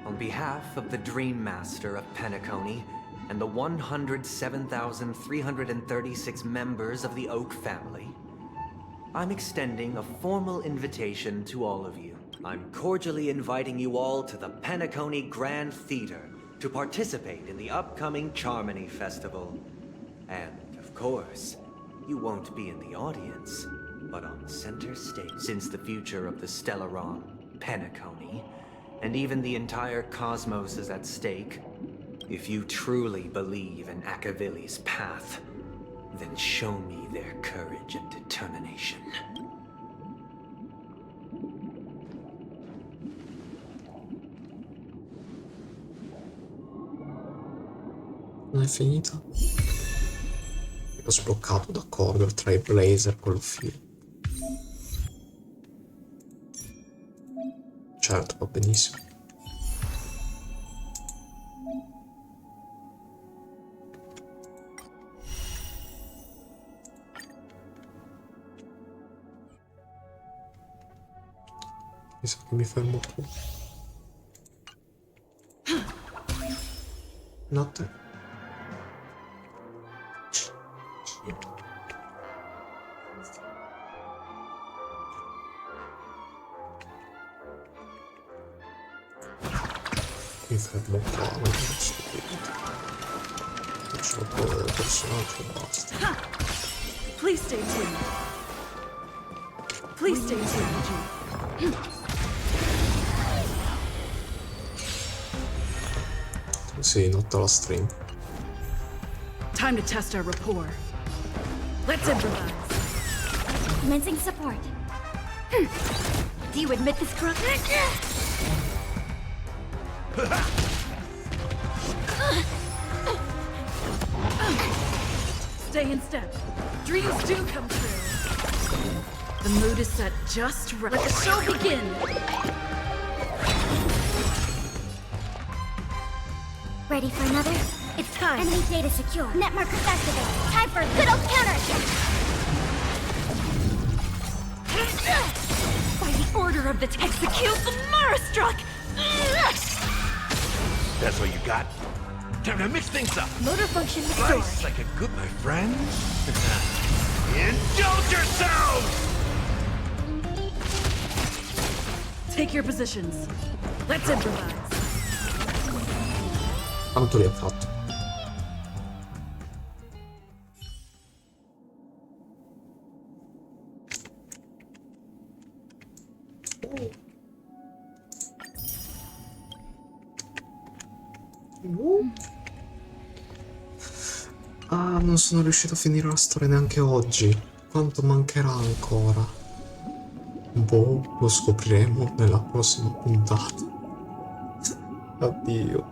on behalf of the Dream Master of Penacony and the 107,336 members of the Oak family, I'm extending a formal invitation to all of you. I'm cordially inviting you all to the Penacony Grand Theater to participate in the upcoming Charmony Festival. And, of course, you won't be in the audience, but on center stage. Since the future of the Stellaron, Penacony, and even the entire cosmos is at stake, if you truly believe in Akavili's path, then show me their courage and determination.
Non è finita? Ho sbloccato, d'accordo, il Trailblazer con il filo. Certo, va benissimo. Mi sa che mi fermo qui. Notte. Mi fermo qua, non posso capire. Faccio la prova del personaggio e basta.
Please stay tuned. Please stay tuned.
Sì, notte alla stream.
Time to test our rapport. Let's improvise.
Commencing support. Do you admit this crook?
Stay in step. Dreams do come true. The mood is set just right. Let the show begin.
Ready for another?
It's time.
Enemy data secure. Net markers activated. Time for a good old counterattack.
By the order of the execute the Marastruck!
That's all you got? Time to mix things up.
Motor function restored.
Nice, like a good, my friend. Indulge yourselves!
Take your positions. Let's improvise.
Quanto li ha fatto? Ah, non sono riuscito a finire la storia neanche oggi. Quanto mancherà ancora? Boh, lo scopriremo nella prossima puntata. Addio.